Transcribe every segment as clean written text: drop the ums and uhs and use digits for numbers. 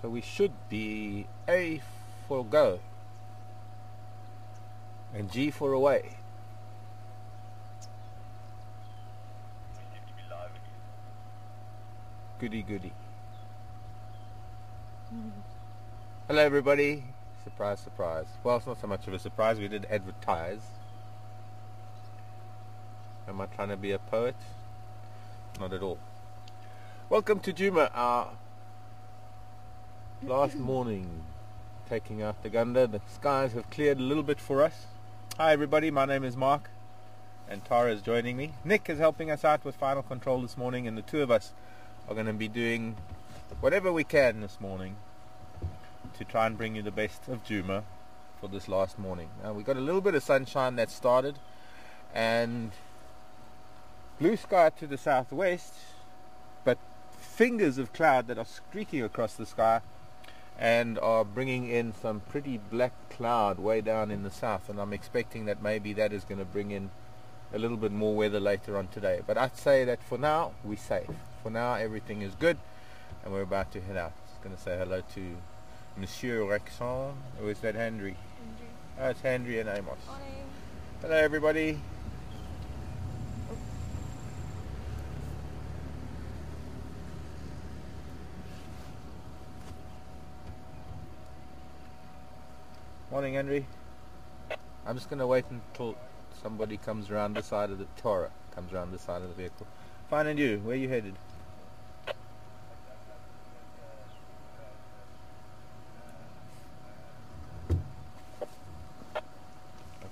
So we should be A for go and G for away. Goody goody. Hello everybody. Surprise, surprise. Well, it's not so much of a surprise. We did advertise. Am I trying to be a poet? Not at all. Welcome to Juma, our last morning taking out the gunda. The skies have cleared a little bit for us. Hi everybody, my name is Marc and Tara is joining me. Nick is helping us out with final control this morning, and the two of us are going to be doing whatever we can this morning to try and bring you the best of Juma for this last morning. Now we got a little bit of sunshine that started and blue sky to the southwest, but fingers of cloud that are streaking across the sky and are bringing in some pretty black cloud way down in the south, and I'm expecting that maybe that is going to bring in a little bit more weather later on today. But I'd say that for now we're safe. For now everything is good and we're about to head out. Just going to say hello to Monsieur Rexon. Or is that Henry? Oh, it's Henry and Amos. Morning. Hello everybody. Morning, Henry. I'm just going to wait until somebody comes around the side of the Torah, comes around the side of the vehicle. Fine, and you? Where are you headed?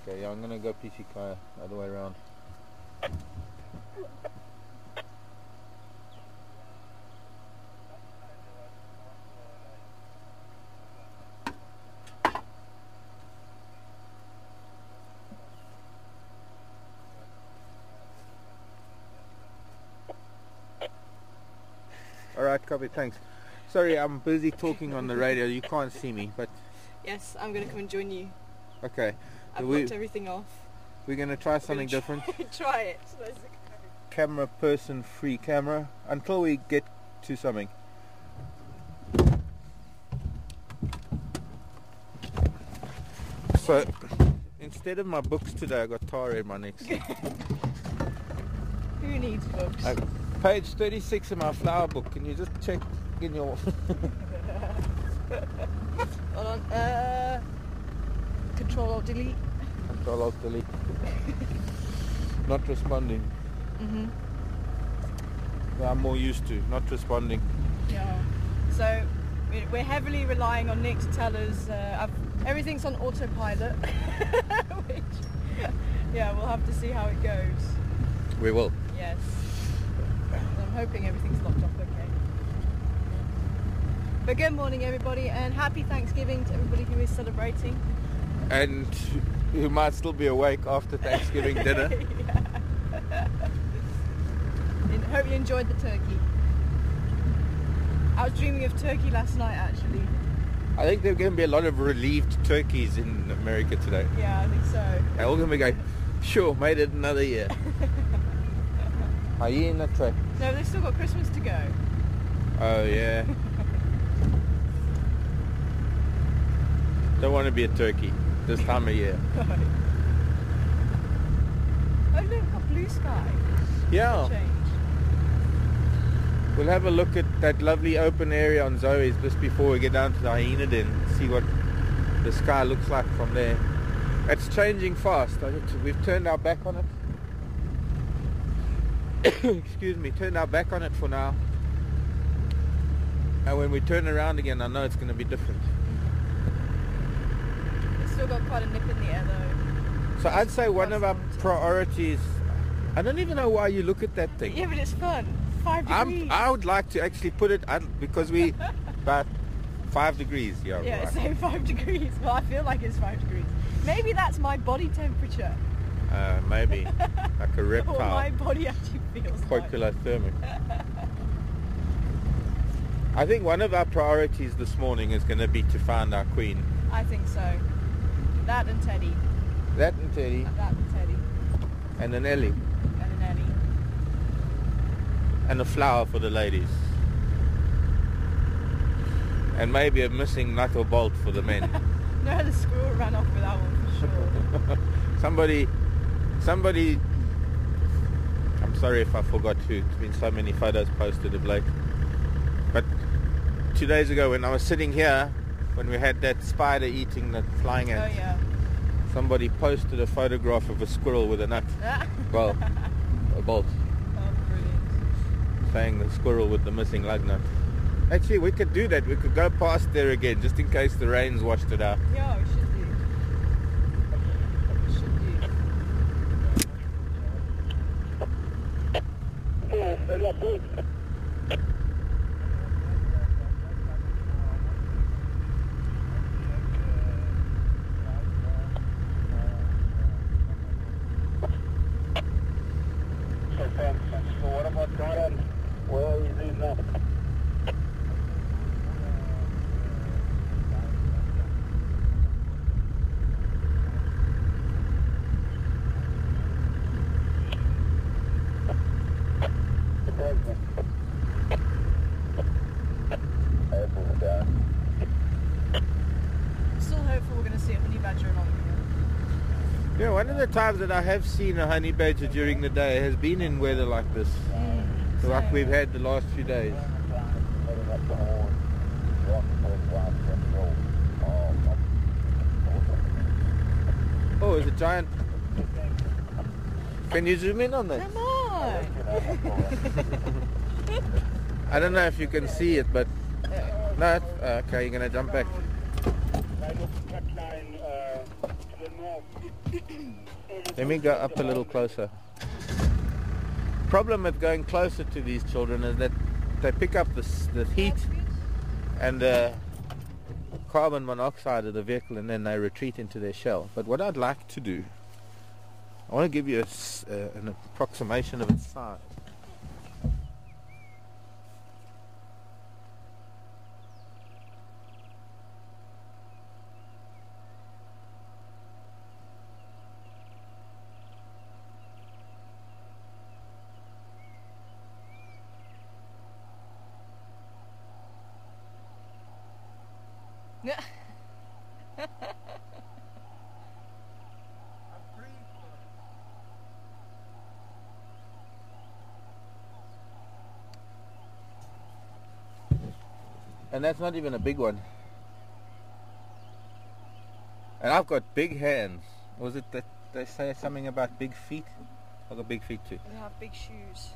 Okay, yeah, I'm going to go PC Kaya, the other way around. Alright, copy, thanks. Sorry, I'm busy talking on the radio. You can't see me, but... Yes, I'm going to come and join you. Okay. I've locked everything off. We're going to try something different. Try it. Camera person free camera until we get to something. So, instead of my books today, I got Tara in my next. Who needs books? Page 36 of my flower book. Can you just check in your... Hold on. Control-Alt-Delete. Control-Alt-Delete. Not responding. Mm-hmm. I'm more used to not responding. Yeah. So we're heavily relying on Nick to tell us everything's on autopilot. Which, yeah, we'll have to see how it goes. We will. Yes. I'm hoping everything's locked off okay. But good morning everybody, and happy Thanksgiving to everybody who is celebrating. And who might still be awake after Thanksgiving dinner. Hope you enjoyed the turkey. I was dreaming of turkey last night actually. I think there are going to be a lot of relieved turkeys in America today. Yeah, I think so. They're all going to be going, sure, made it another year. Hyena track. No, they've still got Christmas to go. Oh yeah. Don't want to be a turkey this time of year. Oh look, got blue sky. Yeah. Change. We'll have a look at that lovely open area on Zoe's just before we get down to the hyena den. See what the sky looks like from there. It's changing fast. We've turned our back on it. Excuse me, turned our back on it for now, and when we turn around again I know it's going to be different. It's still got quite a nip in the air though. So I'd say one of our priorities, I don't even know why you look at that thing. Yeah, but it's fun. 5 degrees. I would like to actually put it, because we, about 5 degrees. Yeah, right. Say 5 degrees. Well, I feel like it's 5 degrees. Maybe that's my body temperature. Maybe, like a reptile. Or my body actually feels Poikilothermic. I think one of our priorities this morning is going to be to find our queen. I think so. That and Teddy. That and Teddy. That and Teddy. And an Ellie. And an Ellie. And a flower for the ladies. And maybe a missing nut or bolt for the men. No, the squirrel ran off with that one for sure. Somebody, I'm sorry if I forgot to, it's been so many photos posted of late. But 2 days ago when I was sitting here, when we had that spider eating that flying ant, Oh yeah. somebody posted a photograph of a squirrel with a nut. Well, a bolt. Oh, brilliant. Saying the squirrel with the missing lug nut. Actually, we could do that. We could go past there again, just in case the rain's washed it out. Yeah, we should do. We should do. So what about Jordan? Where is he now? Still hopeful we're going to see a honey badger along here. Yeah, one of the times that I have seen a honey badger during the day has been in weather like this. Like we've had the last few days. Oh, it's a giant. Can you zoom in on that? Come on! I don't know if you can see it, but no. Okay, you're gonna jump back. Let me go up a little closer. Problem with going closer to these children is that they pick up the heat and the carbon monoxide of the vehicle, and then they retreat into their shell. But what I'd like to do, I want to give you an approximation of its size. And that's not even a big one. And I've got big hands. Was it that they say something about big feet? I've got big feet too. We have big shoes.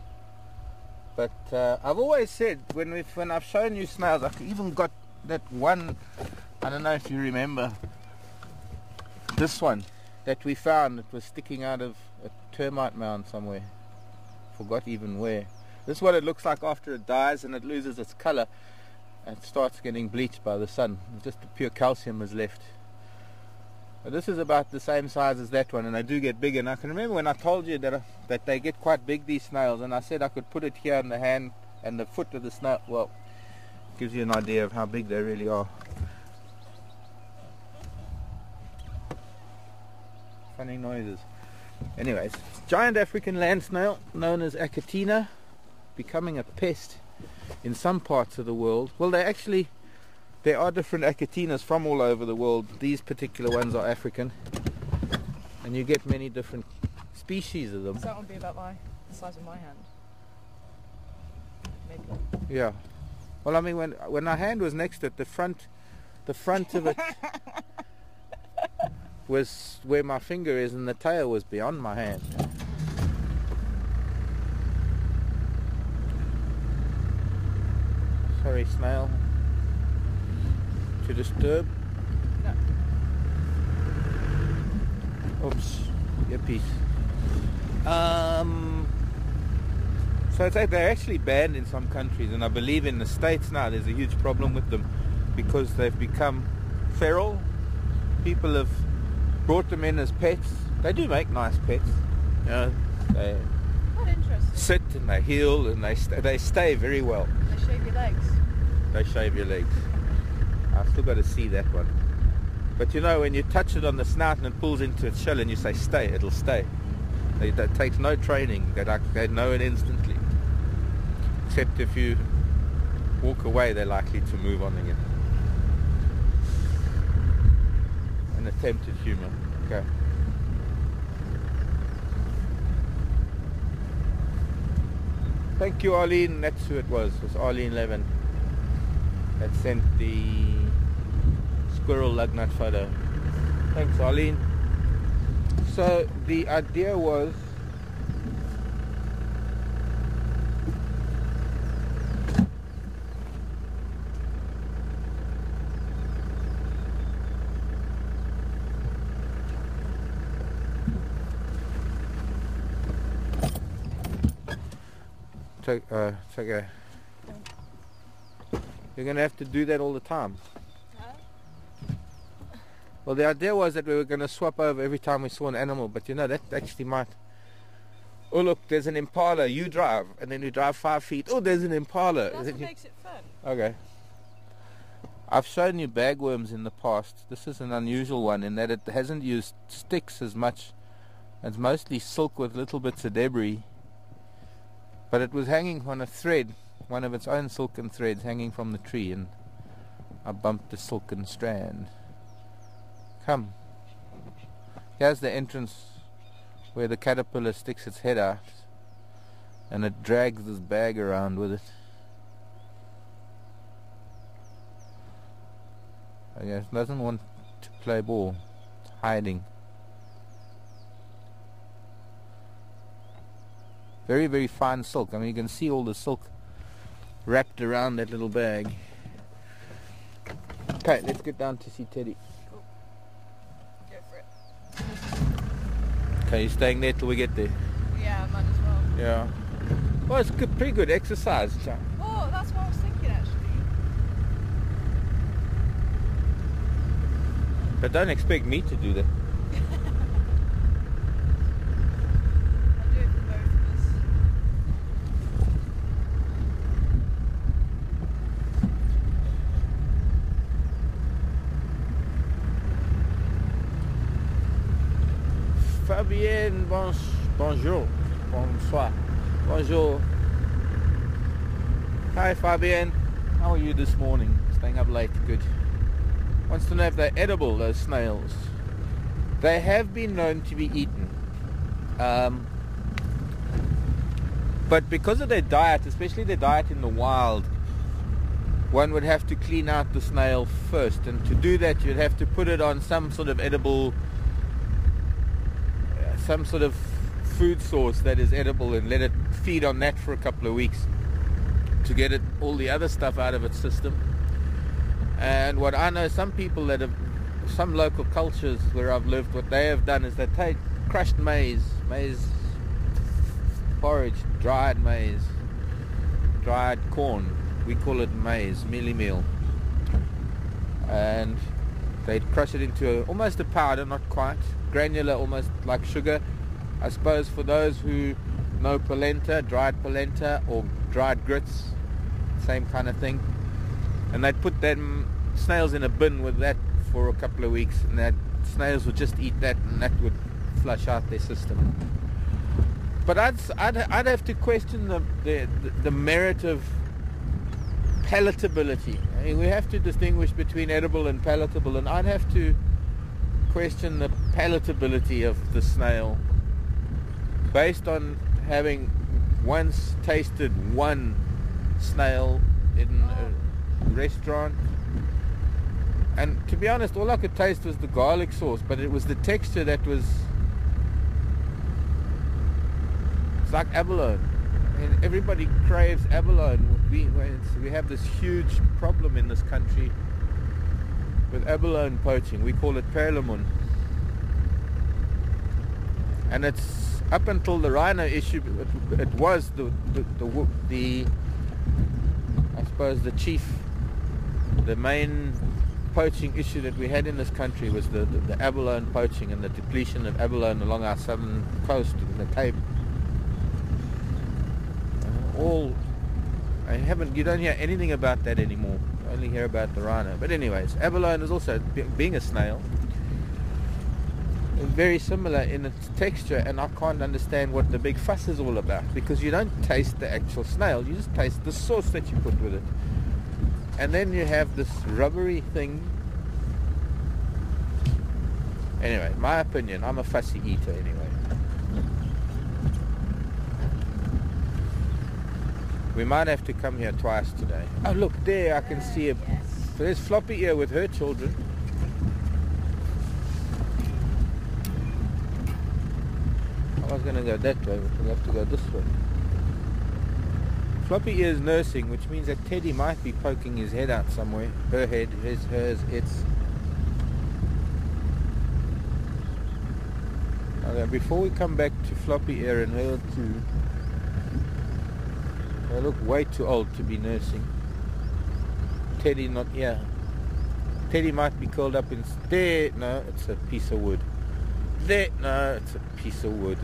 But I've always said, when I've shown you snails, I've even got that one, I don't know if you remember, this one that we found that was sticking out of a termite mound somewhere. Forgot even where. This is what it looks like after it dies and it loses its color and starts getting bleached by the sun. Just the pure calcium is left. But this is about the same size as that one, and they do get bigger. And I can remember when I told you that they get quite big, these snails, and I said I could put it here in the hand and the foot of the snail. Well, gives you an idea of how big they really are. Funny noises. Anyways, giant African land snail known as Achatina, becoming a pest in some parts of the world. Well, there are different Achatinas from all over the world. These particular ones are African, and you get many different species of them. So that would be about the size of my hand. Maybe. Yeah. Well, I mean, when my hand was next to it, the front of it was where my finger is, and the tail was beyond my hand. Sorry, snail. To disturb? No. Oops. Earpiece. So they're actually banned in some countries, and I believe in the States now there's a huge problem with them because they've become feral. People have brought them in as pets. They do make nice pets. You know, they Quite interesting. sit and they heal and they stay very well. They shave your legs. They shave your legs. I've still got to see that one. But you know, when you touch it on the snout and it pulls into its shell and you say stay, it'll stay. That takes no training. They know it instantly. Except if you walk away, they're likely to move on again. an attempt at humor. Okay. Thank you, Arlene. That's who it was. It was Arlene Levin that sent the squirrel lug nut photo. Thanks, Arlene. So the idea was it's okay. You're going to have to do that all the time. Well, the idea was that we were going to swap over every time we saw an animal, but you know, that actually might... Oh, look, there's an impala. You drive, and then you drive 5 feet. Oh, there's an impala. That's what makes it fun. Okay. I've shown you bagworms in the past. This is an unusual one in that it hasn't used sticks as much. It's mostly silk with little bits of debris. But it was hanging on a thread, one of its own silken threads hanging from the tree, and I bumped the silken strand. Come. Here's the entrance where the caterpillar sticks its head out, and it drags this bag around with it. I guess it doesn't want to play ball. It's hiding. Very, very fine silk. I mean, you can see all the silk wrapped around that little bag. Okay, let's get down to see Teddy. Cool. Go for it. Okay, you staying there till we get there? Yeah, I might as well. Yeah. Well, it's good, pretty good exercise, Chuck. Oh, that's what I was thinking actually. But don't expect me to do that. Fabienne, bonjour, bonsoir, bonjour. Hi Fabienne, how are you this morning? Staying up late, good. Wants to know if they're edible, those snails. They have been known to be eaten. But because of their diet, especially their diet in the wild, one would have to clean out the snail first. And to do that, you'd have to put it on some sort of edible... some sort of food source that is edible, and let it feed on that for a couple of weeks to get it all the other stuff out of its system. And what I know, some people that have, some local cultures where I've lived, what they have done is they take crushed maize porridge, dried maize, dried corn, we call it maize, mealie meal, and they'd crush it into almost a powder, not quite, granular, almost like sugar. I suppose for those who know polenta, dried polenta or dried grits, same kind of thing. And they'd put them snails in a bin with that for a couple of weeks, and that snails would just eat that, and that would flush out their system. But I'd have to question the merit of palatability. I mean, we have to distinguish between edible and palatable, and I'd have to question the palatability of the snail based on having once tasted one snail in a restaurant, and to be honest, all I could taste was the garlic sauce, but it was the texture that was, it's like abalone. I mean, everybody craves abalone. We have this huge problem in this country with abalone poaching. We call it perlemun. And it's up until the rhino issue, it was the I suppose the main poaching issue that we had in this country was the abalone poaching and the depletion of abalone along our southern coast in the Cape. You don't hear anything about that anymore. You only hear about the rhino. But anyways, abalone is also, being a snail, very similar in its texture, and I can't understand what the big fuss is all about, because you don't taste the actual snail, you just taste the sauce that you put with it. And then you have this rubbery thing Anyway, my opinion, I'm a fussy eater anyway. We might have to come here twice today. Oh look, there I can see a... Yes. So there's Floppy here with her children. I was going to go that way, but we'll have to go this way. Floppy is nursing, which means that Teddy might be poking his head out somewhere. Her head, hers, its. Okay, before we come back to Floppy here and her too, they look way too old to be nursing. Teddy not here. Teddy might be curled up in... There, no, it's a piece of wood. There, no, it's a piece of wood.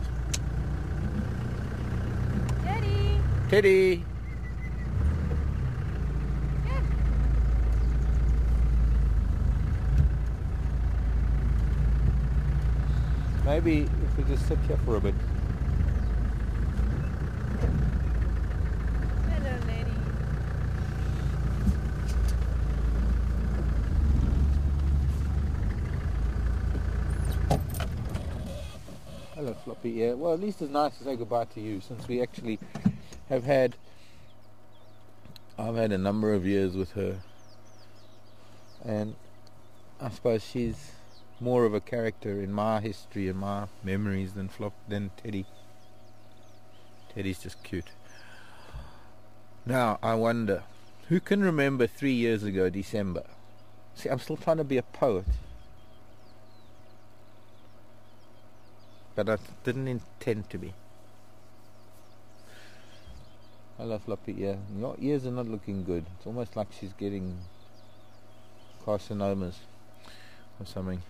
Teddy! Teddy! Yeah. Maybe if we just sit here for a bit. Hello, lady. Hello, Floppy. Yeah, well, at least it's nice to say goodbye to you, since we actually have had... I've had a number of years with her, and I suppose she's more of a character in my history and my memories than Teddy. Teddy's just cute. Now, I wonder, who can remember 3 years ago, December? See, I'm still trying to be a poet. But I didn't intend to be. Hello, Floppy. Yeah, your ears are not looking good. It's almost like she's getting carcinomas or something.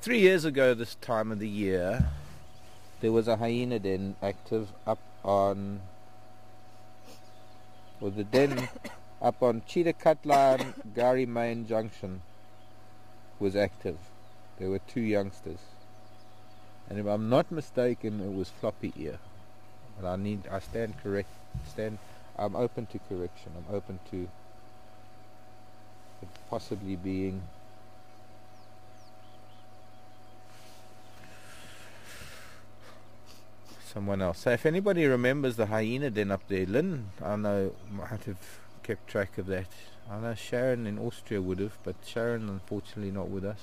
3 years ago this time of the year, there was a hyena den active up on... Well, the den up on Cheetah Cut Line, Gary Main Junction was active. There were 2 youngsters, and if I'm not mistaken, it was Floppy ear. And I'm open to correction. I'm open to it possibly being someone else. So if anybody remembers the hyena den up there, Lynn, I know, might have kept track of that. I know Sharon in Austria would have, but Sharon unfortunately not with us.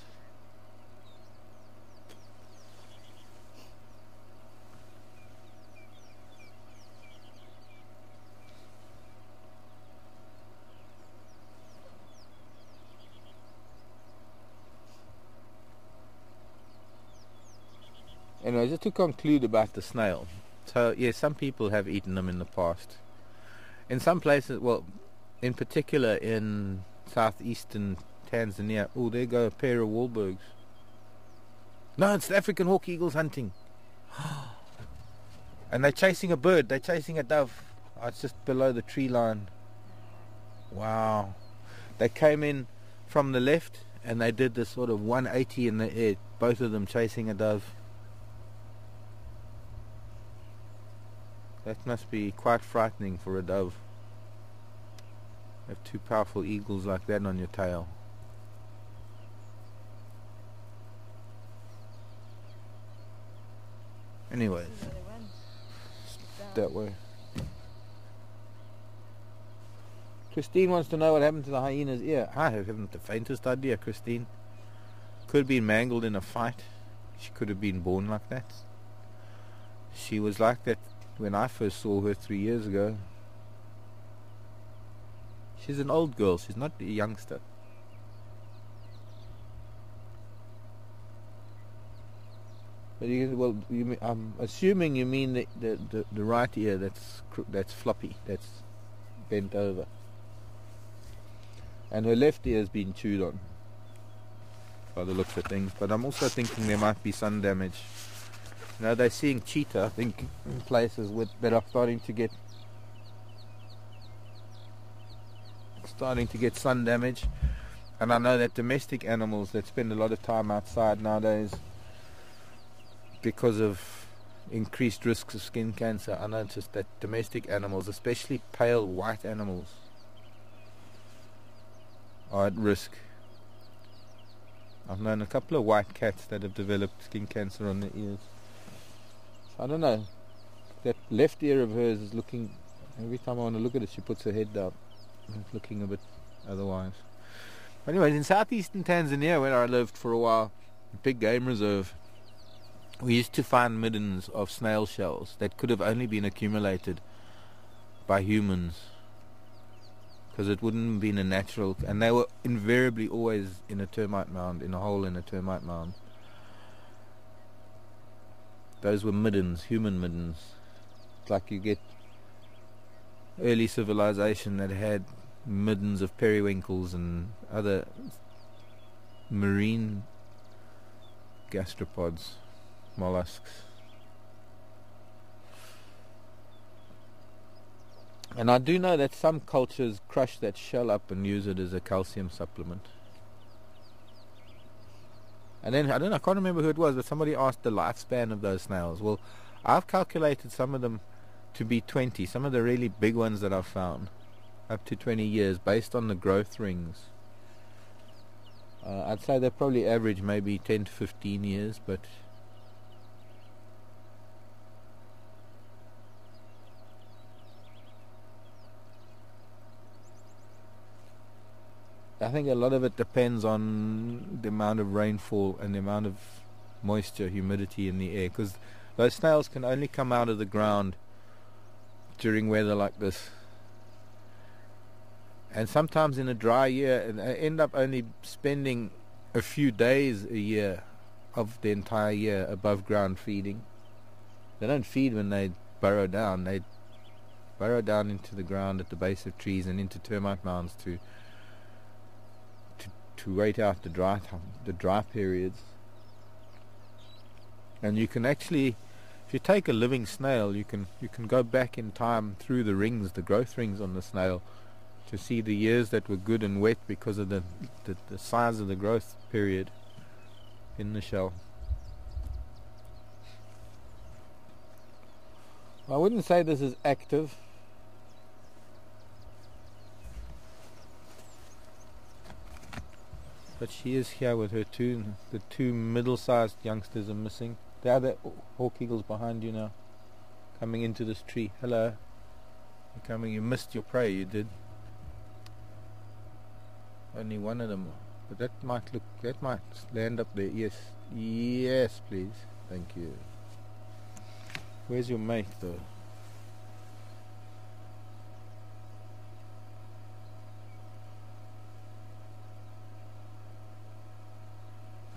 Anyway, just to conclude about the snail. So, yeah, some people have eaten them in the past. In some places, well, in particular in southeastern Tanzania. Oh, there go a pair of Wahlbergs. No, it's the African hawk eagles hunting. And they're chasing a bird. They're chasing a dove. Oh, it's just below the tree line. Wow. They came in from the left and they did this sort of 180 in the air. Both of them chasing a dove. That must be quite frightening for a dove. Have 2 powerful eagles like that on your tail. Anyways, that way. Christine wants to know what happened to the hyena's ear. I haven't the faintest idea, Christine. Could have been mangled in a fight. She could have been born like that. She was like that when I first saw her 3 years ago. She's an old girl, she's not a youngster. But I'm assuming you mean the right ear that's floppy, that's bent over. And her left ear has been chewed on, by the looks of things. But I'm also thinking there might be sun damage. You know, they're seeing cheetah, I think, in places that are starting to get sun damage. And I know that domestic animals that spend a lot of time outside nowadays, because of increased risks of skin cancer, I noticed that domestic animals, especially pale white animals, are at risk I've known a couple of white cats that have developed skin cancer on their ears. So I don't know. That left ear of hers is looking, every time I want to look at it, she puts her head down. It's looking a bit otherwise. Anyways, in southeastern Tanzania, where I lived for a while, a big game reserve, we used to find middens of snail shells that could have only been accumulated by humans, because it wouldn't have been a natural, and they were invariably always in a termite mound, in a hole in a termite mound. Those were middens, human middens. It's like you get early civilization that had middens of periwinkles and other marine gastropods, mollusks. And I do know that some cultures crush that shell up and use it as a calcium supplement. And then, I can't remember who it was, but somebody asked the lifespan of those snails. Well, I've calculated some of them to be 20, some of the really big ones that I've found, up to 20 years, based on the growth rings. I'd say they probably average maybe 10 to 15 years, but I think a lot of it depends on the amount of rainfall and the amount of moisture, humidity in the air, because those snails can only come out of the ground during weather like this. And sometimes in a dry year, they end up only spending a few days a year of the entire year above ground feeding. They don't feed when they burrow down. They burrow down into the ground at the base of trees and into termite mounds to wait out the dry periods. And you can actually, if you take a living snail, you can go back in time through the rings, the growth rings on the snail, to see the years that were good and wet because of the size of the growth period in the shell. I wouldn't say this is active. But she is here with her two. The two middle-sized youngsters are missing. The other hawk eagle's behind you now, coming into this tree. Hello. You're coming. You missed your prey. You did. Only one of them. But that might land up there. Yes. Yes, please. Thank you. Where's your mate, though?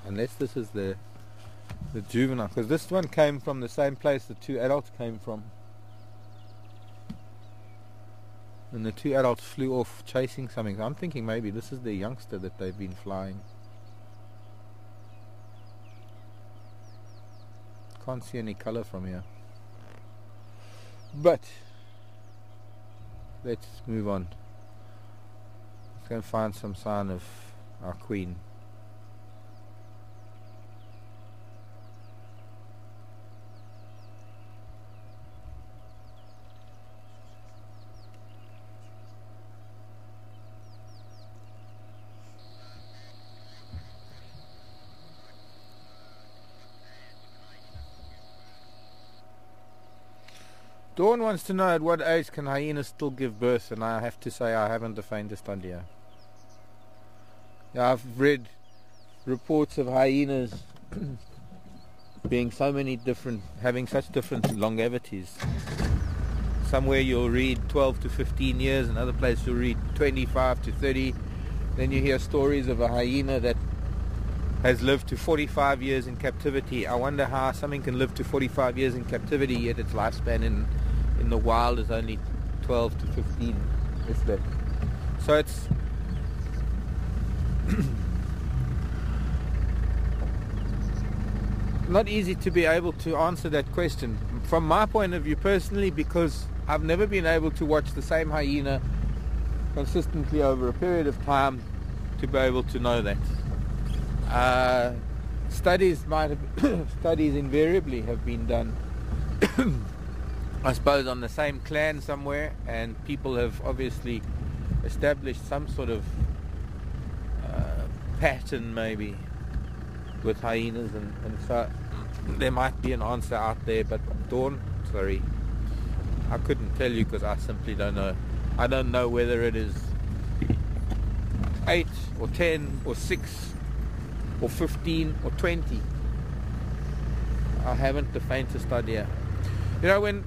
Unless this is the juvenile, because this one came from the same place the two adults came from, and the two adults flew off chasing something. I'm thinking maybe this is the youngster that they've been flying. Can't see any color from here, but let's move on. Let's go and find some sign of our queen. Dawn wants to know at what age can hyenas still give birth, and I have to say I haven't the faintest idea. Yeah, I've read reports of hyenas being so many different, having such different longevities. Somewhere you'll read 12 to 15 years, another place you'll read 25 to 30. Then you hear stories of a hyena that has lived to 45 years in captivity. I wonder how something can live to 45 years in captivity, yet its lifespan in the wild is only 12 to 15. Is that? So it's not easy to be able to answer that question from my point of view personally, because I've never been able to watch the same hyena consistently over a period of time to be able to know that. Studies invariably have been done I suppose on the same clan somewhere, and people have obviously established some sort of pattern maybe with hyenas, and so there might be an answer out there, but Dawn, sorry, I couldn't tell you because I simply don't know. I don't know whether it is 8 or 10 or 6 or 15 or 20. I haven't the faintest idea. You know, when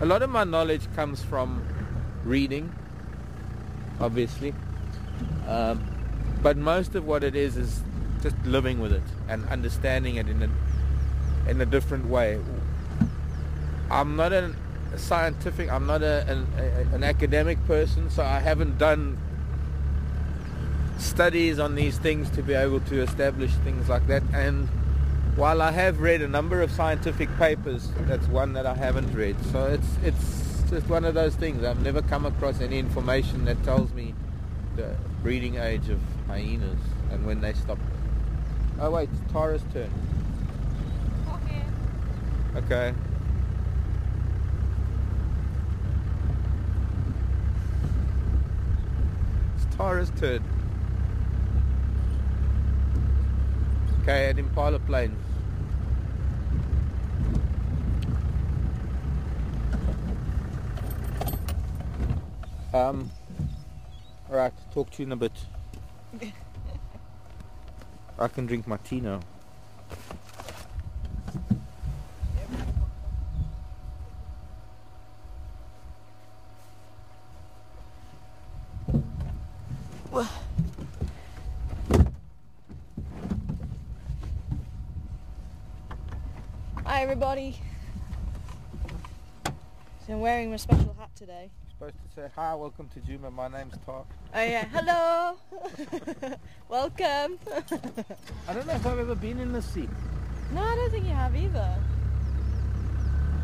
a lot of my knowledge comes from reading, obviously, but most of what it is just living with it and understanding it in a different way. I'm not a scientific, I'm not an academic person, so I haven't done studies on these things to be able to establish things like that. And while I have read a number of scientific papers, that's one that I haven't read. So it's just one of those things. I've never come across any information that tells me the breeding age of hyenas and when they stop. Oh wait, it's Tara's turn. Okay. It's Tara's turn. Okay, at Impala Plains. Alright, talk to you in a bit. I can drink my tea now. Hi everybody. So I'm wearing my special hat today. Supposed to say hi, welcome to Juma, my name's Tar. Oh yeah, hello. Welcome. I don't know if I've ever been in the sea. No, I don't think you have either.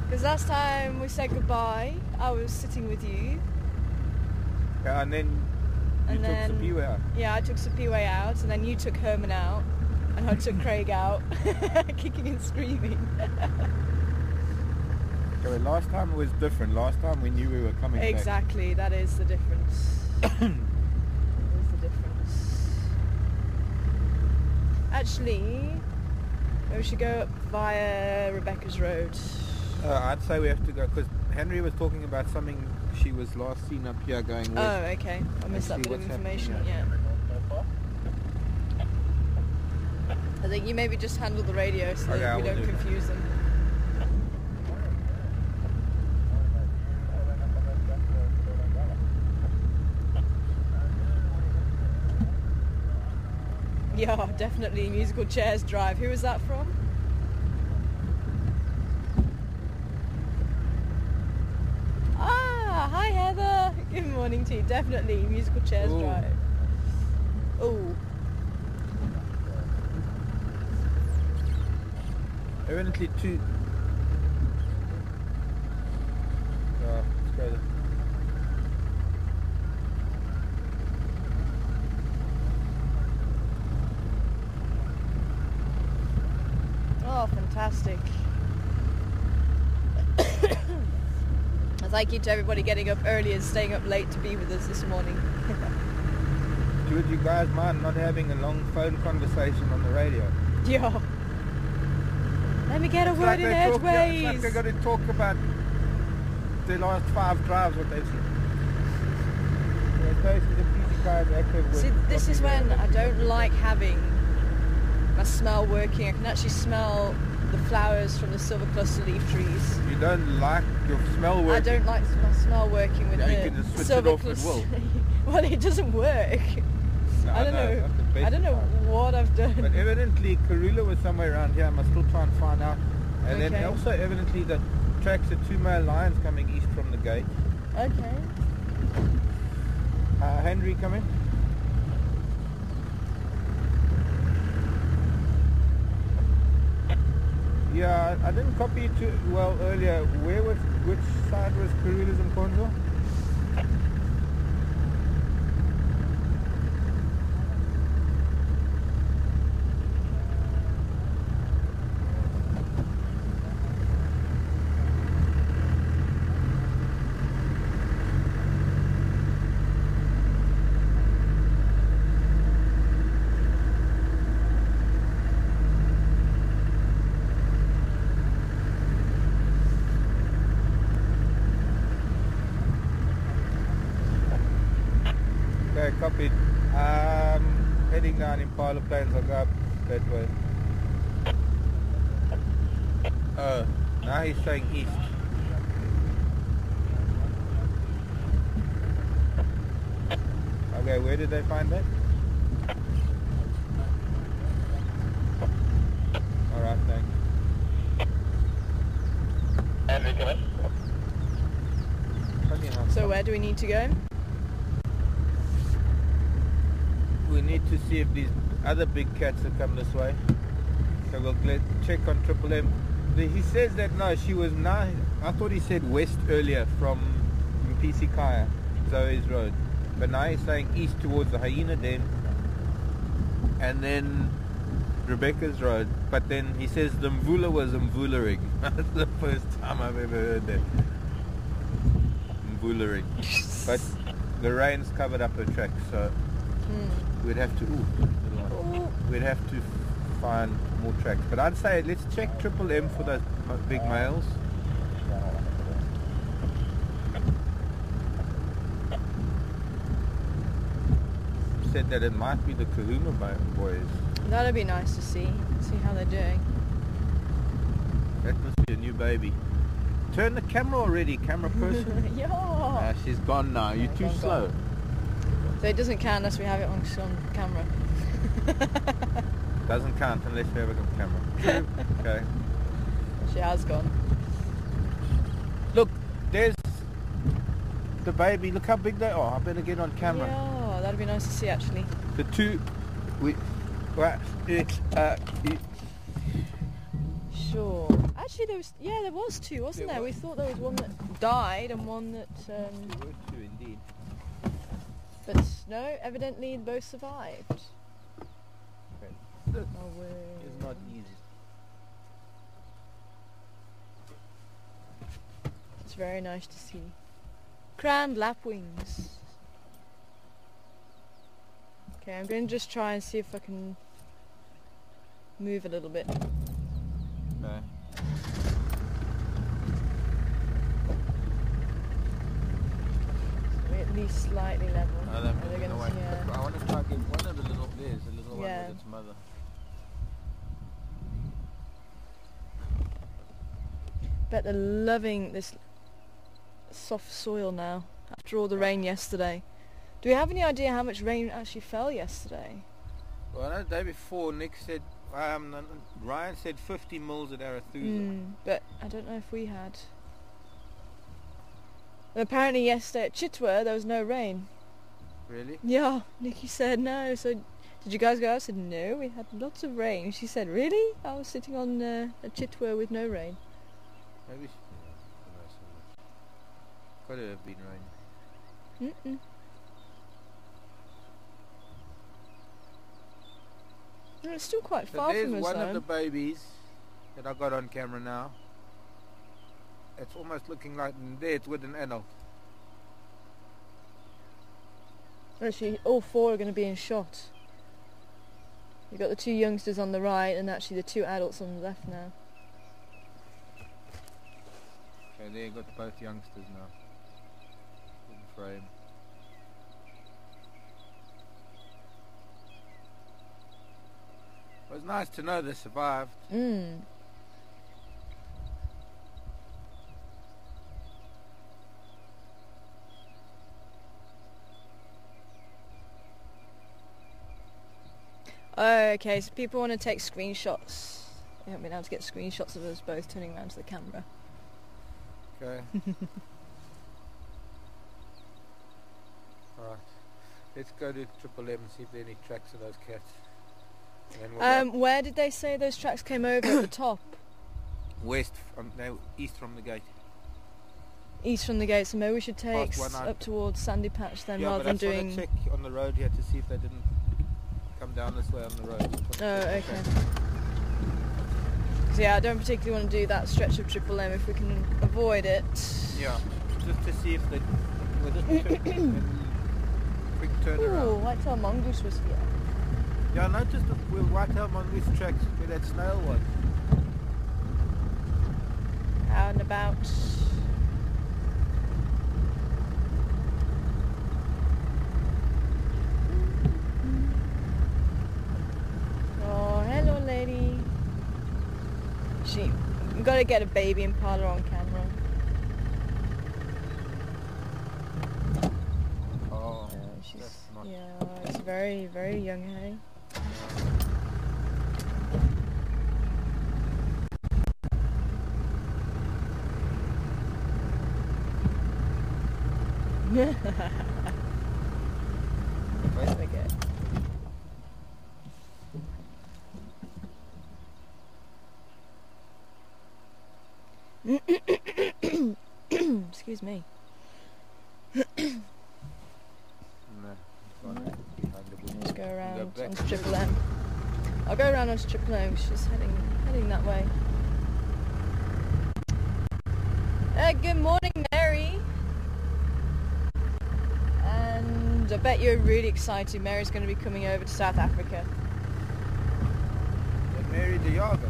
Because last time we said goodbye, I was sitting with you. Yeah, and then you took Sapiwe out. Yeah, I took Sapiwe out, and then you took Herman out, and I took Craig out, kicking and screaming. Okay, last time it was different. Last time we knew we were coming back. Exactly, that is the difference. That is the difference. Actually, we should go up via Rebecca's Road. I'd say we have to go, because Henry was talking about something she was last seen up here going west. Oh, okay. I missed that bit of information. Yeah. I think you maybe just handle the radio so that we don't confuse them. Yeah, definitely musical chairs drive. Who was that from? Ah, hi Heather. Good morning to you. Definitely musical chairs drive. Oh. Evidently two. Let's go there. Oh, fantastic. Thank you to everybody getting up early and staying up late to be with us this morning. Would you guys mind not having a long phone conversation on the radio? Yeah. Let me get a word in edgeways. It's like they're going to talk about the last 5 drives, what they've seen. See, this is when I don't like having my smell working. I can actually smell the flowers from the silver cluster leaf trees. You don't like your smell working? I don't like my smell working with you the can just switch silver it off cluster. at will. Well, it doesn't work. No, I don't know what I've done. But evidently Karula was somewhere around here. I must still try and find out. And then also evidently the tracks of 2 male lions coming east from the gate. Okay. Henry, come in. Yeah, I didn't copy it too well earlier. Which side was Karula's and Konzo? Okay, copied. Heading down Impala Plains. I'll go up that way. Oh, now he's saying east. Okay, where did they find that? Alright, thanks. So where do we need to go? We need to see if these other big cats have come this way. So we'll check on Triple M. He says that no, she was now. I thought he said west earlier from PC Kaya, Zoe's Road. But now he's saying east towards the Hyena Den. And then Rebecca's Road. But then he says the Mvula was Mvularing. That's the first time I've ever heard that. Mvularing. But the rain's covered up her track, so we'd have to we'd have to find more tracks. But I'd say let's check Triple M for those big males. Said that it might be the Kahuma boys. That'd be nice to see how they're doing. That must be a new baby. Turn the camera already, camera person. Yeah. She's gone now. You're too slow. So it doesn't count unless we have it on camera. Doesn't count unless we have it on camera. True. Okay. She has gone. Look, there's the baby. Look how big they are. I better get on camera. Yeah, that'd be nice to see actually. The two. Sure. Actually, there was two, wasn't there? We thought there was one that died and one that. There were two indeed. But no, evidently both survived. Look, Oh, it's not easy. It's very nice to see. Crowned lapwings. Okay, I'm going to just try and see if I can move a little bit. Okay. So we're at least slightly level. I want to try to get one of the little bears, the little one with its mother. Bet they're loving this soft soil now after all the rain yesterday. Do we have any idea how much rain actually fell yesterday? Well, I know the day before Nick said, Ryan said 50 mils at Arathusa. But I don't know if we had. And apparently yesterday at Chitwa there was no rain. Really? Yeah, Nikki said no. So did you guys go out? I said no, we had lots of rain. She said really? I was sitting on a Chitwa with no rain. Maybe could have been raining. No, it's still quite So far there's from us one though. of the babies that I got on camera now. It's almost looking like there it's with an adult. Actually, all four are going to be in shot. You've got the two youngsters on the right and actually the two adults on the left now. Okay, there you got both youngsters now. In frame. It was nice to know they survived. Oh, okay, so people want to take screenshots. We haven't been able to get screenshots of us both turning around to the camera. Okay. Alright. Let's go to Triple M and see if there are any tracks of those cats. And then we'll where did they say those tracks came over at the top? East from the gate. East from the gate, so maybe we should take Past one up towards Sandy Patch then, yeah, rather than doing... Yeah, but I check on the road here to see if they didn't come down this way on the road. Oh, okay. So yeah, I don't particularly want to do that stretch of Triple M if we can avoid it. Yeah, just to see if they... We'll just check quick turnaround. Ooh, white-tailed mongoose was here. Yeah, I noticed the white-tailed mongoose tracks where that snail was. Out and about. Gotta get a baby impala on camera. Oh, She's, that's not... yeah, it's very, very young, hey? Excuse me. Let's go around onto Triple M. I'll go around onto Triple M. She's heading that way. Good morning, Mary. And I bet you're really excited. Mary's going to be coming over to South Africa. Mary the Yaga.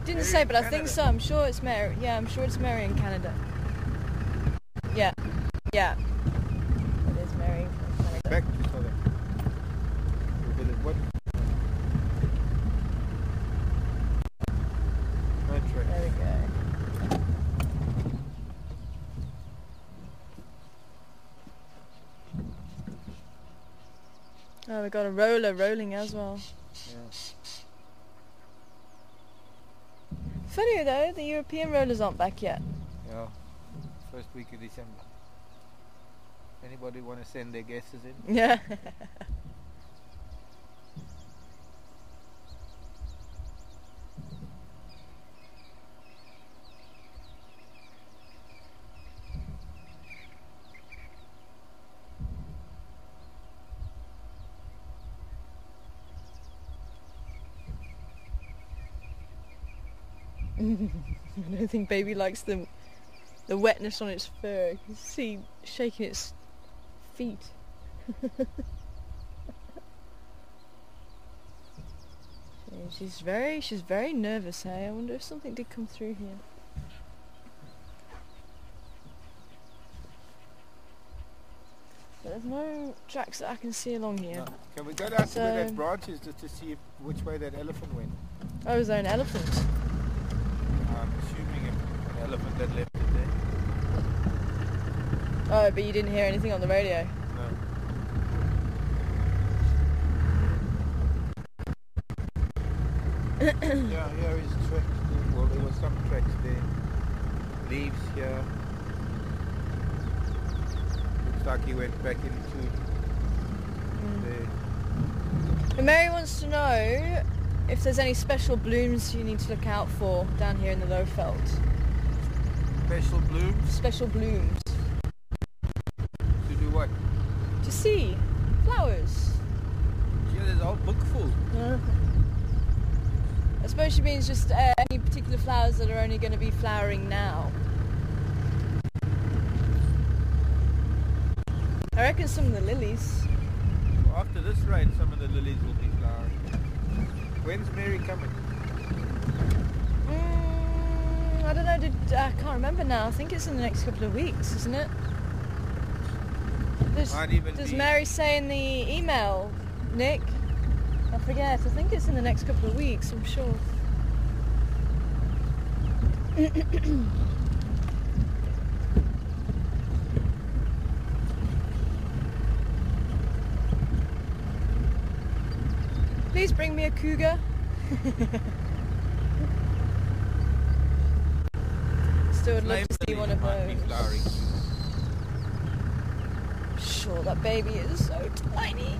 Didn't say, but I think so. I'm sure it's Mary. Yeah, I'm sure it's Mary in Canada. Yeah. Yeah. It is Mary from Canada. Back to South Africa. What? There we go. Oh, we got a roller rolling as well. Yeah. Funny though, the European rollers aren't back yet. Yeah. First week of December. Anybody want to send their guesses in? Yeah. I don't think baby likes the wetness on its fur. You can see shaking its feet. She's very nervous, hey? I wonder if something did come through here. But there's no tracks that I can see along here. No. Can we go down to where that branch is just to see which way that elephant went? Oh, is there an elephant? I'm assuming an elephant that left it there. Oh, but you didn't hear anything on the radio? No. Yeah, here is tracks. Well, there were some tracks there. Leaves here. Looks like he went back into there. And Mary wants to know if there's any special blooms you need to look out for down here in the low veld. Special blooms? Special blooms. To do what? To see flowers. Yeah, there's a whole book full. I suppose she means just any particular flowers that are only going to be flowering now. I reckon some of the lilies. Well, after this rain, some of the lilies will be flowering. When's Mary coming? I don't know, I can't remember now. I think it's in the next couple of weeks, isn't it? Does Mary say in the email, Nick? I forget. I think it's in the next couple of weeks, I'm sure. Please bring me a cougar. Still would love to see one of those. Sure, that baby is so tiny.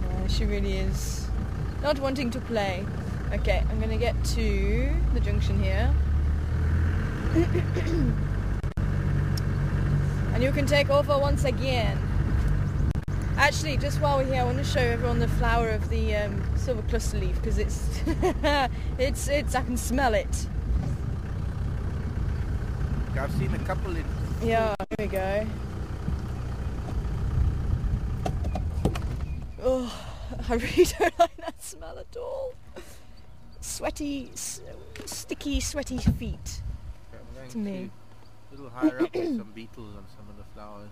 Oh, she really is not wanting to play. Okay, I'm gonna get to the junction here. And you can take over once again. Actually, just while we're here, I want to show everyone the flower of the silver cluster leaf because it's, it's. I can smell it. I've seen a couple in. Yeah, here we go. Oh, I really don't like that smell at all. Sweaty, sticky, sweaty feet. I'm to me. A little higher up with some beetles on some of the flowers.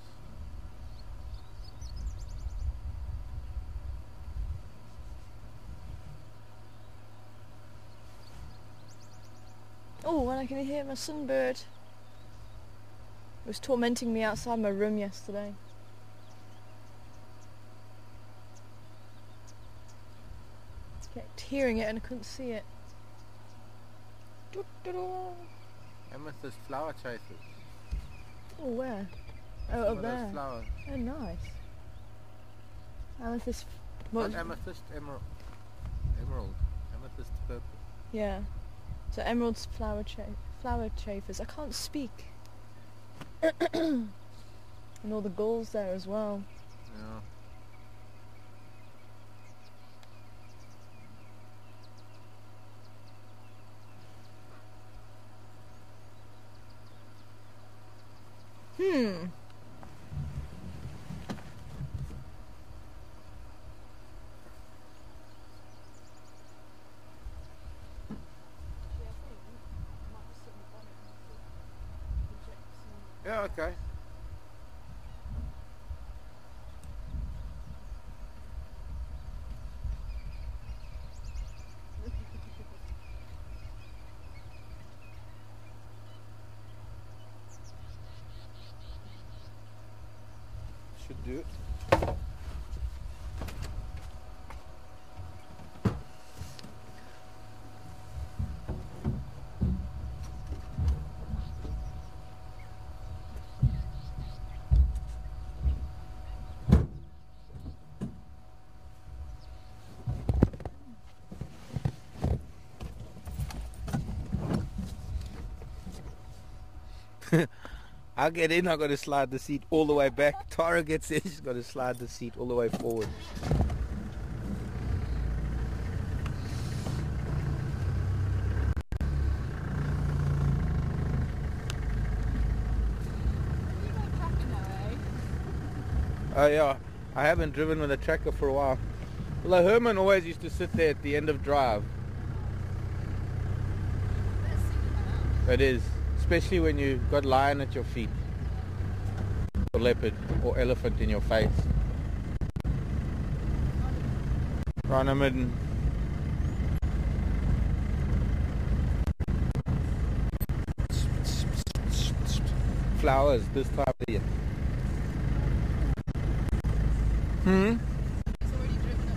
Oh, and I can hear my sunbird. It was tormenting me outside my room yesterday. I kept hearing it and I couldn't see it. Amethyst flower chasers. Oh, where? Oh, Some up of there. those flowers. Oh, nice. Amethyst. Not amethyst, emerald. Emerald. Amethyst purple. Yeah. So emerald's flower chafers. I can't speak. And all the gulls there as well. Yeah. Yeah, okay. Should do it. I get in, I got to slide the seat all the way back. Tara gets in, she's got to slide the seat all the way forward. Oh yeah, I haven't driven with a tracker for a while. Well, Herman always used to sit there at the end of drive. It is. Especially when you've got lion at your feet, or leopard, or elephant in your face. Rhino midden. Flowers this time of year. It's already driven up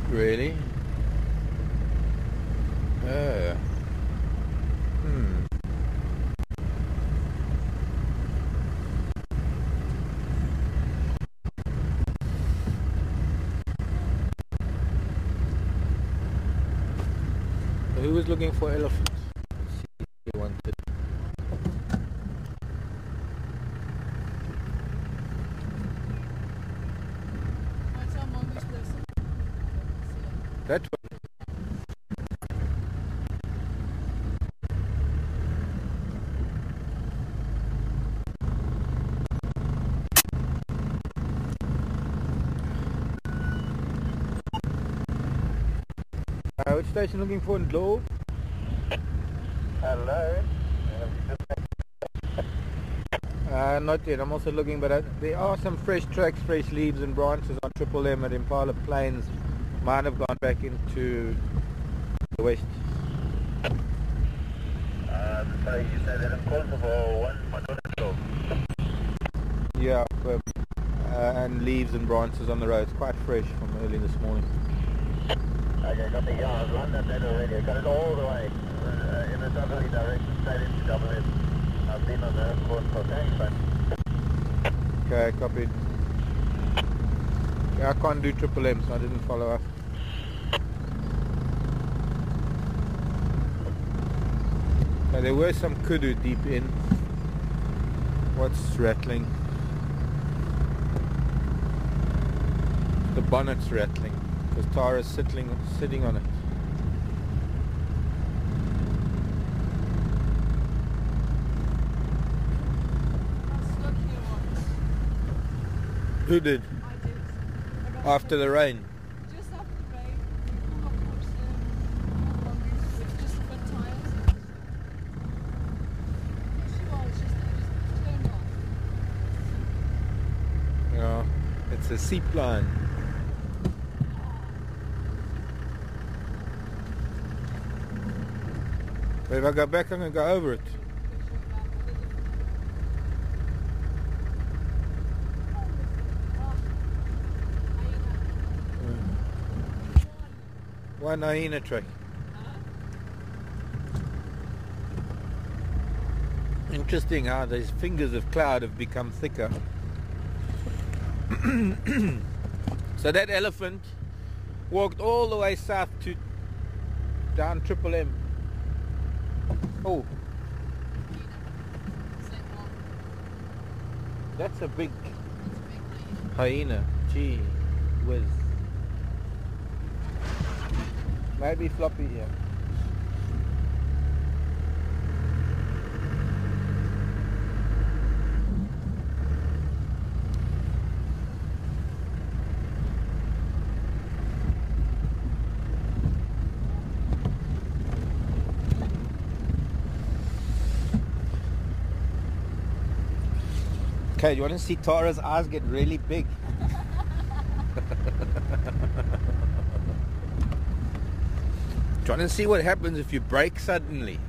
here. Really? Who was looking for elephants? Let's see if they wanted. What's our mongoose person? That one. Which station looking for in Globe? Hello. Not yet. I'm also looking, but there are some fresh tracks, fresh leaves and branches on Triple M at Impala Plains. Might have gone back into the west. So you said that it's called for one Globe. Yeah, and leaves and branches on the road. It's quite fresh from early this morning. Okay, got the yard, run that already. I got it all the way in a southerly direction, straight into double M. I've been on the course for thanks, man. Okay, copied. Yeah, I can't do Triple M, so I didn't follow up. Okay, there were some kudu deep in. What's rattling? The bonnet's rattling. Because Tara's sitting on it. Stuck here once. Who did? I did. I got After the rain? just after the rain, we pulled up towards the mongoose with just the front tyres. Yes, she was. Just turned off. Yeah, it's a seep line. But if I go back, I'm going to go over it. One hyena track. Interesting how these fingers of cloud have become thicker. So that elephant walked all the way south to down Triple M. Oh, that's a big hyena. Gee whiz. Maybe floppy here. Okay, you want to see Tara's eyes get really big? Trying to see what happens if you brake suddenly.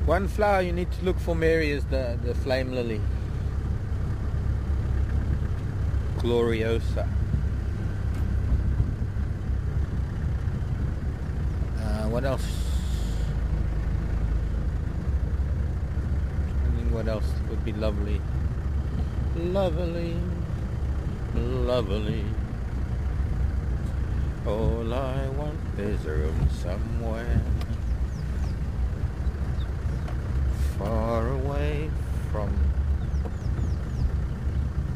One flower you need to look for, Mary, is the flame lily. Gloriosa. What else? I think what else would be lovely? Lovely. Lovely. All I want is room somewhere far away from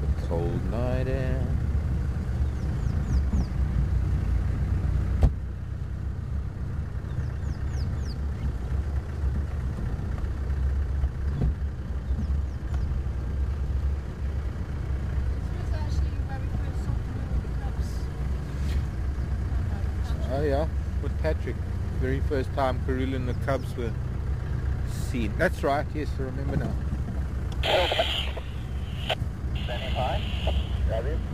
the cold night air. Oh yeah, with Patrick. Very first time Karula and the cubs were seen. That's right, yes, I remember now. Standing by.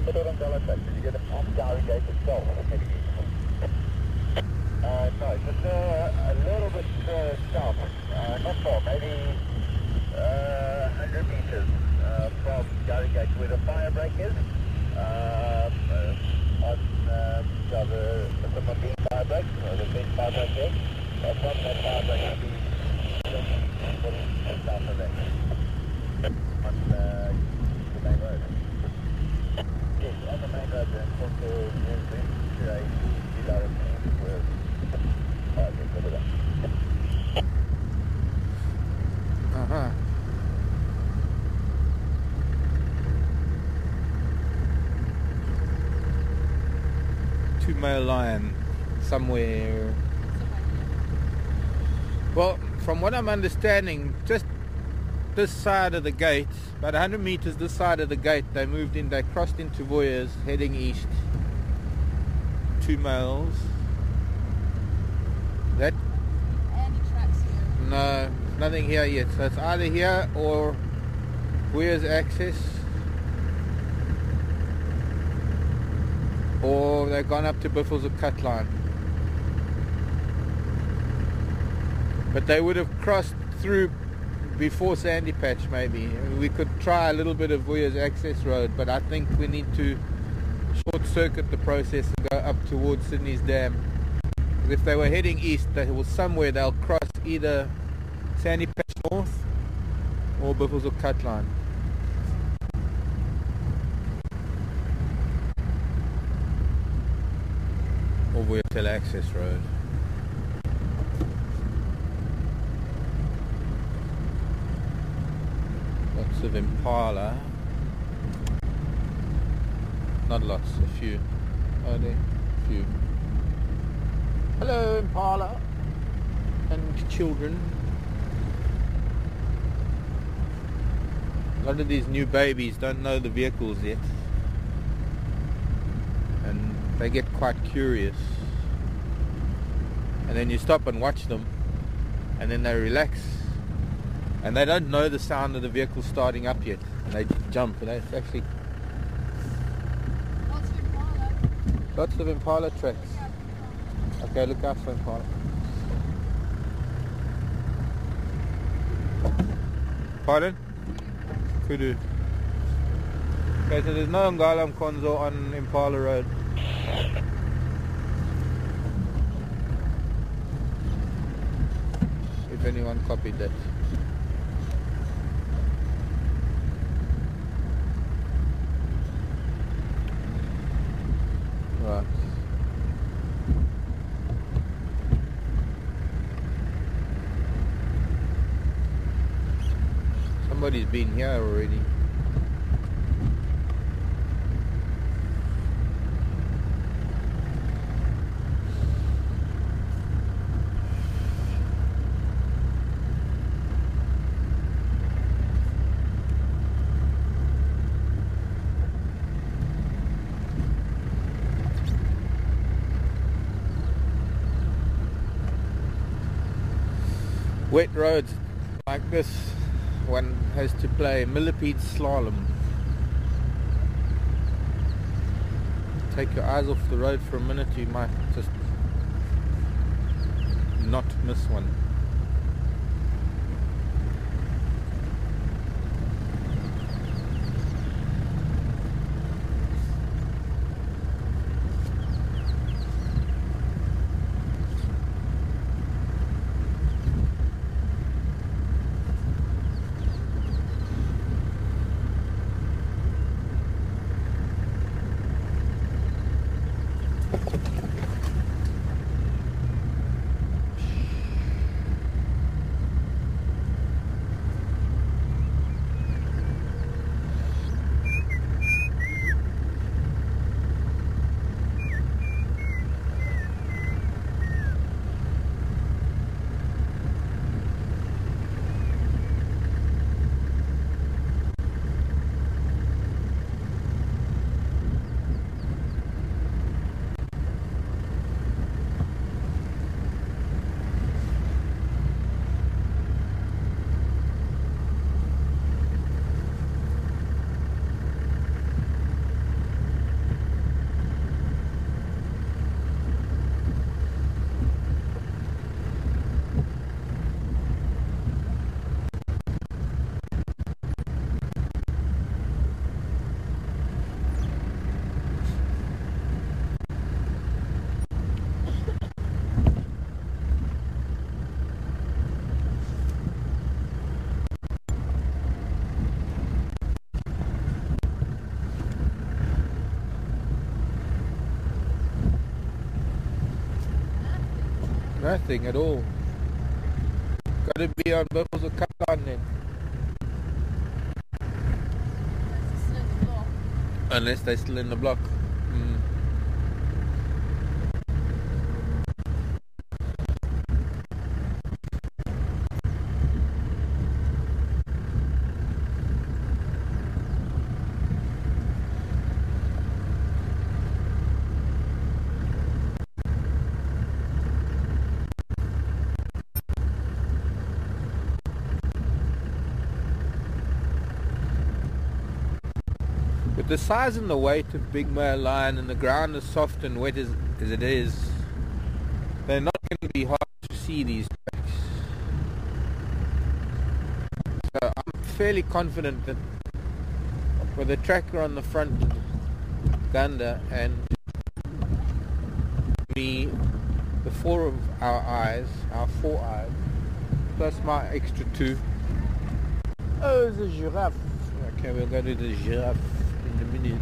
Put it on dollar track. Did you get it on Gary Gate itself? No, just a little bit south. Not far, maybe 100 meters from Gary Gate where the fire break is. On the Mundine fire break, or the big fire break there. From that fire break will be south of that. On the main road. Yes, on the main road then, from the where Uh-huh. Two male lion somewhere. Well, from what I'm understanding, just this side of the gate, about 100 meters this side of the gate, they moved in, they crossed into Voyeurs, heading east. Two males. That? Any tracks here? No, nothing here yet. So it's either here or Voyeurs access, or they've gone up to Biffles or Cutline. But they would have crossed through before Sandy Patch, maybe. We could try a little bit of Voyeurs access road, but I think we need to short circuit the process and go up towards Sydney's Dam. If they were heading east, they will somewhere they'll cross either Sandy Patch North or Biffles or Cutline. Or Voyeurs access road. Lots of impala. Not lots, a few. Are there? A few. Hello, impala and children. A lot of these new babies don't know the vehicles yet, and they get quite curious. And then you stop and watch them, and then they relax, and they don't know the sound of the vehicle starting up yet, and they jump, and it's actually lots of impala tracks. Okay, look out for impala. Pardon? Kudu. Okay, so there's no Ngala Mkonzo on Impala Road. If anyone copied that. Right. Somebody's been here already. Wet roads like this, one has to play millipede slalom. Take your eyes off the road for a minute, you might just not miss one. Nothing at all. Gotta be on Beetles or Kalan then. Unless they're still in the block. With the size and the weight of big male lion, and the ground is soft and wet as it is, they're not going to be hard to see, these tracks. So I'm fairly confident that with a tracker on the front of Ganda and me, the four eyes, plus my extra two. Oh, there's a giraffe. Okay, we'll go to the giraffe in a minute.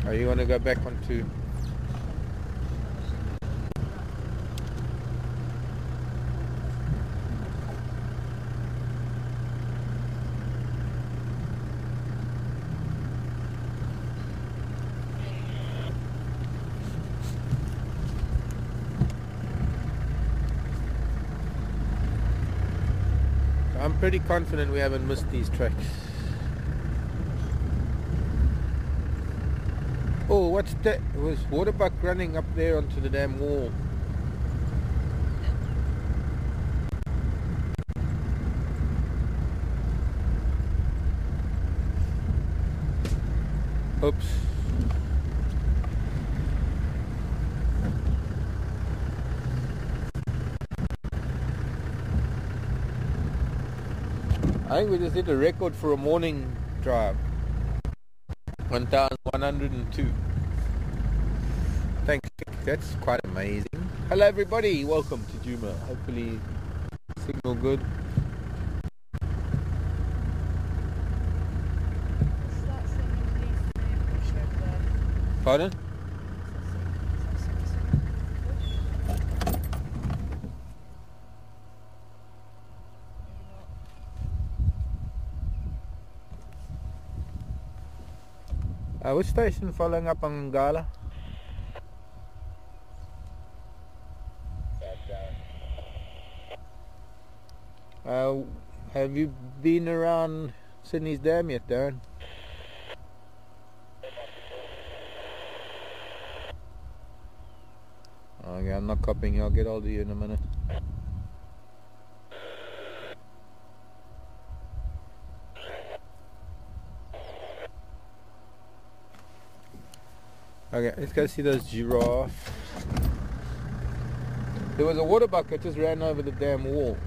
Are you want to go back onto? pretty confident we haven't missed these tracks. Oh, what's that? It was waterbuck running up there onto the damn wall. Oops. I think we just hit a record for a morning drive. 1102. Thanks. That's quite amazing. Hello everybody, welcome to Juma. Hopefully signal good. Pardon? Which station following up on Ngala? Have you been around Sydney's Dam yet, Darren? Okay, I'm not copying you. I'll get hold of you in a minute. Okay, let's go see those giraffes. There was a water bucket just ran over the damn wall.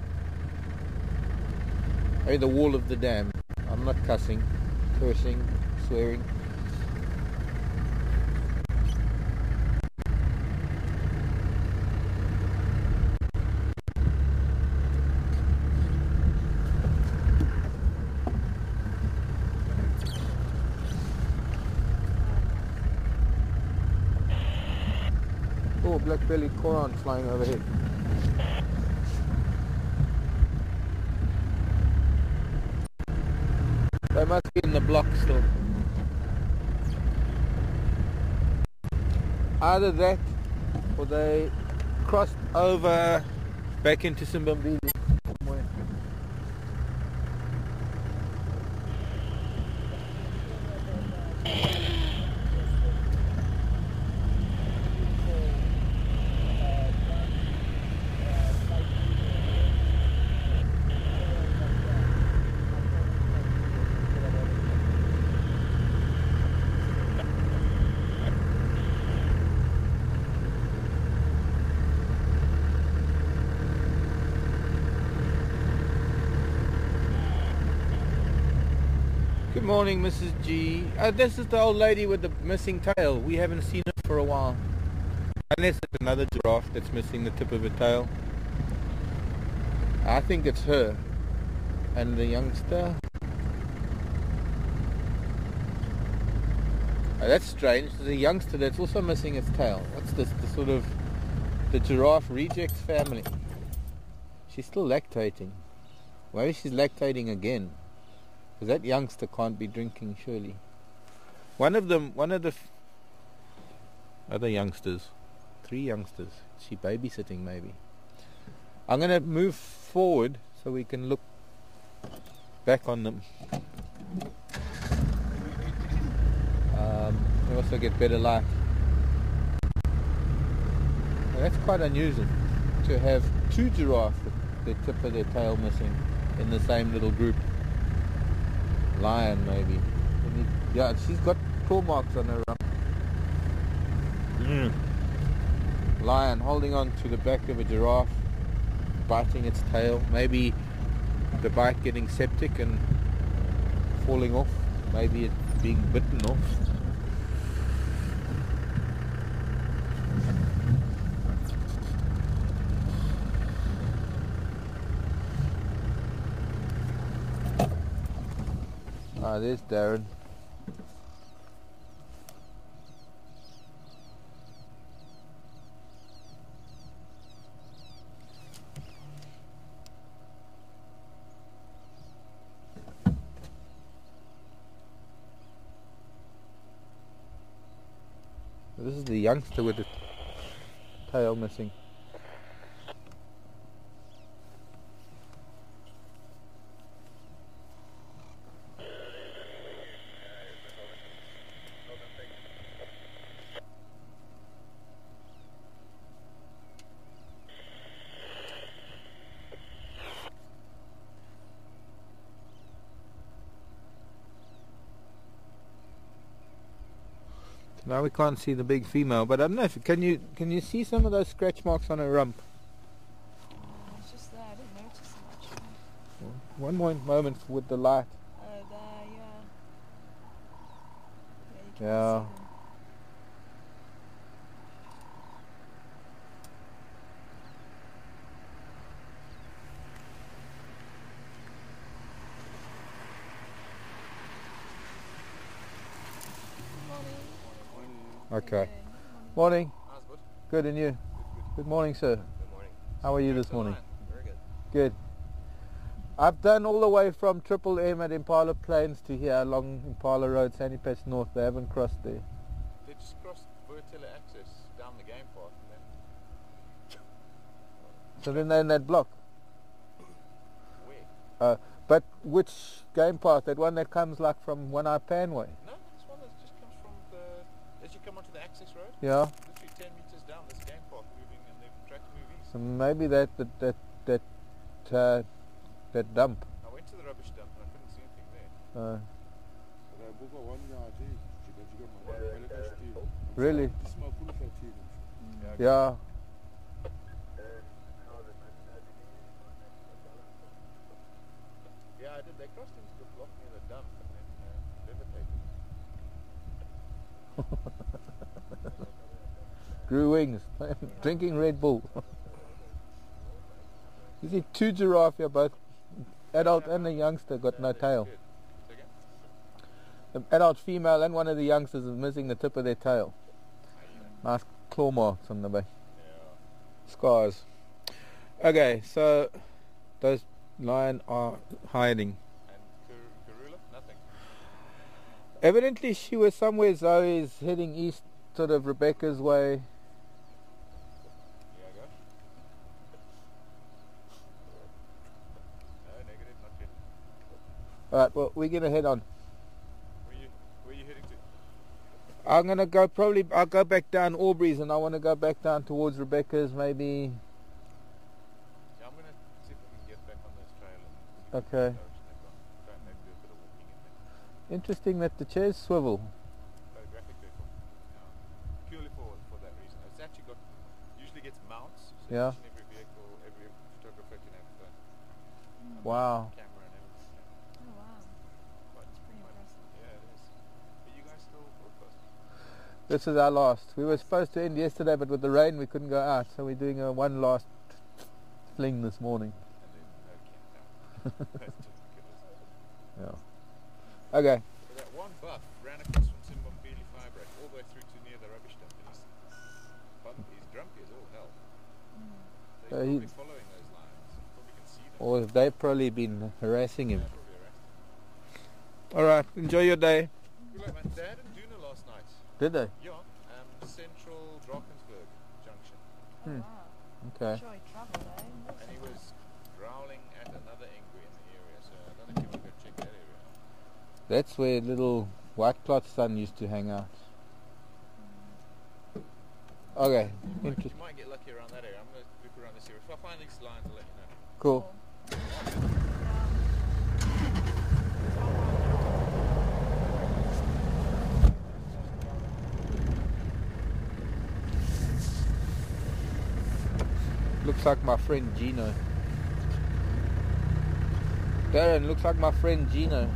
I mean the wall of the dam. I'm not cussing, cursing, swearing. Oh, black-bellied coron flying overhead. They must be in the block still. Either that or they crossed over back into Simbambili somewhere. Good morning, Mrs. G. This is the old lady with the missing tail. We haven't seen her for a while. Unless it's another giraffe that's missing the tip of her tail. I think it's her. And the youngster. Oh, that's strange. There's a youngster that's also missing its tail. What's this? The sort of the giraffe rejects family. She's still lactating. Maybe she's lactating again. Because that youngster can't be drinking, surely. One of the other youngsters, 3 youngsters. Is she babysitting maybe? I'm going to move forward so we can look back on them. We also get better light. Now that's quite unusual to have 2 giraffes with the tip of their tail missing in the same little group. Lion maybe. Yeah, she's got claw marks on her rump. Lion holding on to the back of a giraffe, biting its tail. Maybe the bite getting septic and falling off. Maybe it being bitten off. Ah, there's Darren. This is the youngster with the tail missing. Now we can't see the big female, but I don't know if can you see some of those scratch marks on her rump? It's just there. I didn't notice so much. One more moment with the light. There, yeah. Yeah, you can Yeah. see them. Okay. Morning. How's good? Good, and you? Good morning, sir. Good morning. How are you this morning? Very good. Good. I've done all the way from Triple M at Impala Plains to here along Impala Road, Sandy Patch North. They haven't crossed there. They just crossed vertical access down the game path and then... So then they're in that block. Where? But which game path? That one that comes like from One Eye Panway? No, this one that just comes from the... As you come onto the access road, Yeah. literally 10 meters down this game path moving and they've tried to move east. So maybe that dump. I went to the rubbish dump and I couldn't see anything there. Really? Yeah. Yeah. Yeah, I did. They crossed into the block near the dump and then levitated. Grew wings. Drinking Red Bull. You see two giraffe here, both adult and the youngster got no tail. Good. Say again? The adult female and one of the youngsters is missing the tip of their tail. Nice claw marks on the back. Yeah. Scars. Okay, so those lion are hiding. And Karula? Nothing. Evidently she was somewhere. Zoe's heading east, sort of Rebecca's way. Yeah, go. No, negative, not yet. Alright, well we're gonna head on. Where you heading to? I'm gonna go I'll go back down Aubrey's and I wanna go back down towards Rebecca's maybe. Yeah, I'm gonna see if we can get back on this trail and see what Okay. direction they've gone. Try and maybe do a bit of walking in there. Interesting that the chairs swivel. Photographic vehicle. Yeah. Purely for that reason. It's actually got usually gets mounts. So Yeah. each and every vehicle, every photographer can have the Wow. camera and everything. Yeah. Oh wow. That's pretty impressive. Yeah, it is. Are you guys still broadcasting? This is our last. We were supposed to end yesterday, but with the rain we couldn't go out, so we're doing a one last fling this morning. And then no camp. That's just ridiculous. Yeah. Okay. So that one buff ran across from Simbombili Fibre all the way through to near the rubbish dump and he's grumpy as all hell. So he's probably following those lines. Probably can see them. Or they've probably been harassing him. Yeah, probably arrested. Alright, enjoy your day. Good luck, man. They had in Duna last night. Did they? Yeah, Central Drakensberg Junction. Oh Hmm. wow. Okay. Sure he travelled there. And he was growling at another ingui in the area, so I don't know if you want to go check that area out. That's where little white cloth son used to hang out. Okay. You might get lucky around that area. I'm going to look around this area. If I find these lines, I'll let you know. Cool. Looks like my friend Gino. Darren, looks like my friend Gino.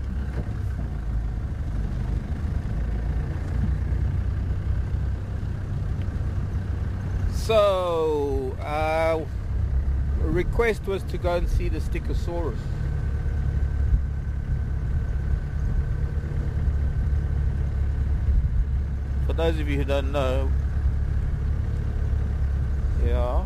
So, request was to go and see the Stichosaurus. For those of you who don't know, yeah.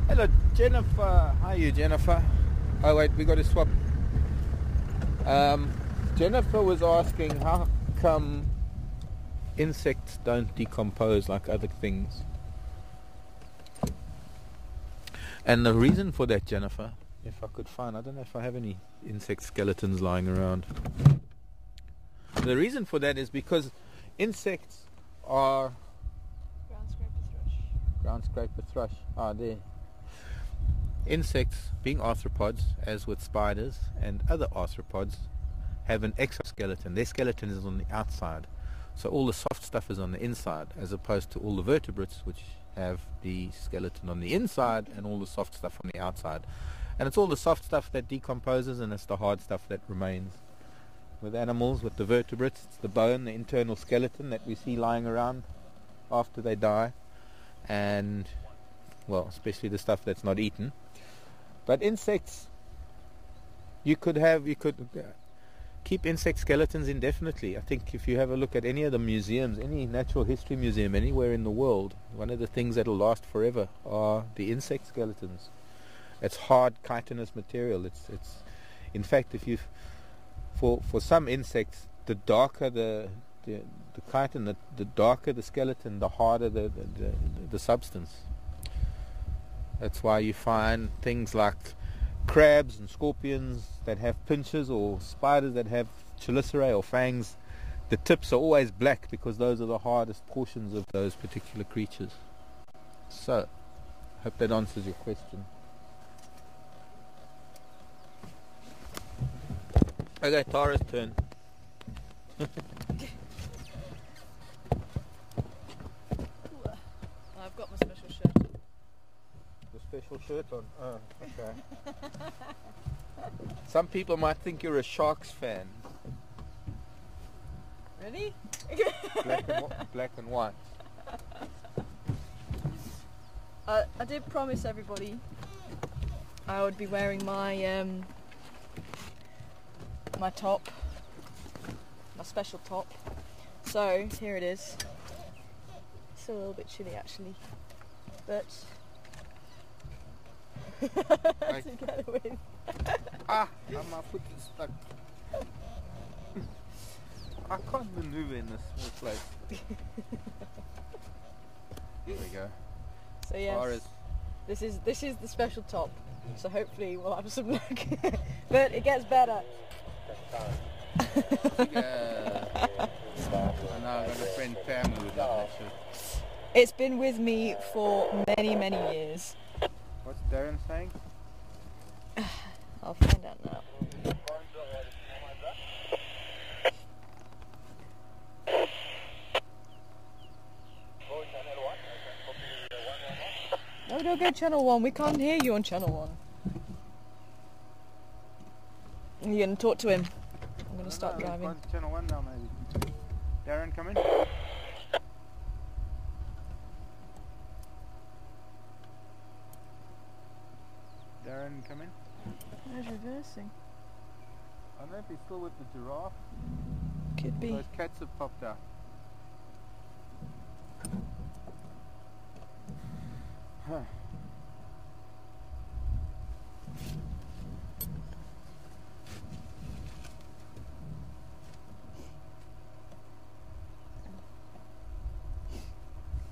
Hello, Jennifer. How are you, Jennifer? Oh wait, we got to swap. Jennifer was asking how come insects don't decompose like other things. And the reason for that, Jennifer, if I could find, I don't know if I have any insect skeletons lying around. The The reason for that is because insects are ground scraper thrush. Ah, there. Insects, being arthropods, as with spiders and other arthropods, have an exoskeleton. Their skeleton is on the outside, so all the soft stuff is on the inside, as opposed to all the vertebrates, which have the skeleton on the inside and all the soft stuff on the outside. And it's all the soft stuff that decomposes, and it's the hard stuff that remains. With animals, with the vertebrates, it's the bone, the internal skeleton that we see lying around after they die, and, well, especially the stuff that's not eaten. But insects, you could keep insect skeletons indefinitely. I think if you have a look at any of the museums, any natural history museum anywhere in the world, one of the things that will last forever are the insect skeletons. It's hard chitinous material. It's in fact, if you for some insects, the darker the chitin, the darker the skeleton, the harder the substance. That's why you find things like crabs and scorpions that have pinchers, or spiders that have chelicerae or fangs. The tips are always black because those are the hardest portions of those particular creatures. So, hope that answers your question. Okay, Tara's turn. I've got my special shirt. The special shirt on? Oh, okay. Some people might think you're a Sharks fan. Really? Black and white. I did promise everybody I would be wearing my my top, my special top. So here it is. It's a little bit chilly actually, but together with my foot is stuck. I can't maneuver in this small place. There we go. So yes, this is the special top. So hopefully we'll have some luck. But it gets better. Yeah. I know, I've got a friend family with that shirt. It's been with me for many years. What's Darren saying? I'll find out now. No, don't go channel 1. We can't hear you on channel 1. You're going to talk to him. I'm going to start driving. Channel 1 now, maybe. Darren, come in. Darren, come in. Where's reversing? I don't know if he's still with the giraffe. Could be. Those cats have popped out. Huh.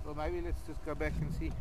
Well, maybe let's just go back and see.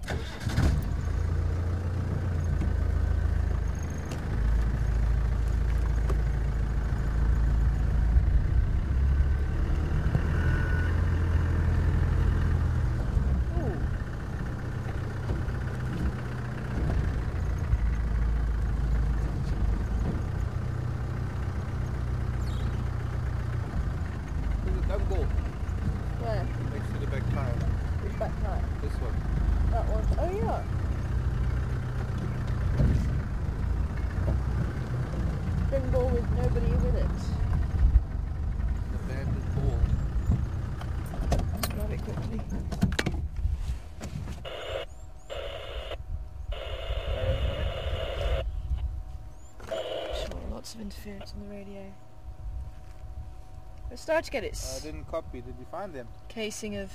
Interference on the radio. It's starting to get its I didn't copy. Did you find them? casing of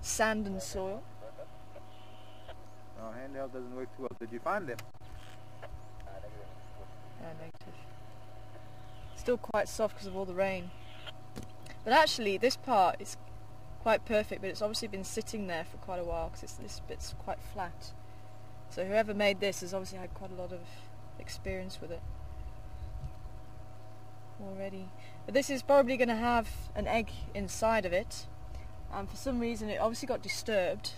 sand and soil. Oh, handheld doesn't work too well. Did you find them? Negative. Still quite soft because of all the rain. But actually this part is quite perfect, but it's obviously been sitting there for quite a while because this bit's quite flat. So whoever made this has obviously had quite a lot of experience with it. already. But this is probably going to have an egg inside of it, and for some reason it obviously got disturbed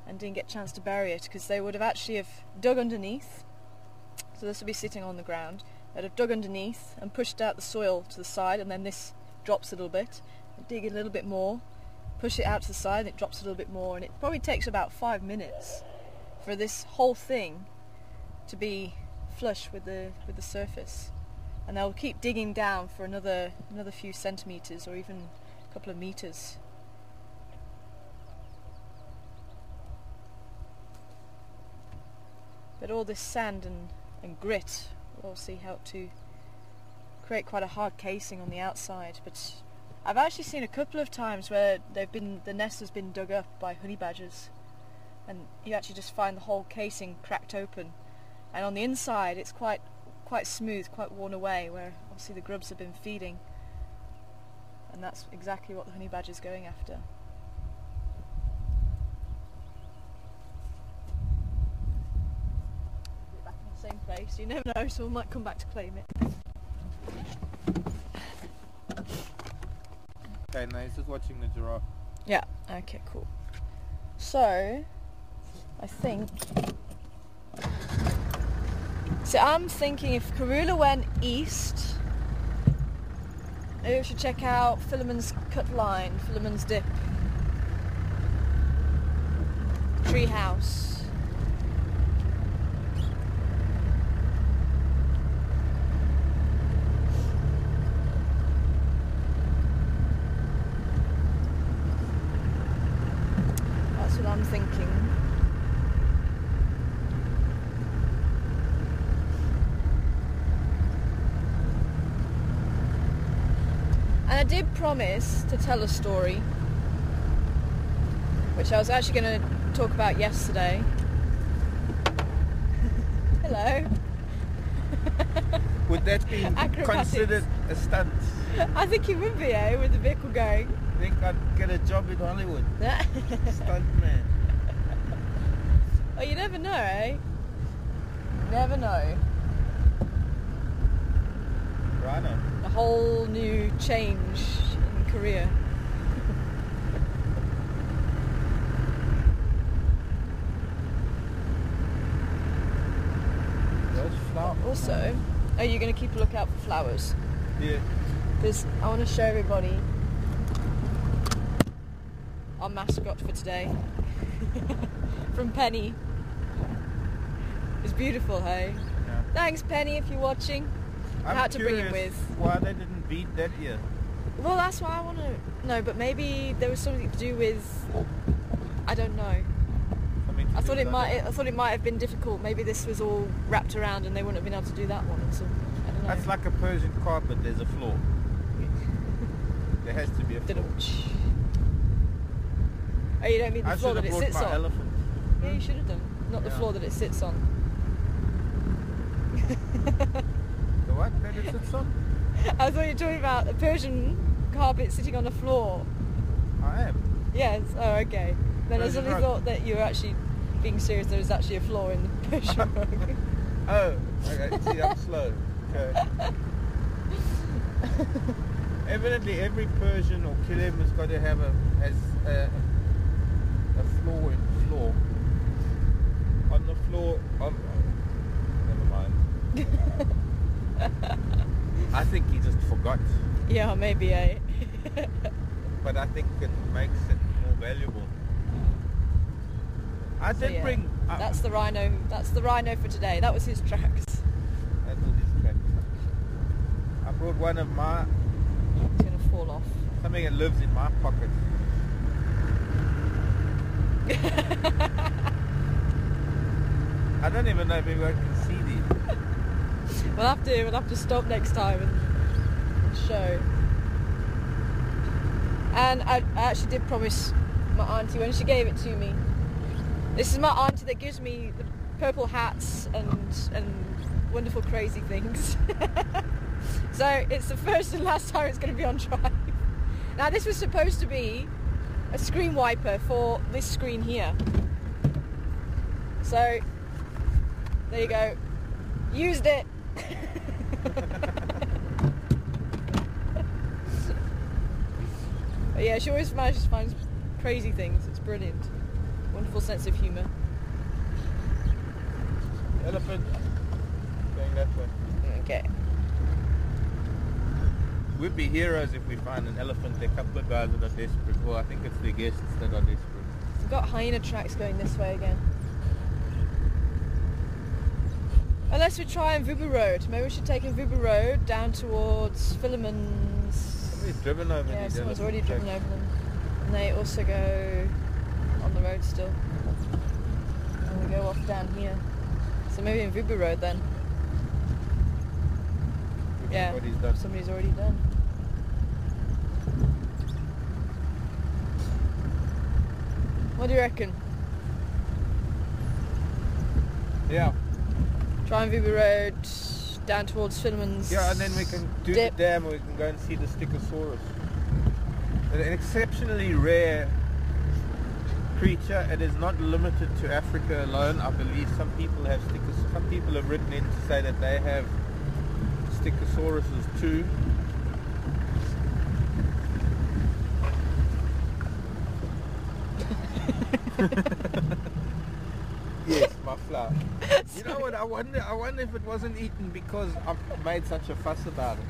and didn't get a chance to bury it, because they would have actually have dug underneath. So this would be sitting on the ground. They'd have dug underneath and pushed out the soil to the side, and then this drops a little bit. Dig it a little bit more, push it out to the side, and it drops a little bit more, and it probably takes about 5 minutes for this whole thing to be flush with the surface. And they'll keep digging down for another few centimetres or even a couple of metres. But all this sand and grit will obviously help to create quite a hard casing on the outside. But I've actually seen a couple of times where the nest has been dug up by honey badgers, and you actually just find the whole casing cracked open, and on the inside it's quite smooth, quite worn away, where obviously the grubs have been feeding, and that's exactly what the honey badger's going after. Back in the same place, you never know, someone might come back to claim it. Okay, now he's just watching the giraffe. Yeah, okay, cool. So, I think... So I'm thinking if Karula went east, maybe we should check out Philemon's cut line, Philemon's dip, tree house. That's what I'm thinking. And I did promise to tell a story, which I was actually going to talk about yesterday. Hello. Would that be considered a stunt? I think it would be, with the vehicle going. I think I'd get a job in Hollywood. Stunt man. Oh, you never know, eh? Never know. Rhino. A whole new change in career. Those flowers. Also, are you going to keep a lookout for flowers? Yeah. Because I want to show everybody our mascot for today. From Penny. It's beautiful, hey? Yeah. Thanks, Penny, if you're watching. I had to bring him with. Why they didn't beat that year? Well, that's why I want to know, but maybe there was something to do with, I don't know. I thought it might have been difficult. Maybe this was all wrapped around and they wouldn't have been able to do that one. So I don't know. That's like a Persian carpet. There's a flaw. There has to be a flaw. Oh, you don't mean the floor that it sits on? Elephant. Yeah, you should have done. Not the floor that it sits on. The what that it sits on? I thought you were talking about a Persian carpet sitting on the floor. I am. Yes. Oh, okay. Then I suddenly rug. thought that you were actually being serious. There was actually a floor in the Persian rug. Oh, okay. See, I'm slow. Okay. Evidently, every Persian or kilim has got to have a floor in the floor. On the floor of. Never mind. I think he just forgot. Yeah, maybe, eh? But I think it makes it more valuable. I did bring. That's the Rhino. That's the Rhino for today. That was his tracks. That was his tracks. I brought one of my. It's gonna fall off. Something that lives in my pocket. I don't even know if anyone can see these. We'll have to stop next time and show. And I actually did promise my auntie when she gave it to me. This is my auntie that gives me the purple hats and wonderful crazy things. So it's the first and last time it's going to be on drive. Now this was supposed to be a screen wiper for this screen here. So there you go. Used it. But yeah, she always manages to find crazy things. It's brilliant. Wonderful sense of humour. Elephant. Going that way. Okay. We'd be heroes if we find an elephant. There are a couple of guys that are desperate. Well, I think it's their guests that are desperate. We've got hyena tracks going this way again. Unless we try Mvubu Road. Maybe we should take Mvubu Road down towards Philemon's. Somebody's driven over Yeah, these someone's elephant already driven tracks. over them. And they also go on the road still. And we go off down here. So maybe Mvubu Road then. Which Yeah, somebody's done. somebody's already done. What do you reckon? Yeah. Try Mvubu Road down towards Philemon's. Yeah, and then we can do Dip. the dam and we can go and see the Stichosaurus. An exceptionally rare creature. It is not limited to Africa alone. I believe some people have some people have written in to say that they have Stichosauruses too. Yes, my flower. You know what? I wonder if it wasn't eaten because I've made such a fuss about it.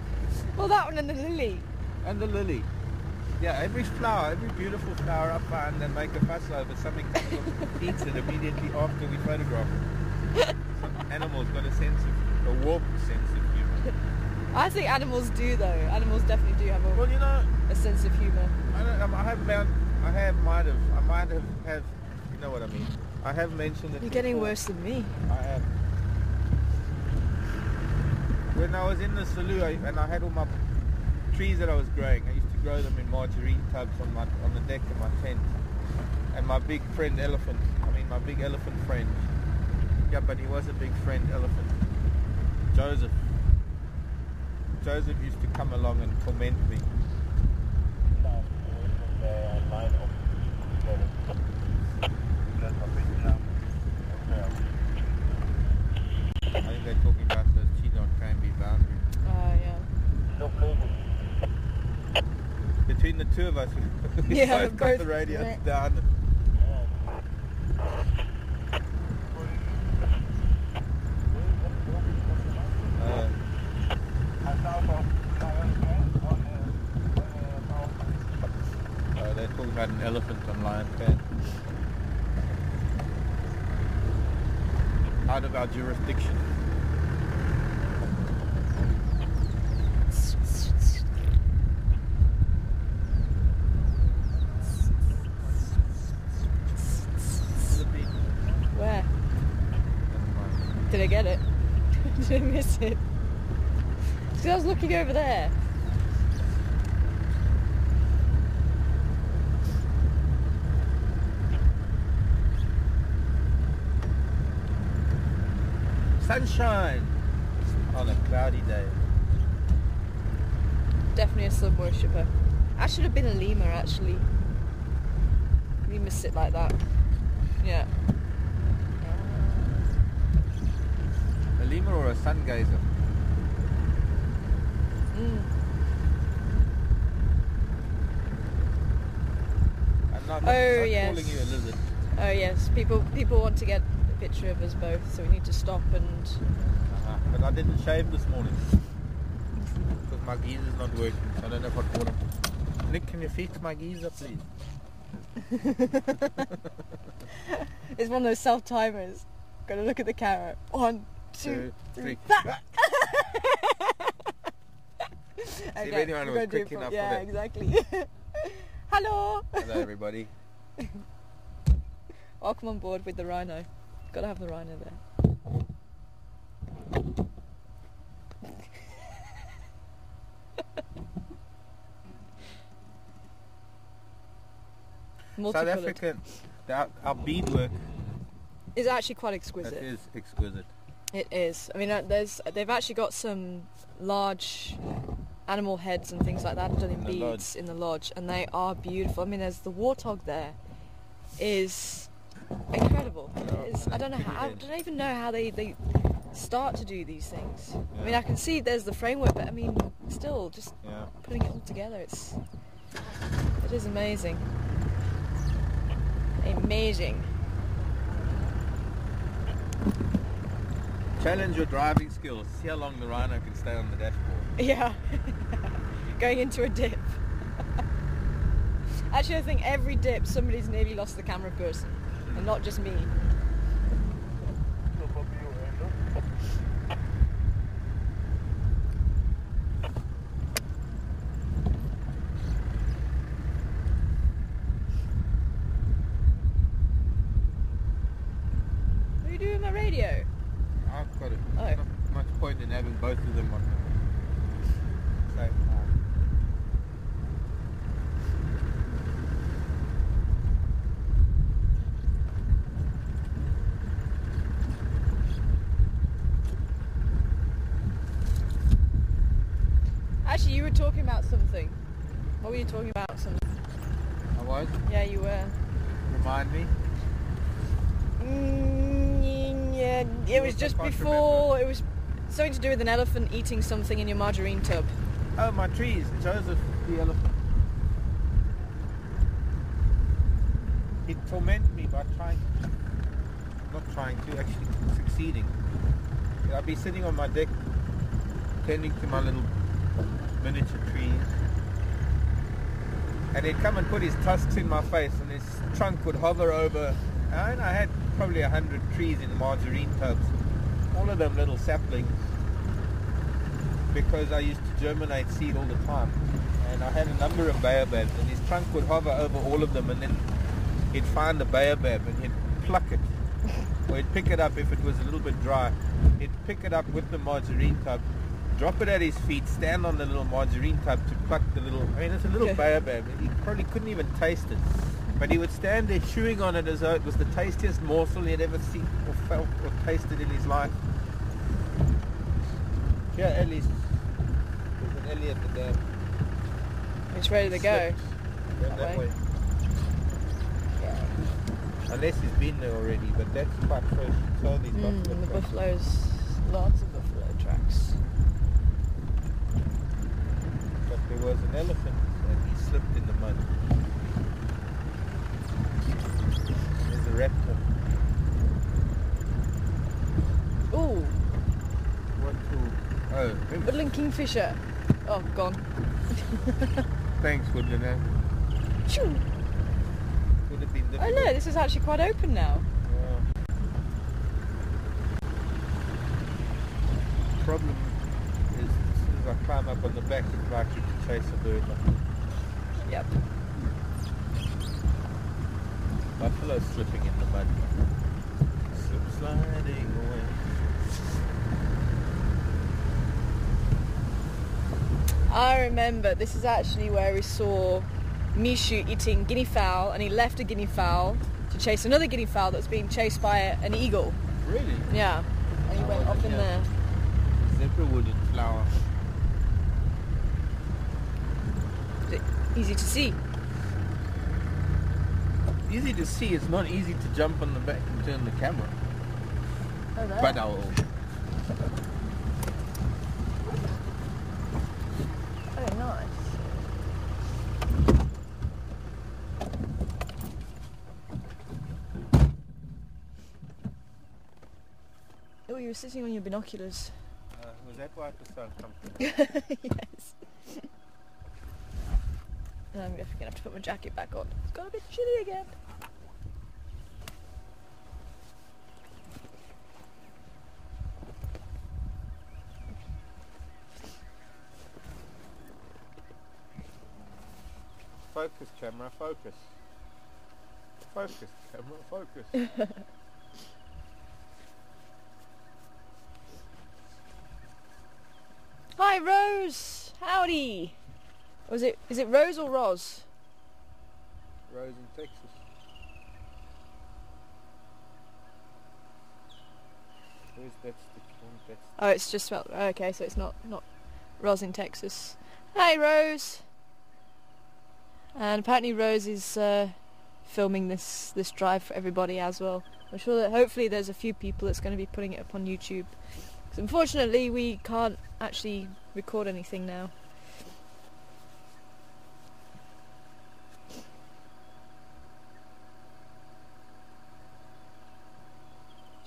Well, that one and the lily. And the lily. Yeah, every flower, every beautiful flower I find and make a fuss over, something comes up and eats it immediately after we photograph it. Some animal's got a warped sense of humour. I think animals do though. Animals definitely do have Well, you know, a sense of humour. I might have, you know what I mean. I have mentioned it You're getting before. worse than me. I have. When I was in the Salou and I had all my trees that I was growing, I used to grow them in margarine tubs on the deck of my tent. And my big friend elephant, my big elephant friend, yeah, but he was a big friend elephant, Joseph used to come along and torment me. I think they're talking about those Chinon Cranberry boundaries. Yeah. Between the two of us, we Yeah, both got both- the radios yeah. down. They're talking about an elephant on Lion Pan. Out of our jurisdiction. Where? Did I get it? Did I miss it? Because I was looking over there. Sunshine on a cloudy day. Definitely a sun worshipper. I should have been a lemur actually. Lemurs sit like that. Yeah. A lemur or a sun gazer? I'm not yes. calling you a lizard. Oh yes, people want to get a picture of us both, so we need to stop and... But I didn't shave this morning because my geezer's not working, so I don't know what water. Nick, can you fix my geezer, please? It's one of those self-timers. Gotta look at the camera. 1, 2, 3. See if anyone was quick enough for yeah, that. exactly. Hello! Hello everybody. Welcome on board with the Rhino. Gotta have the Rhino there. South Africa, our beadwork is actually quite exquisite. It is exquisite. It is. I mean, they've actually got some large animal heads and things like that done in beads in the lodge, and they are beautiful. I mean, there's the warthog there, is incredible. It is, I don't even know how they start to do these things. Yeah. I mean, I can see there's the framework, but I mean, still, just putting it all together, it's It is amazing. Amazing. Challenge your driving skills. See how long the Rhino can stay on the dashboard. Yeah. Going into a dip. Actually, I think every dip somebody's nearly lost the camera person, and not just me. What are you doing with my radio? I've got it. Oh. Not much point in having both of them on the same time. Actually, you were talking about something. What were you talking about? Something. I was? Yeah, you were. Remind me? Yeah, it was just before. It was something to do with an elephant eating something in your margarine tub. Oh, my trees. Joseph the elephant. He'd torment me by actually succeeding. I'd be sitting on my deck tending to my little miniature trees, and he'd come and put his tusks in my face, and his trunk would hover over, and I had probably 100 trees in margarine tubs, all of them little saplings, because I used to germinate seed all the time, and I had a number of baobabs, and his trunk would hover over all of them, and then he'd find the baobab and he'd pluck it, or he'd pick it up if it was a little bit dry. He'd pick it up with the margarine tub, drop it at his feet, stand on the little margarine tub to pluck the little, I mean, it's a little baobab. He probably couldn't even taste it. But he would stand there chewing on it as though it was the tastiest morsel he had ever seen or felt or tasted in his life. Yeah, Ellie's. There's an Ellie at the dam. It's ready to go. Going that way. Unless he's been there already, but that's quite fresh. So these And the buffalo tracks. buffaloes, lots of buffalo tracks. But there was an elephant and he slipped in the mud. There's a raptor. Ooh, What tool? Oh, him. woodland kingfisher. Oh, gone. Thanks, Woodland. Choo. Would have been Oh difficult. no, this is actually quite open now. Yeah. Problem is, as soon as I climb up on the back, it's likely to chase a bird. Yep. Buffalo slipping in the mud. Slip sliding away. I remember this is actually where we saw Mishu eating guinea fowl, and he left a guinea fowl to chase another guinea fowl that was being chased by an eagle. Really? Yeah. And he Oh, went off in yeah. there. Zebra wood and flower. Easy to see. Easy to see, it's not easy to jump on the back and turn the camera. Oh, there. But I'll... Oh, nice. Oh, you were sitting on your binoculars. was that why it was so uncomfortable? Yes. And I'm definitely going to have to put my jacket back on. It's got a bit chilly again. Focus, camera, focus. Focus, camera, focus. Hi, Rose. Howdy. Is it Rose or Roz? Rose in Texas. Where's that stick on? That's Oh, it's just spelled. Okay, so it's not Roz in Texas. Hi, Rose. And apparently Rose is filming this drive for everybody as well. I'm sure that hopefully there's a few people that's going to be putting it up on YouTube. 'Cause unfortunately we can't actually record anything now.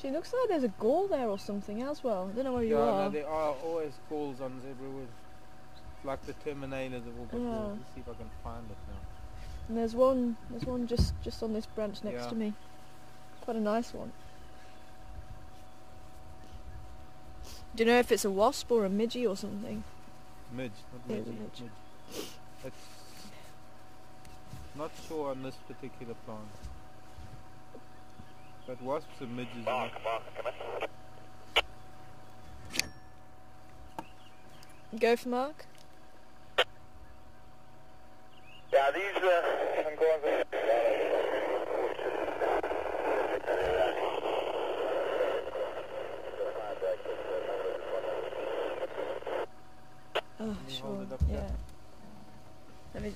She looks like there's a gall there or something as well. I don't know where you Yeah, are. no, there are always galls on Zebrawood. It's like the terminators of all the galls. Let's see if I can find it now. And there's one just on this branch next to me. Quite a nice one. Do you know if it's a wasp or a midgie or something? Midge, not It is a midge. midge. It's not sure on this particular plant. But wasps and midges are Mark, come in. Go for Mark. Yeah, these I'm going with Oh, you sure. hold it up Yeah. there? Let me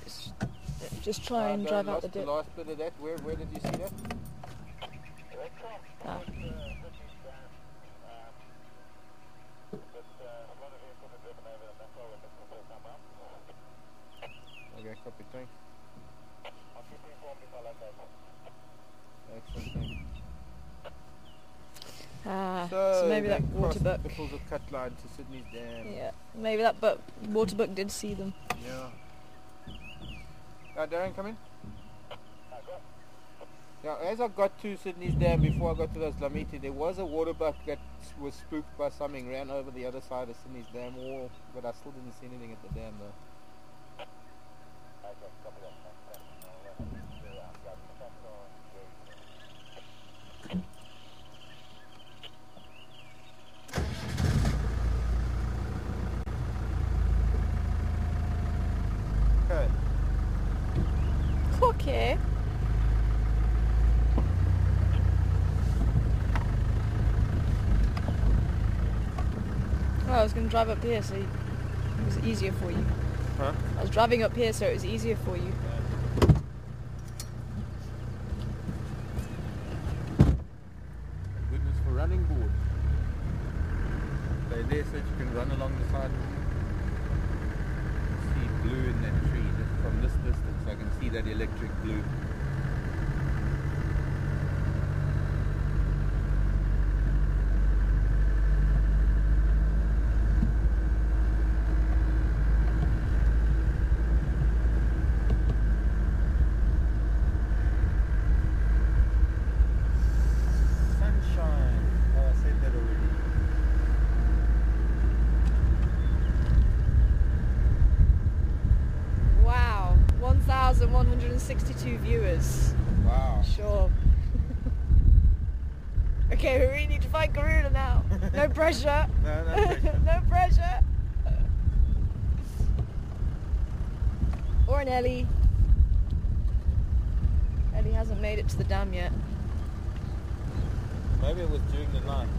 just try and drive out the dip. The last bit of that. Where did you see that? Ah. Okay, copy, thanks. Excellent, thanks. Ah, so maybe that waterbuck. The Falls of Cut line to Sydney's Dam. Yeah, maybe that waterbuck did see them. Yeah. Darren, come in. Yeah, as I got to Sydney's Dam, before I got to those lameti, there was a waterbuck that was spooked by something, ran over the other side of Sydney's Dam wall, but I still didn't see anything at the dam though. Okay. Oh, I was going to drive up here so it was easier for you. Huh? I was driving up here so it was easier for you. Thank goodness for running board. They're there so that you can run along the side. See blue in that tree. Just from this distance I can see that electric blue. Wow, 1,162 viewers. Wow. Sure. Okay, we really need to find Garuda now. No pressure. No pressure. No pressure. Or an Ellie. Ellie hasn't made it to the dam yet. Maybe it was during the night.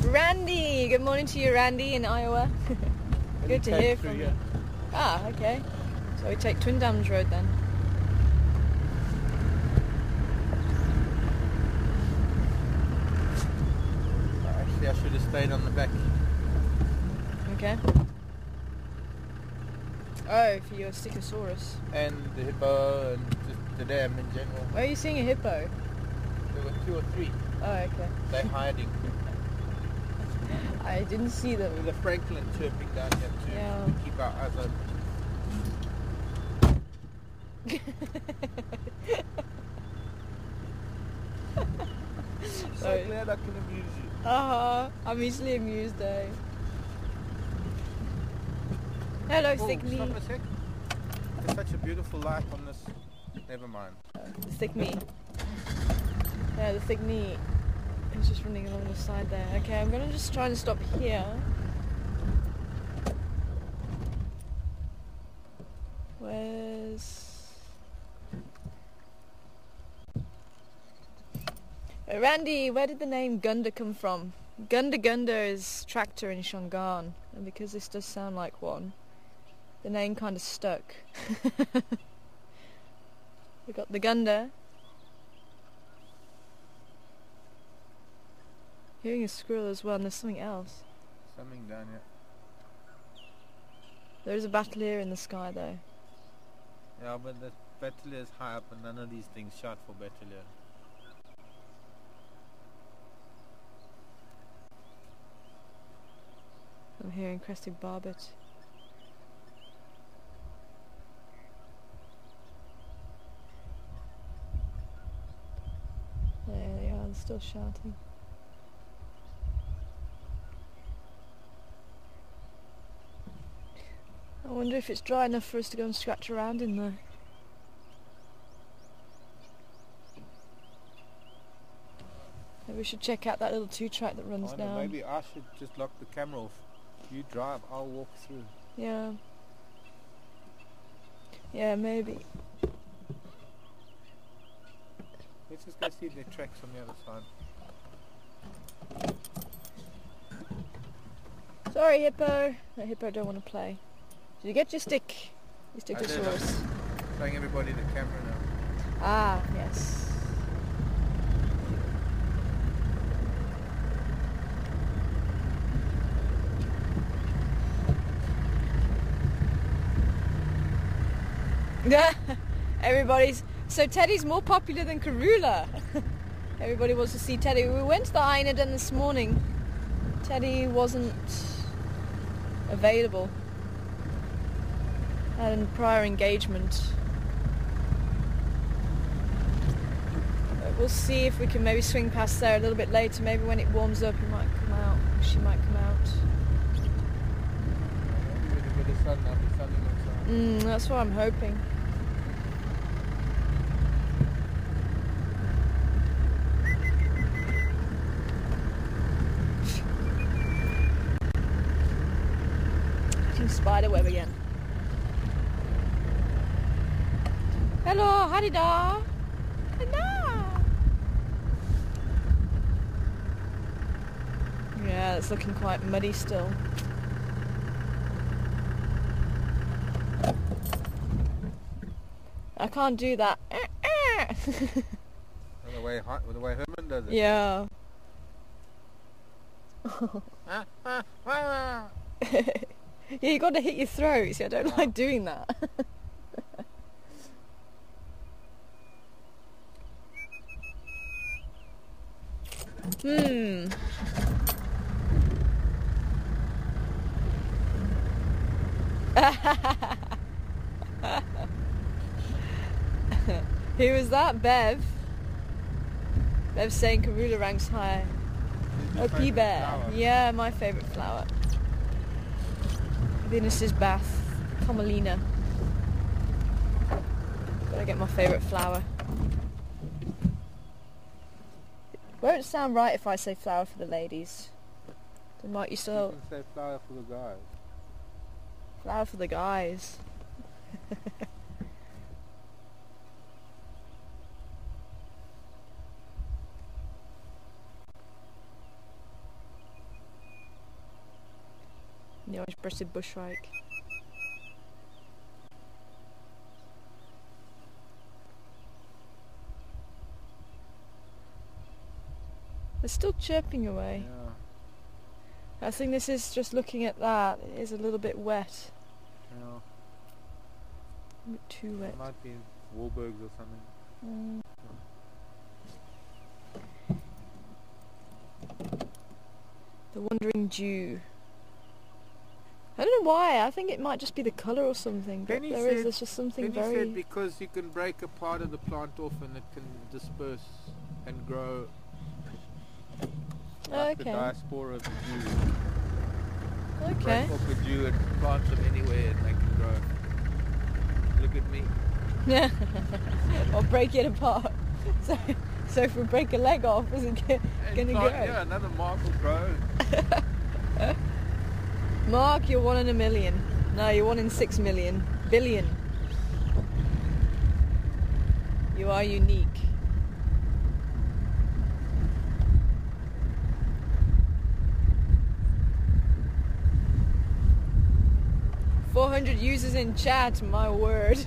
Randy! Good morning to you, Randy, in Iowa. Good to hear from you. Ah, okay. So we take Twin Dams Road then. Actually, I should have stayed on the back. Okay. Oh, for your Stichosaurus. And the hippo and just the dam in general. Where are you seeing a hippo? There were 2 or 3. Oh, okay. They're hiding. I didn't see them. There's a Franklin chirping down here too. Yeah. We keep our eyes open. So glad I can amuse you. I'm easily amused, eh? Hello, Oh, thick knee. stop a sec. There's such a beautiful light on this. Never mind. The thick knee. Yeah, the thick knee. It's just running along the side there. Okay, I'm gonna just try and stop here. Where's... Randy, where did the name Gunda come from? Gunda is tractor in Shangaan, and because this does sound like one, the name kind of stuck. We got the Gunda. Hearing a squirrel as well, and there's something else. Something down here. There is a battalier in the sky though. Yeah, but the battalier is high up and none of these things shot for battalier. I'm hearing crested barbet. There they are, they're still shouting. I wonder if it's dry enough for us to go and scratch around in there. Maybe we should check out that little 2-track that runs down. Maybe I should just lock the camera off. You drive, I'll walk through. Yeah. Yeah, maybe. Let's just go see the tracks on the other side. Sorry, hippo. The hippo don't want to play. Did you get your stick? Your Stickosaurus. Showing everybody the camera now. Ah, yes. Everybody's... So Teddy's more popular than Karula. Everybody wants to see Teddy. We went to the Hyena den this morning. Teddy wasn't available. Had a prior engagement. But we'll see if we can maybe swing past there a little bit later. Maybe when it warms up he might come out. She might come out. With the sun, I'll be sunning outside. That's what I'm hoping. Spiderweb again. Hello, Harida. Hello. Yeah, it's looking quite muddy still. I can't do that. The way Herman does it. Yeah. Yeah, you got to hit your throat. See, I don't like doing that. Who was that? Bev. Bev saying Karula ranks high. Oh, pea bear. Yeah, my favourite flower. Venus's bath, Comelina. Gotta get my favourite flower. Won't sound right if I say flower for the ladies. So Marc, you still... You can say flower for the guys. Flower for the guys. The orange-breasted bushwhack. They're still chirping away. Yeah. I think this is just looking at that. It is a little bit wet. Yeah. A bit too wet. It might be Warburgs or something. The Wandering Dew. I don't know why. I think it might just be the colour or something. But there's just something Benny very... said because you can break a part of the plant off and it can disperse and grow. Like the diaspora of the dew. Okay. Break off the dew and plant them anywhere and they can grow. Look at me. Yeah. Or break it apart. So if we break a leg off, is it going to grow? Yeah, another Marc will grow. Marc, you're 1 in a million. No, you're 1 in 6 million. Billion. You are unique. $400 users in chat, my word.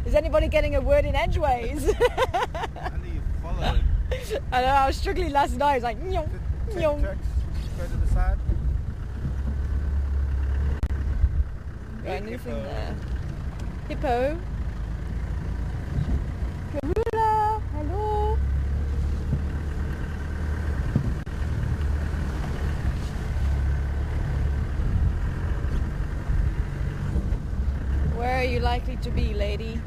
Is anybody getting a word in edgeways? I know you follow it. I know, I was struggling last night. I was like, nyong, nyong. Go to the side. Got anything there? Hippo. Karula, hello. Where are you likely to be, lady?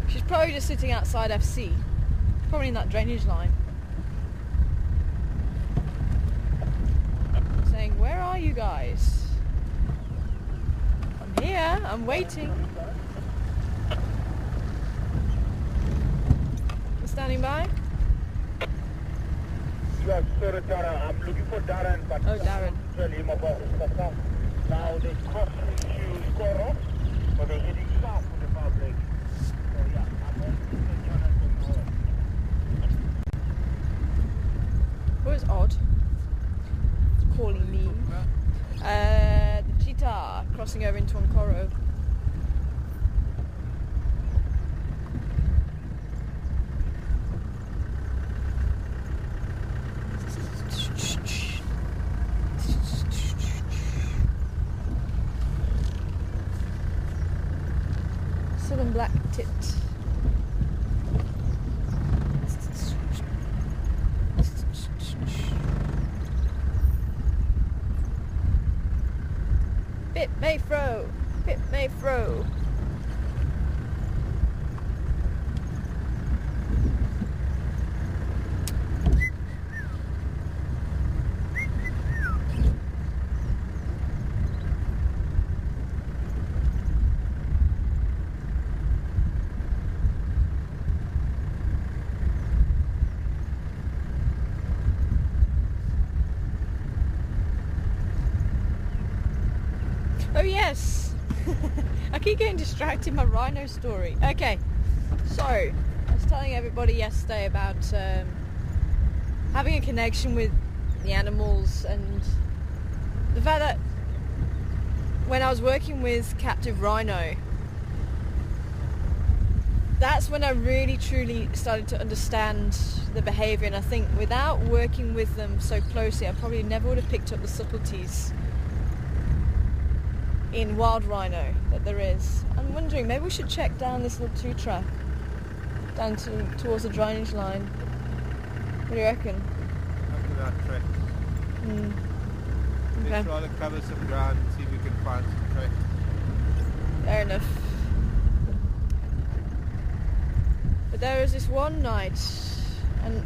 She's probably just sitting outside FC. Probably in that drainage line. Saying, where are you guys? I'm here, I'm waiting. You standing by? Yes, sorry, Dara. I'm looking for Darren, but Oh, Darren. Now they crossing to Coro, but they're heading south to the public. So yeah, I'm on to Darren. What is odd? Calling me. The cheetah crossing over into Ankoro. Southern black tit. Bit may fro, bit may fro. Oh yes! I keep getting distracted by Rhino story. Okay, so I was telling everybody yesterday about having a connection with the animals and the fact that when I was working with captive Rhino, that's when I really truly started to understand the behaviour, and I think without working with them so closely I probably never would have picked up the subtleties in wild rhino that there is. I'm wondering, maybe we should check down this little 2-track down towards the drainage line. What do you reckon? After that trek. Okay. Let's rather cover some ground and see if we can find some trek. Fair enough. But there was this one night, and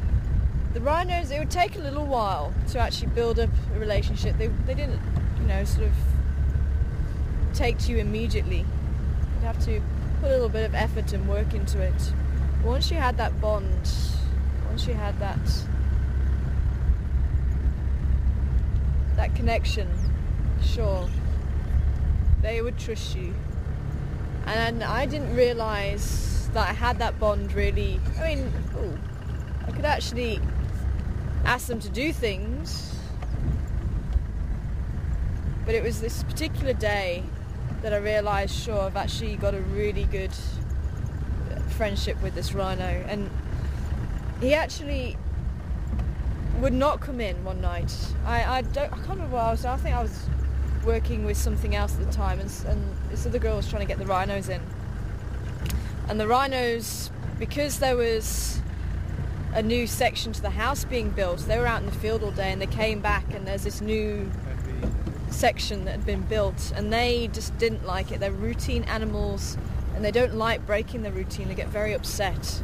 the rhinos, it would take a little while to actually build up a relationship. They didn't, sort of take to you immediately. You'd have to put a little bit of effort and work into it. Once you had that bond, once you had that connection, sure, they would trust you. And I didn't realise that I had that bond really. I could actually ask them to do things, but it was this particular day that I realised, sure, I've actually got a really good friendship with this rhino. And he actually would not come in one night. I can't remember what I was. I think I was working with something else at the time, and this other girl was trying to get the rhinos in. And the rhinos, because there was a new section to the house being built, they were out in the field all day, and they came back and there's this new section that had been built, and they just didn't like it. They're routine animals and they don't like breaking the routine. They get very upset,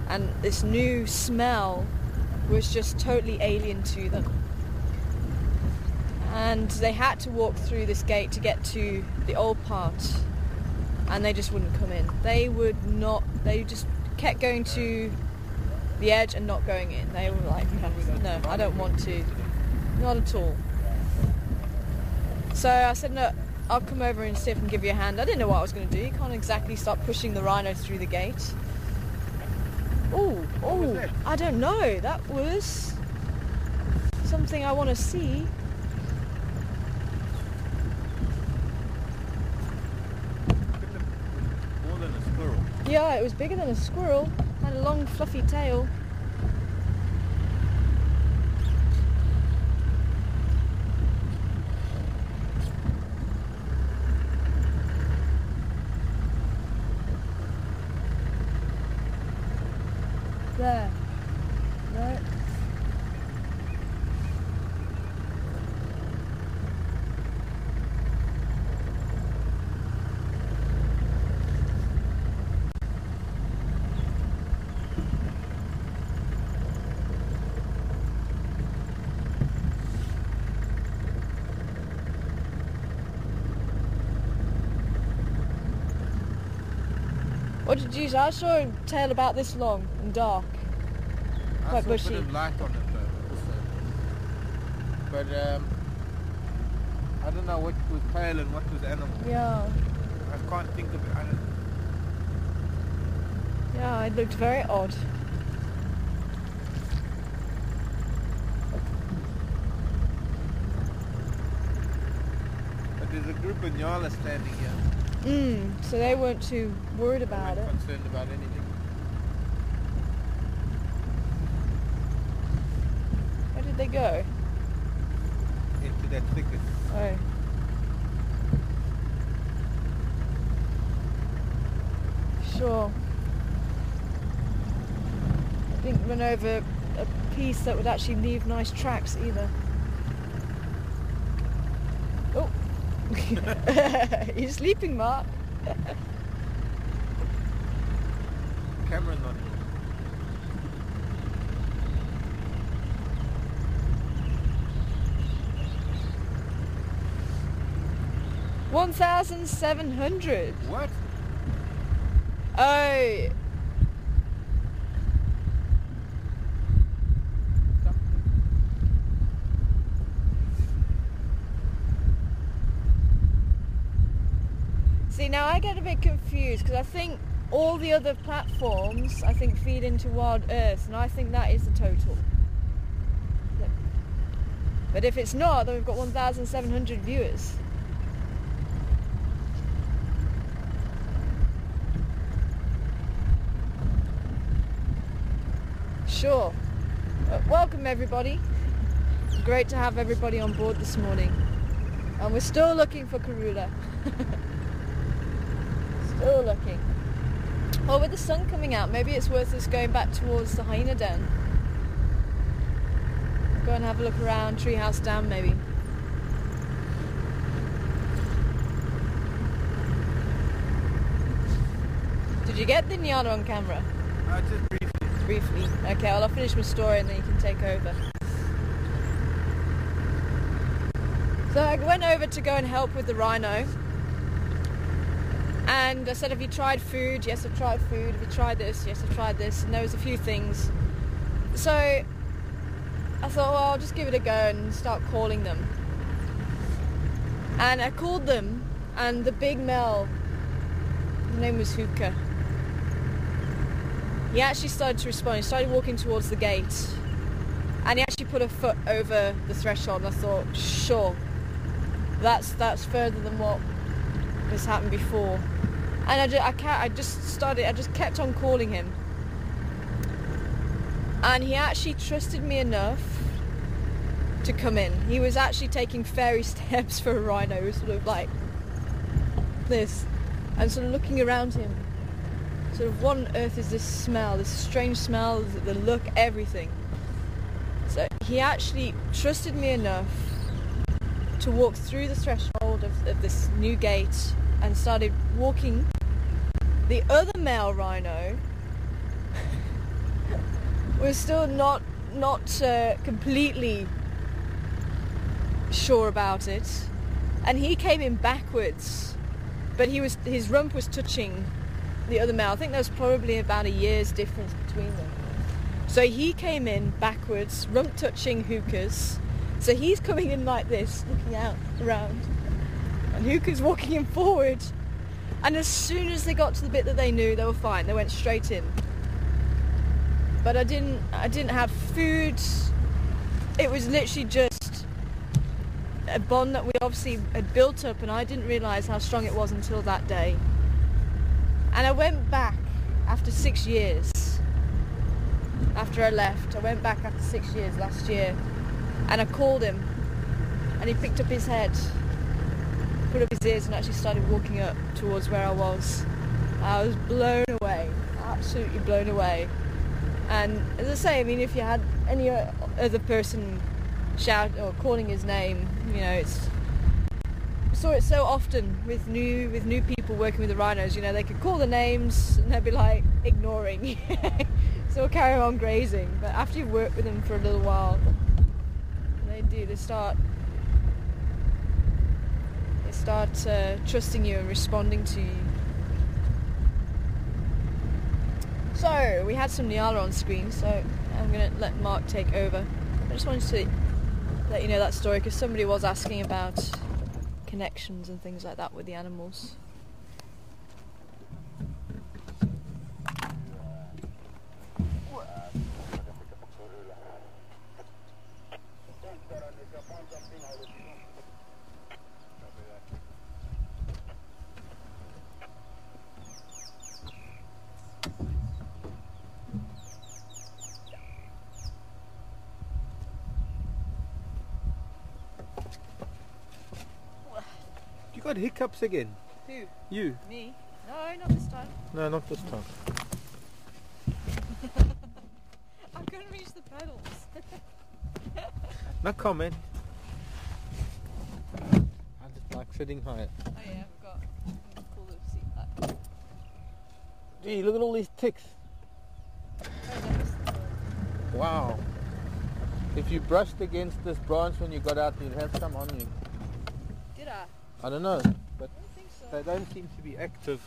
and this new smell was just totally alien to them, and they had to walk through this gate to get to the old part, and they just wouldn't come in. They just kept going to the edge and not going in. They were like, no, I don't want to, not at all. So I said, no, I'll come over and see if I can give you a hand. I didn't know what I was going to do. You can't exactly start pushing the rhino through the gate. Oh, I don't know. That was something I want to see. More than a squirrel. Yeah, it was bigger than a squirrel. Had a long fluffy tail. there. No. What did you use? I saw a tail about this long and dark. Quite bushy. I saw a bit of light on it though, also. But I don't know what was tail and what was animal. Yeah. I can't think of it. I don't... Yeah, it looked very odd. But there's a group of Hyenas standing here. So they weren't too worried about it. Concerned about anything. Where did they go? Into that thicket. Oh. Sure. I didn't run over a piece that would actually leave nice tracks either. Oh. You're sleeping, Mark. Camera's not. 1,700. What? Oh. See, now I get a bit confused because I think all the other platforms, I think, feed into Wild Earth, and I think that is the total. But if it's not, then we've got 1,700 viewers. Sure. Welcome everybody. Great to have everybody on board this morning. And we're still looking for Karula. Still looking. Oh, with the sun coming out, maybe it's worth us going back towards the hyena den. Go and have a look around Treehouse Dam maybe. Did you get the Nyana on camera? Just briefly. Briefly. Okay, well I'll finish my story and then you can take over. So I went over to go and help with the rhino. And I said, have you tried food? Yes, I've tried food. Have you tried this? Yes, I've tried this. And there was a few things. So I thought, well, I'll just give it a go and start calling them. And I called them, and the big male, his name was Hookah. He actually started to respond. He started walking towards the gate, and he actually put a foot over the threshold. And I thought, sure, that's further than what has happened before. And I just kept on calling him. And he actually trusted me enough to come in. He was actually taking fairy steps for a rhino. He was sort of like this, and sort of looking around him. Sort of, what on earth is this smell? This strange smell, the look, everything. So he actually trusted me enough to walk through the threshold of this new gate and started walking. The other male rhino was still not completely sure about it, and he came in backwards, but his rump was touching the other male. I think there was probably about a year's difference between them. So he came in backwards, rump touching Hookah's. So he's coming in like this, looking out around, and Hookah's walking in forward. And as soon as they got to the bit that they knew, they were fine. They went straight in. But I didn't have food. It was literally just a bond that we obviously had built up, and I didn't realise how strong it was until that day. And I went back after 6 years. After I left, I went back after 6 years last year, and I called him, and he picked up his head, put up his ears, and actually started walking up towards where I was. I was blown away, absolutely blown away. And as I say, I mean, if you had any other person shout or calling his name, you know, it's saw it so often with new people working with the rhinos. You know, they could call the names and they'd be like ignoring, so we'll carry on grazing. But after you've worked with them for a little while, they start trusting you and responding to you. So we had some Nyala on screen, so I'm gonna let Mark take over. I just wanted to let you know that story because somebody was asking about connections and things like that with the animals. You got hiccups again? Who? You? Me? No, not this time. No, not this time. I couldn't reach the pedals. No comment. I just like sitting higher. Oh yeah, I've got to pull the seat back. Gee, look at all these ticks. Oh, that was the... Wow. If you brushed against this branch when you got out, you'd have some on you. Did I? I don't know, but I don't think so. they don't seem to be active.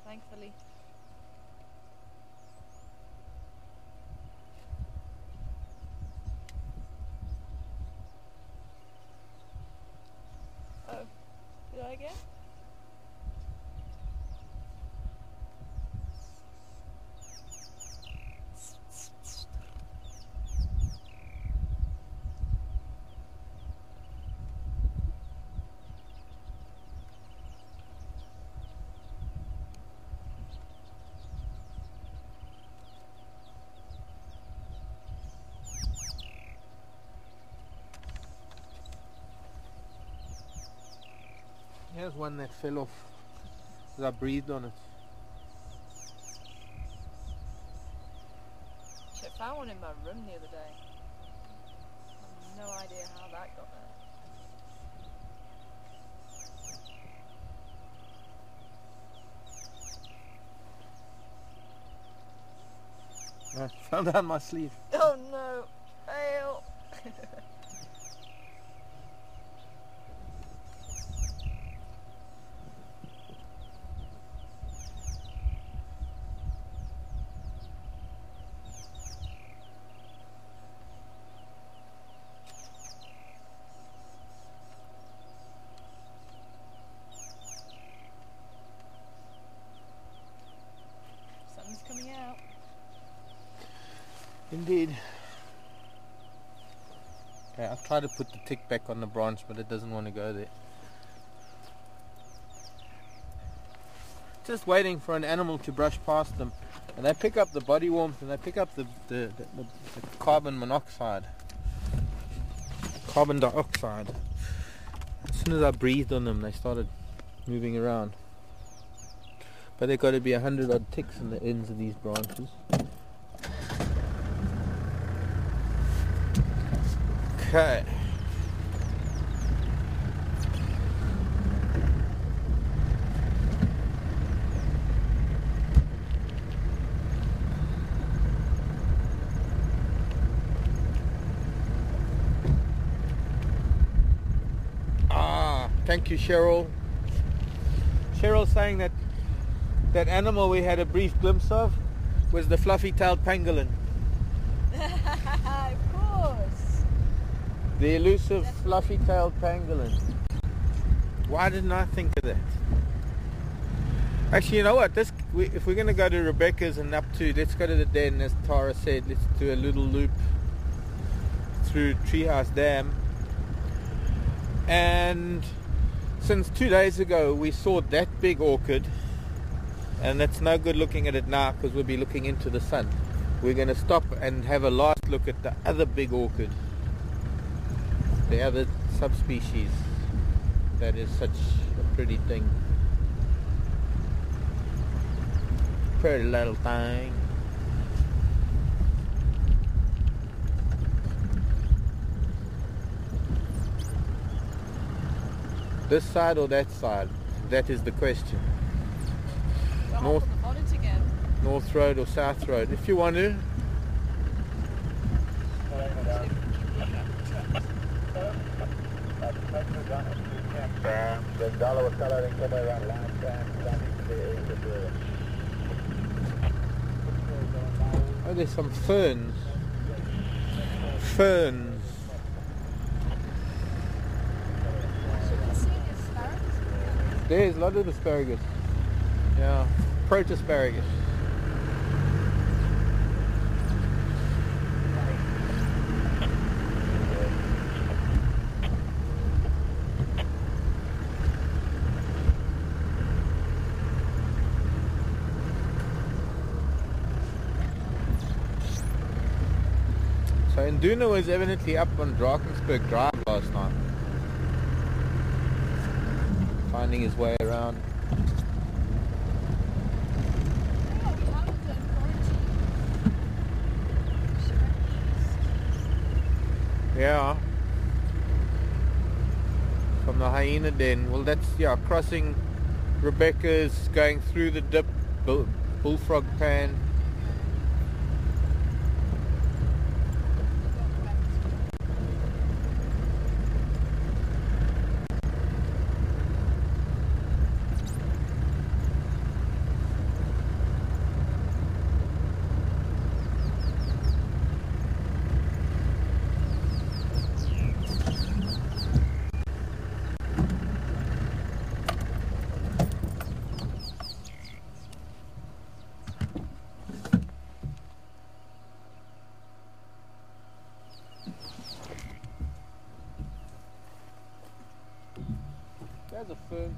Thankfully. Oh, did I again? Here's one that fell off as I breathed on it. Shit, I found one in my room the other day. I have no idea how that got there. I fell down my sleeve. Oh no! Fail! Sun's coming out. Indeed. Okay, I've tried to put the tick back on the branch, but it doesn't want to go there. Just waiting for an animal to brush past them, and they pick up the body warmth and they pick up the carbon monoxide, carbon dioxide. As soon as I breathed on them, they started moving around. But there got to be 100 odd ticks in the ends of these branches. Okay. Thank you, Cheryl. Cheryl's saying that that animal we had a brief glimpse of was the fluffy-tailed pangolin. Of course. The elusive fluffy-tailed pangolin. Why didn't I think of that? Actually, you know what? If we're going to go to Rebecca's and up to, let's go to the den, as Tara said. Let's do a little loop through Treehouse Dam. And since 2 days ago we saw that big orchid, and it's no good looking at it now because we'll be looking into the sun. We're going to stop and have a last look at the other big orchid, the other subspecies that is such a pretty thing. Pretty little thing. This side or that side? That is the question. We'll North- hop on the bonnet again. North Road or South Road? If you want to. The dollar was coloring somewhere around lunchtime. Oh, there's some ferns. Ferns. There's a lot of asparagus. Yeah, protasparagus. So Induna was evidently up on Drakensberg Drive last night, finding his way around. Yeah. From the hyena den. Well, that's, yeah, crossing Rebecca's, going through the dip, bullfrog pan. There's a fern.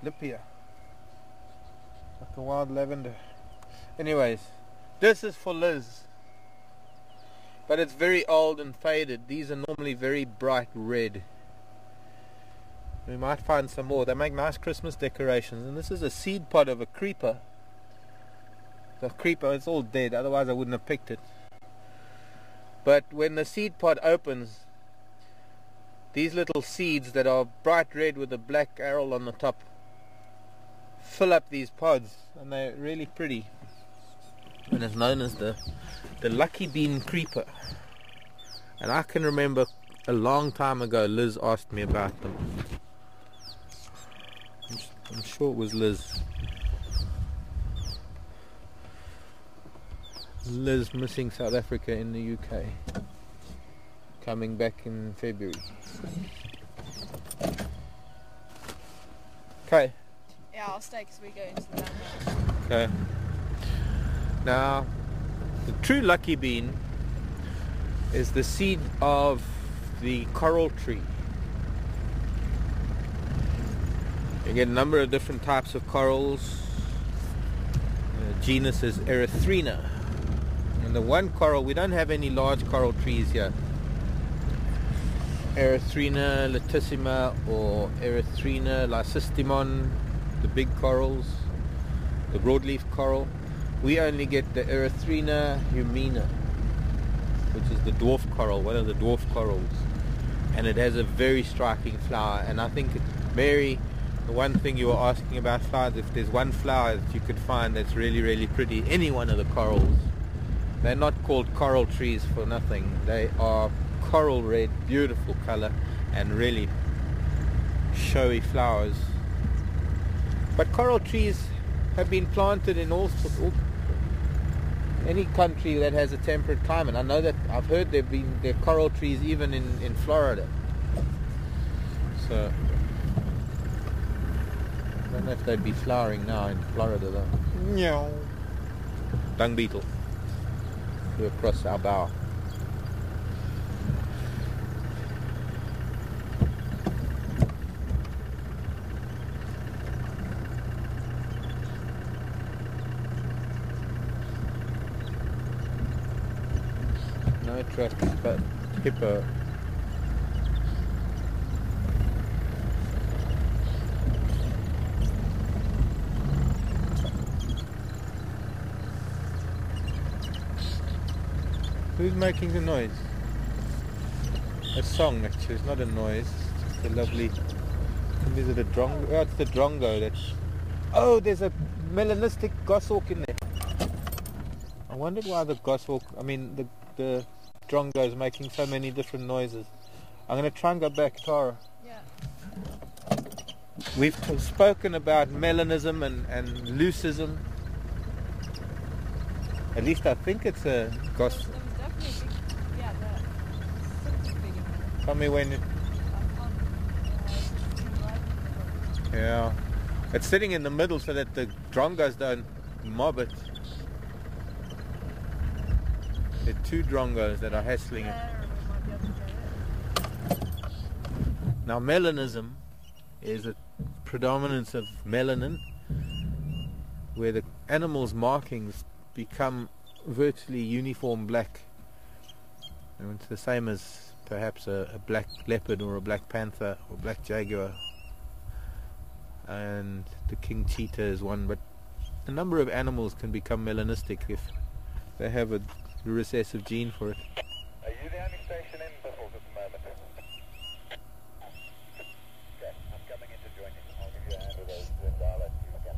Lipia, like a wild lavender. Anyways, this is for Liz, but it's very old and faded. These are normally very bright red. We might find some more. They make nice Christmas decorations, and this is a seed pod of a creeper. The creeper is all dead, otherwise I wouldn't have picked it. But when the seed pod opens, these little seeds that are bright red with a black arrow on the top fill up these pods, and they're really pretty, and it's known as the lucky bean creeper. And I can remember a long time ago Liz asked me about them. I'm sure it was Liz missing South Africa in the UK, coming back in February. Okay. Yeah, I'll stay because we go into the land. Okay. Now, the true lucky bean is the seed of the coral tree. You get a number of different types of corals. The genus is Erythrina. And the one coral, we don't have any large coral trees here. Erythrina latissima or Erythrina lysistimon, the big corals, the broadleaf coral. We only get the Erythrina humina, which is the dwarf coral, one of the dwarf corals, and it has a very striking flower. And I think, Mary, the one thing you were asking about flowers, if there's one flower that you could find that's really, really pretty, any one of the corals, they're not called coral trees for nothing. They are coral red, beautiful color, and really showy flowers. But coral trees have been planted in any country that has a temperate climate. I know that I've heard there are coral trees even in Florida. So I don't know if they'd be flowering now in Florida though. No. Dung beetle. Flew across our bow. No tracks, but hippo. Who's making the noise? A song actually, it's not a noise, it's just a lovely... Is it a drongo? Oh, it's the drongo that's... Oh, there's a melanistic goshawk in there. I wondered why the goshawk, the drongo is making so many different noises. I'm going to try and go back, Tara. Yeah. We've spoken about melanism and leucism. At least I think it's a gosh. There was definitely a big, yeah, there's something big in there. Tell me when it... Yeah. It's sitting in the middle so that the drongos don't mob it. There are two drongos that are hassling it. Now melanism is a predominance of melanin where the animal's markings become virtually uniform black. And it's the same as perhaps a black leopard or a black panther or black jaguar. And the king cheetah is one, but a number of animals can become melanistic if they have a recessive gene for it. Are you the only station in Beetles at the moment? Okay, I'm coming in to join you. I'll give you a hand with those winds. I'll let you again.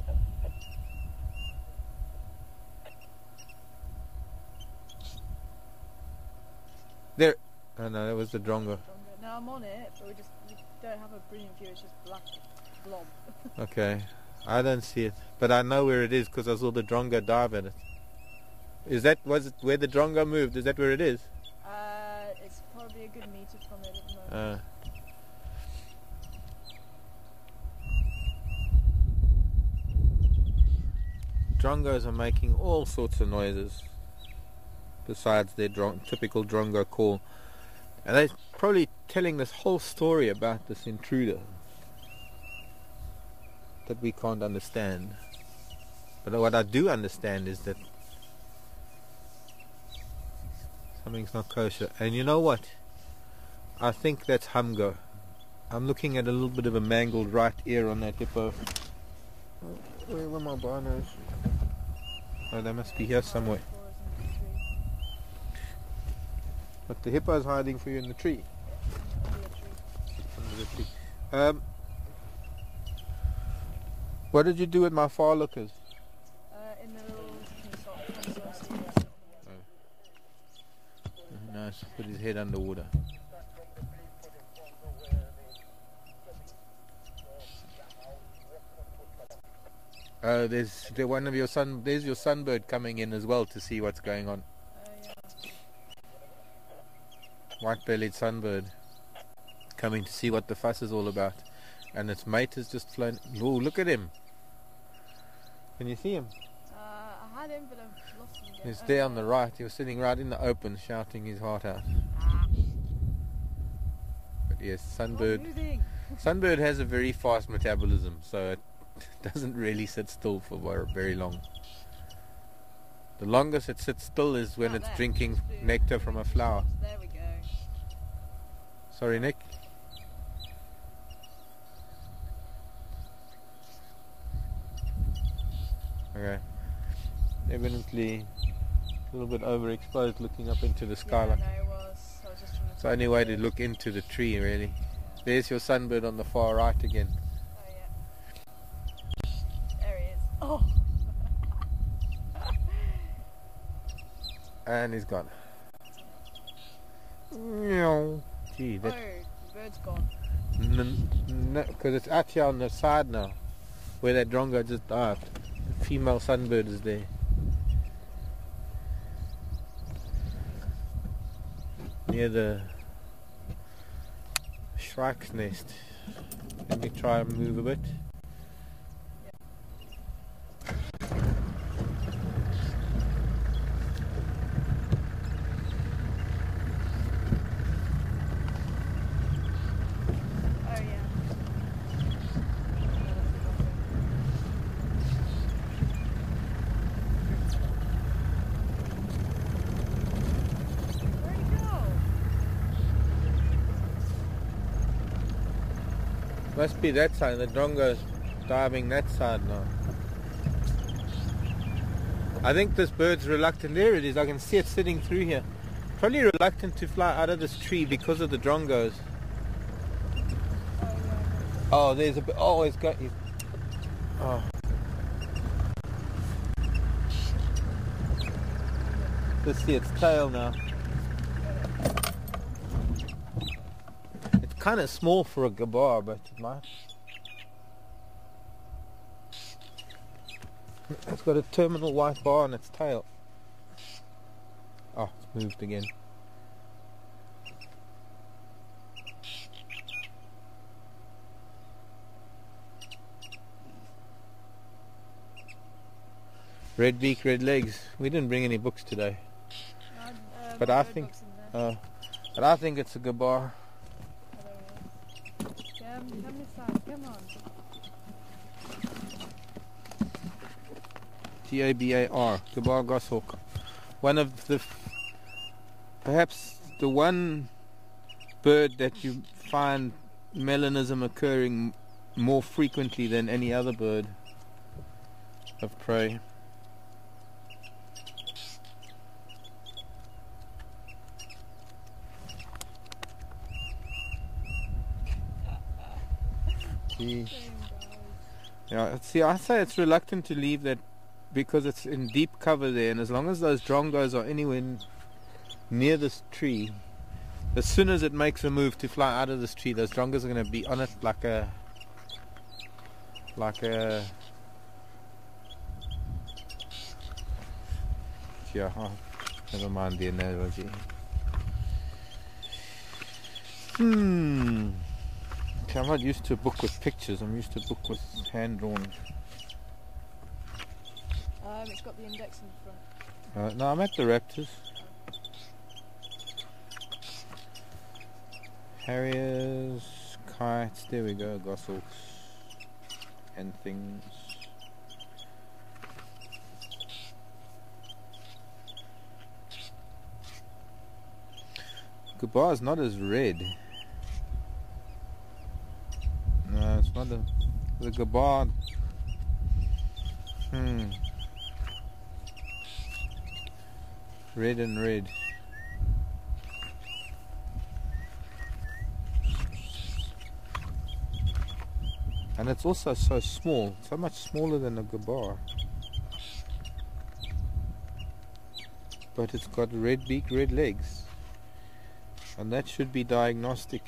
There! Oh no, that was the drongo. No, I'm on it, but we don't have a brilliant view, it's just black blob. Okay, I don't see it, but I know where it is because I saw the drongo dive at it. Was it where the drongo moved? Is that where it is? It's probably a good meter from it at the moment. Drongos are making all sorts of noises besides their typical drongo call, and they're probably telling this whole story about this intruder that we can't understand. But what I do understand is that something's not kosher. And you know what? I think that's humgo. I'm looking at a little bit of a mangled right ear on that hippo. Where were my binos? Oh, they must be here somewhere. But the hippo's hiding for you in the tree. Under the tree. What did you do with my far lookers? In the little console. Nice, put his head underwater. There's one of your there's your sunbird coming in as well to see what's going on. Yeah. White-bellied sunbird coming to see what the fuss is all about, and its mate has just flown. Oh, look at him! Can you see him? I had him, but I've lost him again. He's there on the right. He was sitting right in the open, shouting his heart out. But yes, sunbird has a very fast metabolism, so it doesn't really sit still for very long. The longest it sits still is when it's drinking nectar from a flower. There we go. Sorry, Nick. Okay. Evidently a little bit overexposed looking up into the sky. Yeah, no, it was. I was just trying to It's the only way to look into the tree, really. Yeah. There's your sunbird on the far right again. Oh yeah. There he is. Oh. And he's gone. Meow. Gee, that... Oh, the bird's gone. No, because it's out here on the side now, where that drongo just dived. The female sunbird is there. Near the shrike's nest. Let me try and move a bit. Must be that side. The drongo's diving that side now. I think this bird's reluctant. There it is. I can see it sitting through here. Probably reluctant to fly out of this tree because of the drongos. Oh, there's a... Oh, it's got... Oh. Let's see its tail now. It's kind of small for a gabar, but it might. It's got a terminal white bar on its tail. Oh, it's moved again. Red beak, red legs. We didn't bring any books today. But I think it's a gabar. Come this side, come on. T-A-B-A-R, gabar goshawk. One of the, perhaps the one bird that you find melanism occurring more frequently than any other bird of prey. Yeah, see, I say it's reluctant to leave that because it's in deep cover there, and as long as those drongos are anywhere near this tree, as soon as it makes a move to fly out of this tree, those drongos are going to be on it like a yeah, oh, never mind the analogy. I'm not used to a book with pictures, I'm used to a book with hand-drawn. It's got the index in front. No, I'm at the Raptors. Harriers, kites, there we go, goshawks and things. Gabar is not as red. No, it's not the gabar. Red and red. And it's also so small, so much smaller than a gabar. But it's got red beak, red legs. And that should be diagnostic.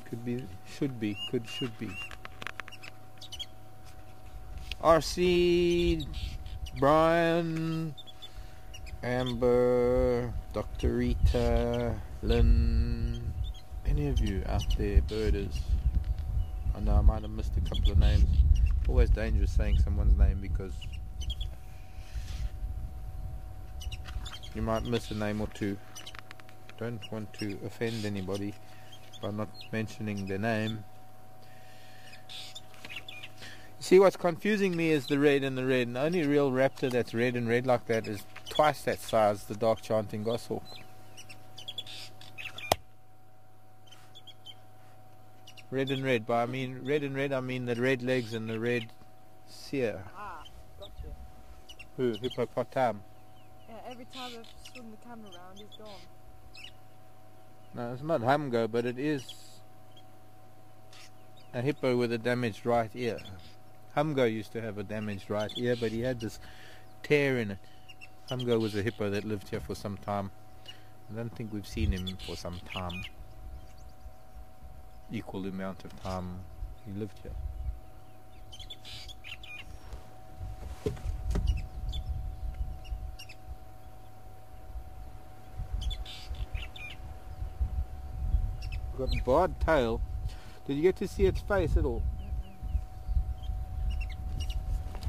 Could be, should be. RC, Brian, Amber, Dr. Rita, Lynn, any of you out there, birders. I know I might have missed a couple of names. Always dangerous saying someone's name because you might miss a name or two. Don't want to offend anybody by not mentioning their name. See, what's confusing me is the red and the red. And the only real raptor that's red and red like that is twice that size, the dark chanting goshawk. Red and red, but I mean red and red, I mean the red legs and the red sear. Ah, gotcha. Who? Hippopotam. Yeah, every time I've swung the camera around, he's gone. No, it's not Hamgo, but it is a hippo with a damaged right ear. Hamgo used to have a damaged right ear, but he had this tear in it. Hamgo was a hippo that lived here for some time. I don't think we've seen him for some time. Equal amount of time he lived here. Got a barred tail. Did you get to see its face at all?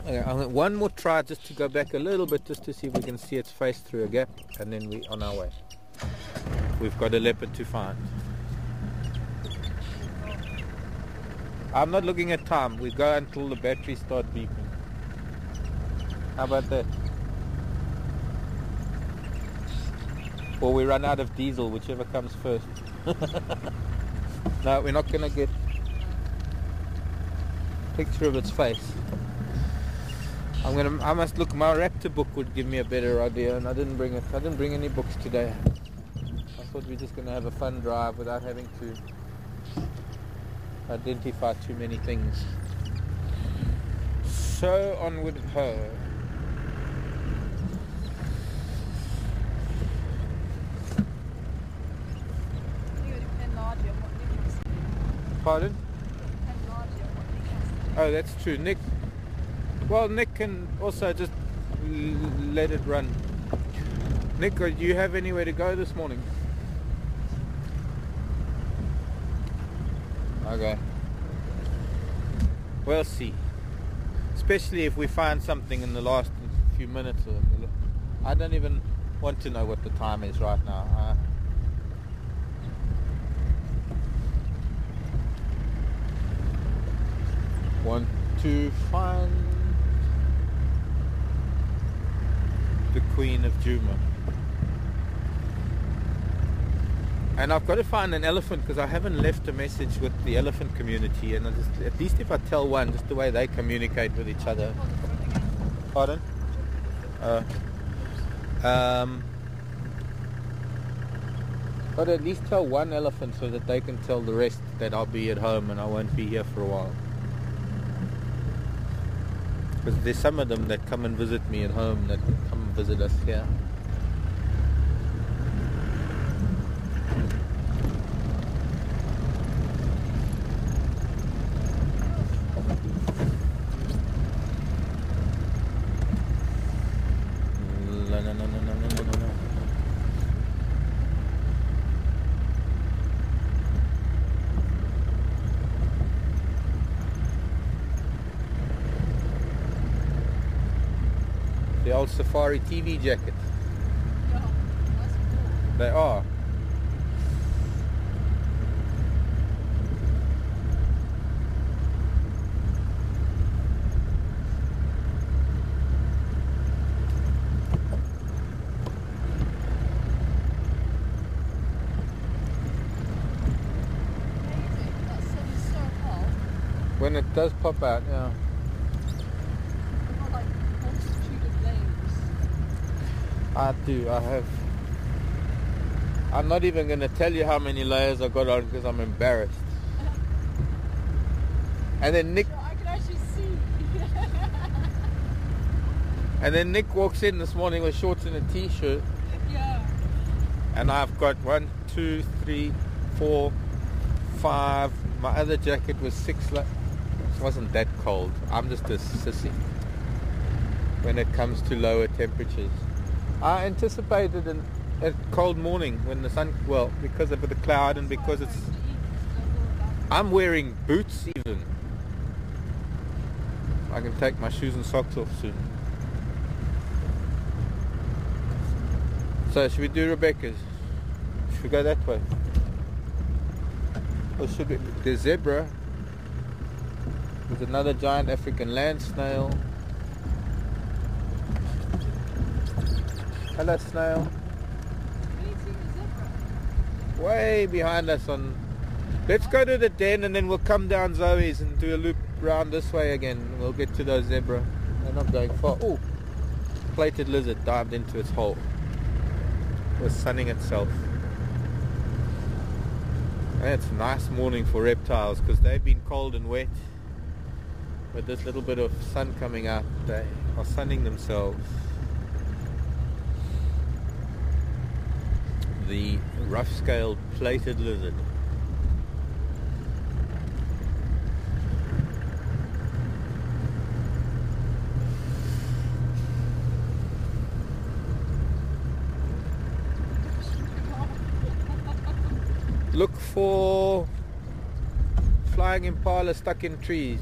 Okay, I'll get one more try just to go back a little bit just to see if we can see its face through a gap, and then we're on our way. We've got a leopard to find. I'm not looking at time. We go until the batteries start beeping. How about that? Or we run out of diesel, whichever comes first. No, we're not gonna get a picture of its face. I must look. My Raptor book would give me a better idea, and I didn't bring it. I didn't bring any books today. I thought we were just gonna have a fun drive without having to identify too many things. So onward ho. Pardon? Oh, that's true. Nick can also just let it run. Nick, do you have anywhere to go this morning? Okay. We'll see. Especially if we find something in the last few minutes. I don't even want to know what the time is right now. Want to find the Queen of Juma. And I've got to find an elephant because I haven't left a message with the elephant community, and at least if I tell one, just the way they communicate with each other. Pardon? But at least tell one elephant so that they can tell the rest that I'll be at home and I won't be here for a while. Because there's some of them that come and visit me at home that come and visit us here. The old safari TV jacket. Yeah, that's cool. They are. Amazing. That sun is so hot. When it does pop out, yeah. We've got like a multitude of layers. I have. I'm not even going to tell you how many layers I got on because I'm embarrassed. And then Nick, So I can actually see. Nick walks in this morning with shorts and a t-shirt, Yeah. and I've got 1, 2, 3, 4, 5. My other jacket was 6. It wasn't that cold. I'm just a sissy when it comes to lower temperatures. I anticipated a cold morning when the sun, well, because of the cloud and because it's, I'm wearing boots even. I can take my shoes and socks off soon. So should we do Rebecca's? Should we go that way? Or should we? There's zebra. There's another giant African land snail. Hello, snail. Way behind us on. Let's go to the den and then we'll come down Zoe's and do a loop round this way again. We'll get to those zebra. They're not going far. Oh, plated lizard dived into its hole. It was sunning itself. And it's a nice morning for reptiles because they've been cold and wet. With this little bit of sun coming out, they are sunning themselves. The rough-scaled plated lizard. Look for flying impala stuck in trees.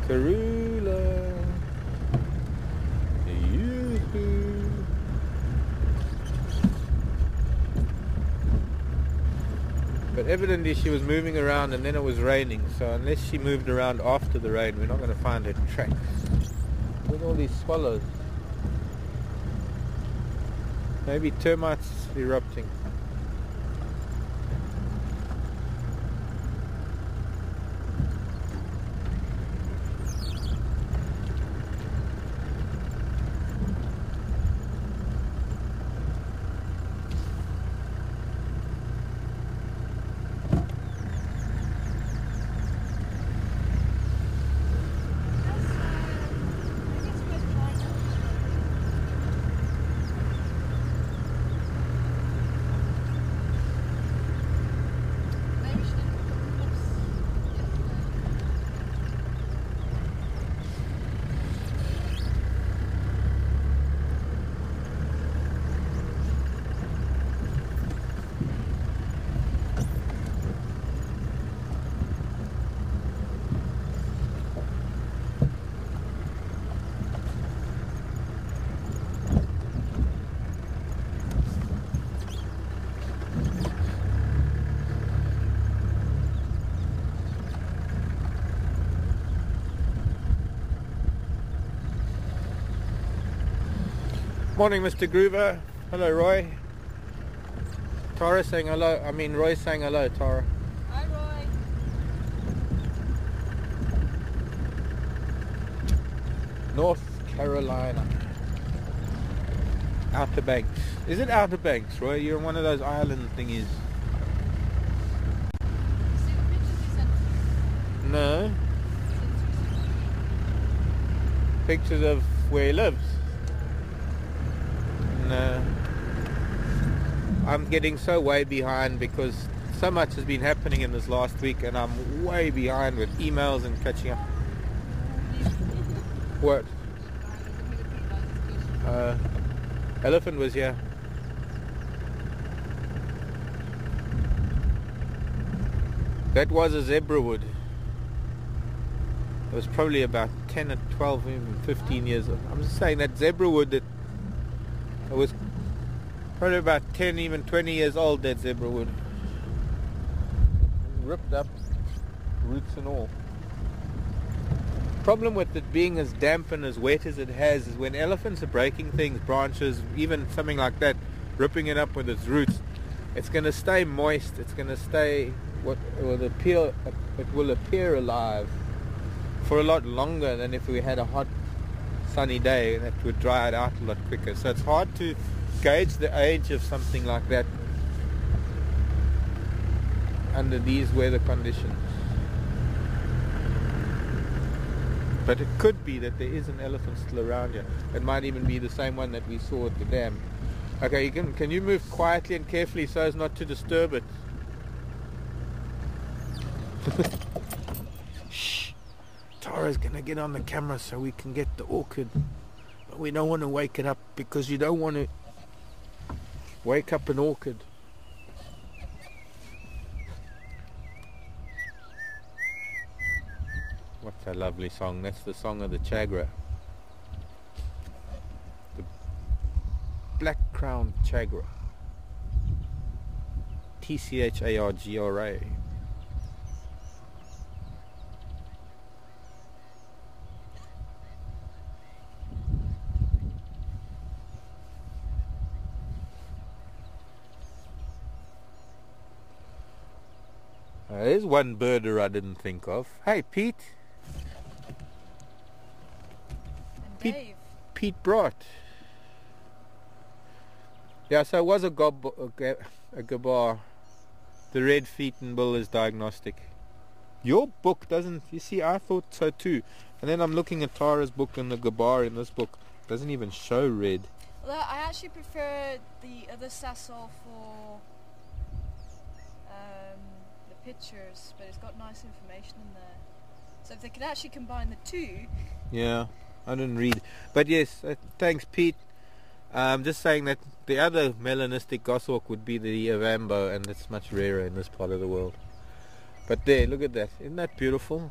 Karula. evidently she was moving around and then it was raining, so unless she moved around after the rain, we're not going to find her tracks. Look at all these swallows. Maybe termites erupting. Morning, Mr. Groover. Hello, Roy. Tara saying hello. I mean, Roy saying hello, Tara. Hi, Roy. North Carolina. Outer Banks. Is it Outer Banks, Roy? You're on one of those island thingies. See the pictures you sent? No. Pictures of where he lives. No. I'm getting so way behind because so much has been happening in this last week and I'm way behind with emails and catching up. What? Elephant was here. That was a zebra wood. It was probably about 10 or 12, even 15 years old. I'm just saying that zebra wood, that it was probably about 10, even 20 years old, that zebra wood. Ripped up, roots and all. Problem with it being as damp and as wet as it has is when elephants are breaking things, branches, even something like that, ripping it up with its roots, it's going to stay moist, it's going to stay, it will appear alive for a lot longer than if we had a hot sunny day, and that would dry it out a lot quicker. So it's hard to gauge the age of something like that under these weather conditions. But it could be that there is an elephant still around here. It might even be the same one that we saw at the dam. Okay, can you move quietly and carefully so as not to disturb it? Shh. Tara's gonna get on the camera so we can get the orchid. But we don't want to wake it up because you don't want to wake up an orchid. What's a lovely song? That's the song of the chagra. The black-crowned chagra. T-C-H-A-R-G-R-A. There's one birder I didn't think of. Hey, Pete. Pete brought. Yeah, so it was a gabar. The red feet and bull is diagnostic. Your book doesn't, you see, I thought so too. And then I'm looking at Tara's book, and the gabar in this book doesn't even show red. Well, I actually prefer the other sasol for the pictures, but it's got nice information in there. So if they could actually combine the two. Yeah, I didn't read. But yes, thanks Pete. Just saying that the other melanistic goshawk would be the avambo, and it's much rarer in this part of the world. But there, look at that. Isn't that beautiful?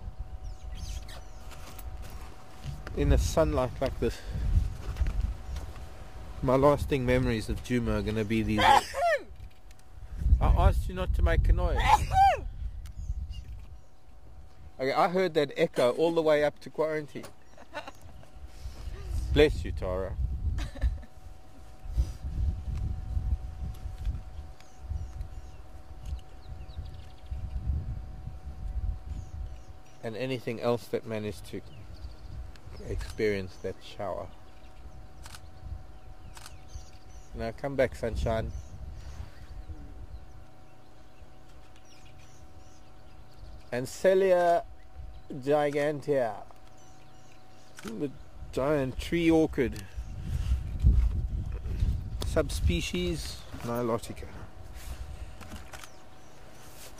In the sunlight like this. My lasting memories of Juma are going to be these. asked you not to make a noise. Okay, I heard that echo all the way up to quarantine. Bless you, Tara. And anything else that managed to experience that shower. Now come back, sunshine. And Celia gigantea, the giant tree orchid, subspecies Nilotica.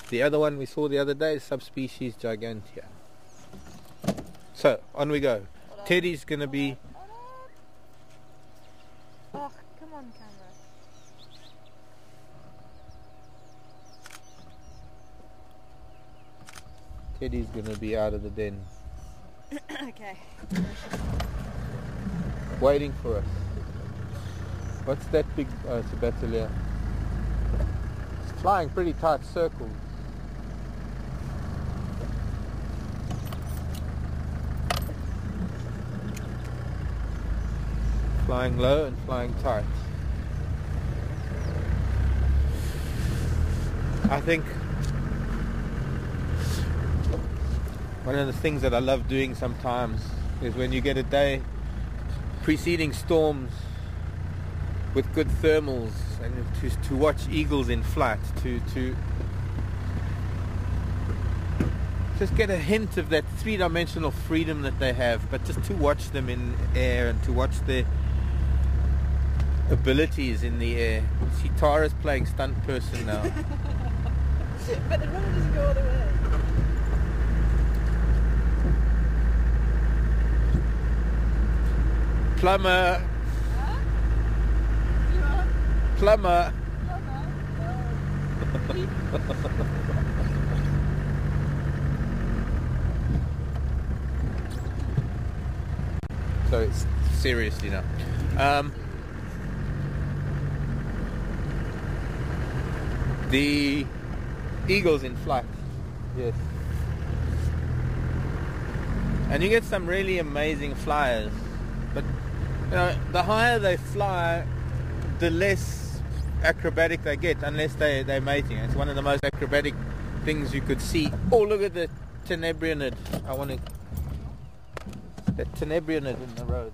The other one we saw the other day is subspecies gigantea. So on we go. Teddy's gonna be. Oh, come on, camera. Teddy's gonna be out of the den. Okay. Waiting for us. What's that big... Oh, it's a bateleur. It's flying pretty tight circles. Flying low and flying tight. I think one of the things that I love doing sometimes is when you get a day preceding storms with good thermals, and to watch eagles in flight, to just get a hint of that three-dimensional freedom that they have, but just to watch them in air and to watch their abilities in the air. See, Tara's playing stunt person now. But the runner doesn't go all the way. Plumber! Huh? Plumber! So it's seriously now. The eagles in flight, yes. And you get some really amazing flyers, but you know, the higher they fly, the less acrobatic they get, unless they're mating. It's one of the most acrobatic things you could see. Oh, look at the tenebrionid. I want to... That tenebrionid in the road.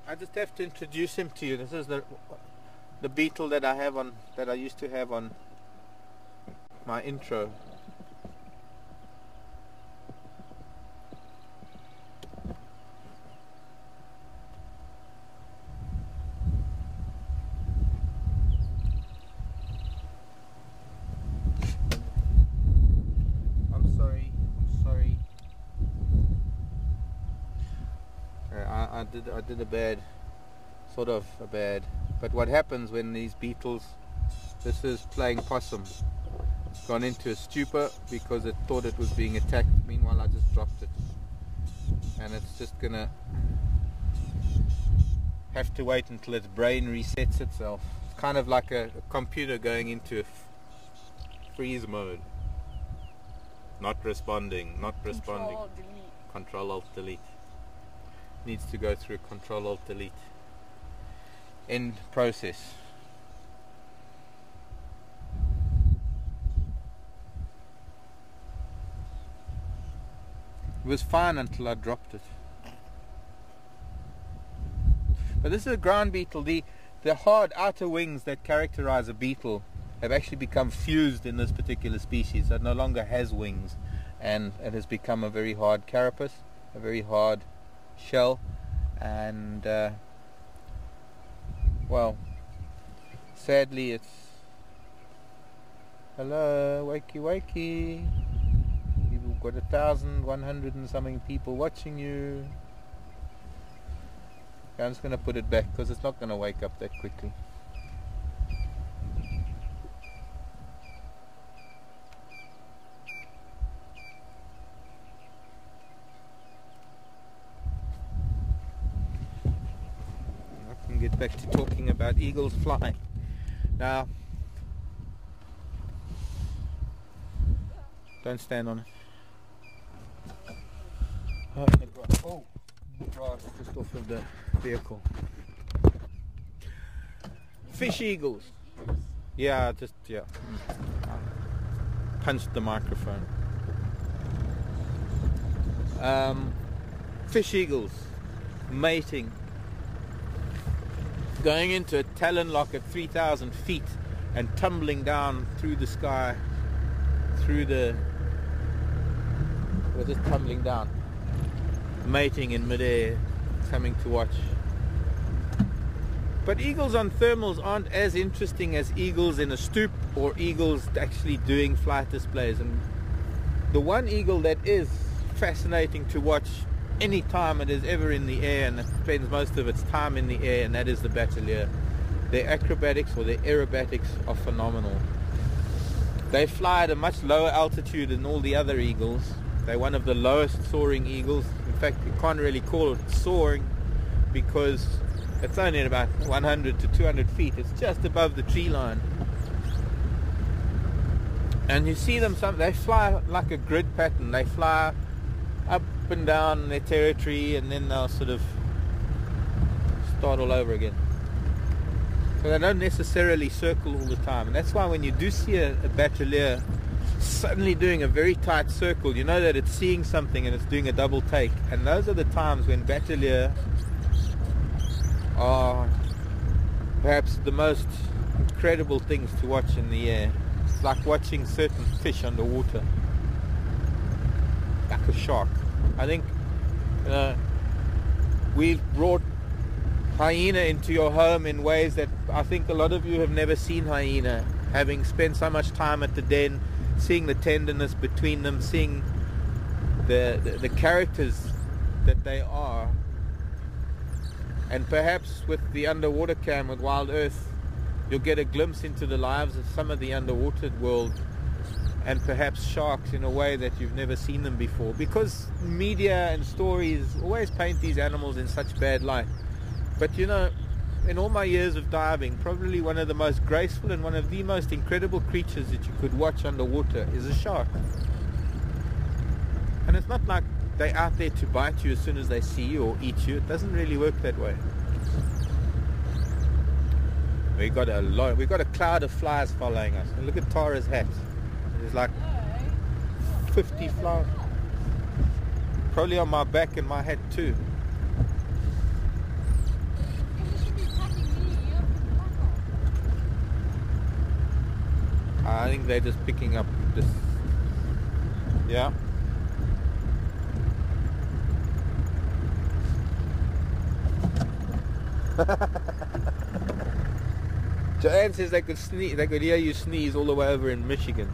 I just have to introduce him to you. This is the beetle that I have on, that I used to have on my intro. I'm sorry. I did a bad, sort of a bad. But what happens when these beetles, this is playing possum, gone into a stupor because it thought it was being attacked. Meanwhile, I just dropped it, and it's just gonna have to wait until its brain resets itself. It's kind of like a computer going into a freeze mode. Not responding. Control Alt Delete. Needs to go through Control Alt Delete. End process. It was fine until I dropped it. But this is a ground beetle. The hard outer wings that characterize a beetle have actually become fused in this particular species. So it no longer has wings, and it has become a very hard carapace, a very hard shell, and well, sadly it's... Hello, wakey. You've got 1,100 and something people watching you. Okay, I'm just going to put it back because it's not going to wake up that quickly. respect to talking about eagles flying. Now, don't stand on it. Oh, the grass just off of the vehicle. Fish eagles. Yeah, punched the microphone. Fish eagles mating, going into a talon lock at 3,000 feet and tumbling down through the sky, just tumbling down, mating in midair, coming to watch. But eagles on thermals aren't as interesting as eagles in a stoop or eagles actually doing flight displays. And the one eagle that is fascinating to watch any time it is ever in the air, and it spends most of its time in the air, and that is the batelier. Their acrobatics or their aerobatics are phenomenal. They fly at a much lower altitude than all the other eagles. They're one of the lowest soaring eagles. In fact, you can't really call it soaring because it's only at about 100 to 200 feet. It's just above the tree line. And you see them, they fly like a grid pattern. They fly up and down their territory, and then they'll sort of start all over again. So they don't necessarily circle all the time. And that's why when you do see a batelier suddenly doing a very tight circle, you know that it's seeing something and it's doing a double take. And those are the times when batelier are perhaps the most incredible things to watch in the air. It's like watching certain fish underwater, like a shark. I think we've brought hyena into your home in ways that I think a lot of you have never seen hyena, having spent so much time at the den, seeing the tenderness between them, seeing the characters that they are. And perhaps with the underwater cam with Wild Earth, you'll get a glimpse into the lives of some of the underwater world, and perhaps sharks in a way that you've never seen them before, because media and stories always paint these animals in such bad light. But you know, in all my years of diving, probably one of the most graceful and one of the most incredible creatures that you could watch underwater is a shark. And it's not like they're out there to bite you as soon as they see you or eat you. It doesn't really work that way. We got a cloud of flies following us. And look at Tara's hat. There's like 50 flies. Probably on my back and my hat too. I think they're just picking up this. Yeah. Joanne says they could hear you sneeze all the way over in Michigan.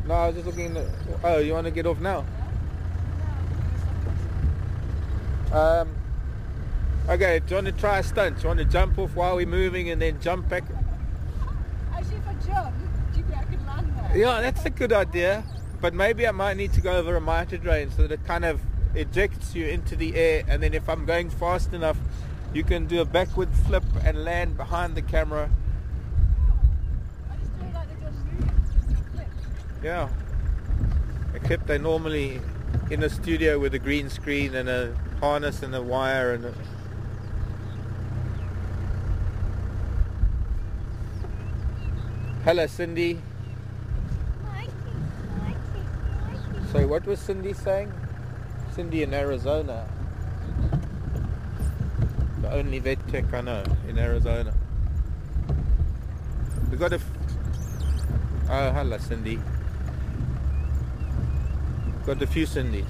No, I was just looking at. Oh, you want to get off now? Okay, do you want to try a stunt? Do you want to jump off while we're moving and then jump back? Actually, if I jump, do you think I could land there? Yeah, that's a good idea. But maybe I might need to go over a miter drain so that it kind of ejects you into the air, and then if I'm going fast enough, you can do a backward flip and land behind the camera. I just feel like they don't move, just a flip. Yeah. Except they're normally in a studio with a green screen and a harness and a wire and a... Hello, Cindy. So what was Cindy saying? Cindy in Arizona. The only vet tech I know in Arizona. We got a... Oh, hello, Cindy. Got a few Cindys.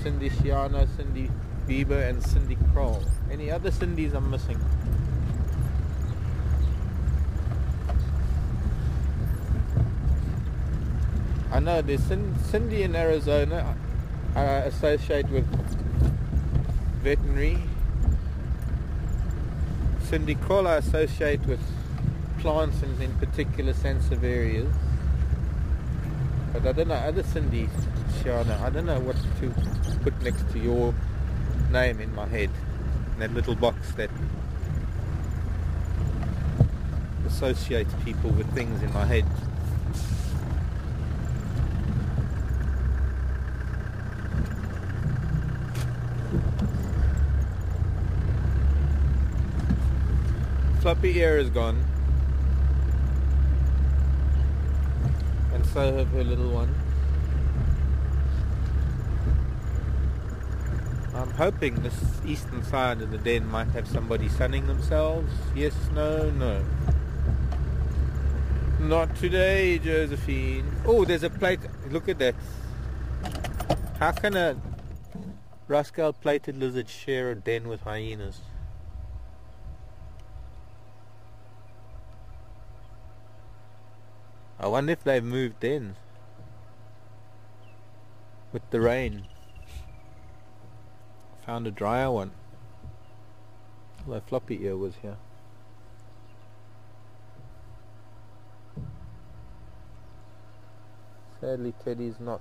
Cindy Shiano, Cindy Bieber, and Cindy Kroll. Any other Cindys I'm missing? I know there's Cindy in Arizona. I associate with veterinary. Cindy Kroll I associate with plants and in particular sensitive areas. But I don't know, other Cindy, Shiana, I don't know what to put next to your name in my head. That little box that associates people with things in my head. Floppy ear is gone, and so have her little one. I'm hoping this eastern side of the den might have somebody sunning themselves. Yes, no, no. Not today, Josephine. Oh, there's a plate. Look at that. How can a rascal plated lizard share a den with hyenas? I wonder if they've moved dens with the rain. Found a drier one. Although floppy ear was here. Sadly, Teddy's not.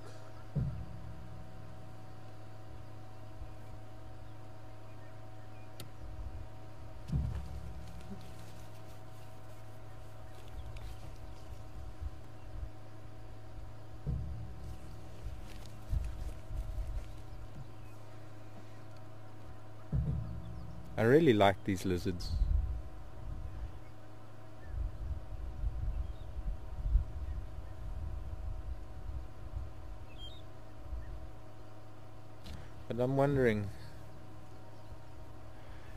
I really like these lizards. But I'm wondering,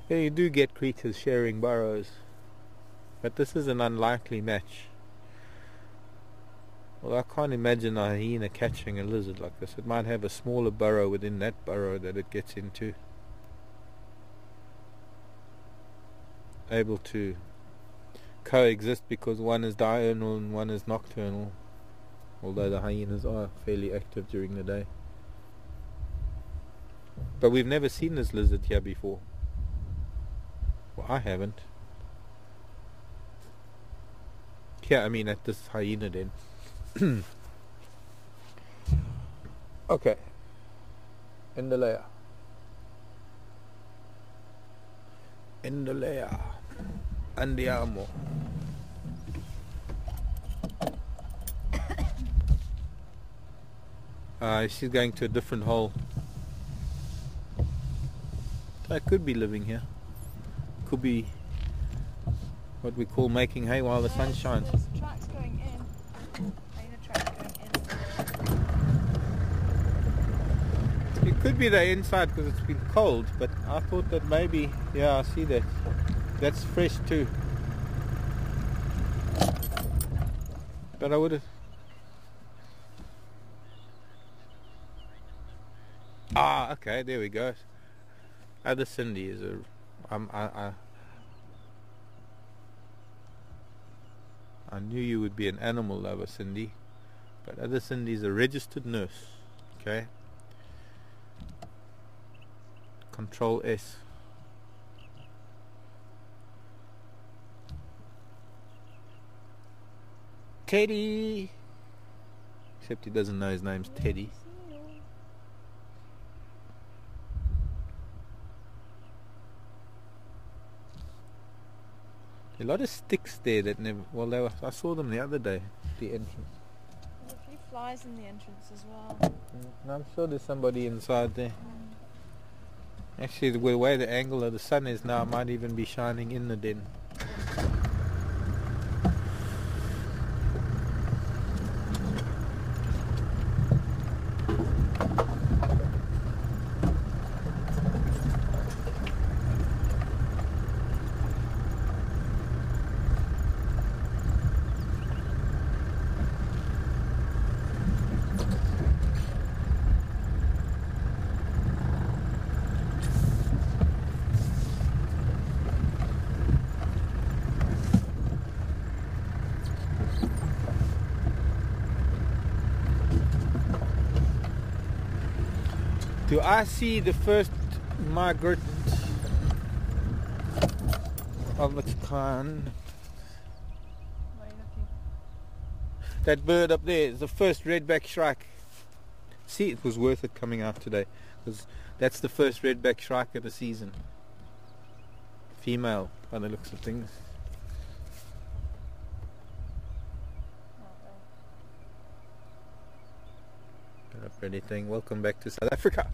yeah, you do get creatures sharing burrows, but this is an unlikely match. Well, I can't imagine a hyena catching a lizard like this. It might have a smaller burrow within that burrow that it gets into. Able to coexist because one is diurnal and one is nocturnal, although the hyenas are fairly active during the day. But we've never seen this lizard here before. Well, I haven't. Here, I mean at this hyena den. Okay. In the layer. In the layer. Andiamo. She's going to a different hole. I could be living here. Could be what we call making hay while the sun shines. There's tracks going in. Hyena tracks going in. It could be the inside because it's been cold, but I thought that maybe, yeah, I see that. That's fresh too. But I would have. Ah, okay, there we go. Other Cindy is a. I knew you would be an animal lover, Cindy, but other Cindy is a registered nurse. Okay. Control S. Teddy. Except he doesn't know his name's Teddy. A lot of sticks there that never. Well, they were, I saw them the other day at the entrance. There's a few flies in the entrance as well. I'm sure there's somebody inside there. Actually, the way the angle of the sun is now, it might even be shining in the den. Do I see the first migrant of its kind? Where are you looking? That bird up there is the first redback shrike. See, it was worth it coming out today, because that's the first redback shrike of the season. Female, by the looks of things. What up, ready thing? Welcome back to South Africa.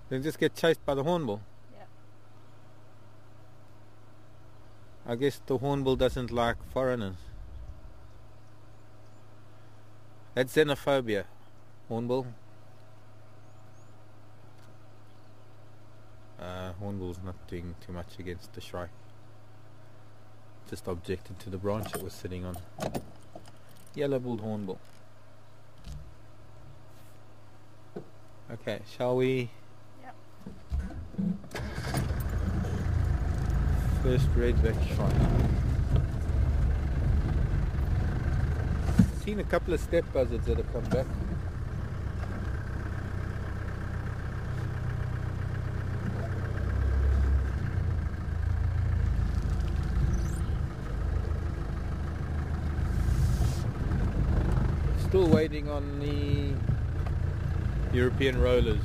They just get chased by the hornbill. Yeah. I guess the hornbill doesn't like foreigners. That's xenophobia, hornbill. Hornbill's not doing too much against the shrike. Just objected to the branch it was sitting on. Yellow-billed hornbill. Okay, shall we? First redback shrike. Seen a couple of steppe buzzards that have come back. Still waiting on the European rollers.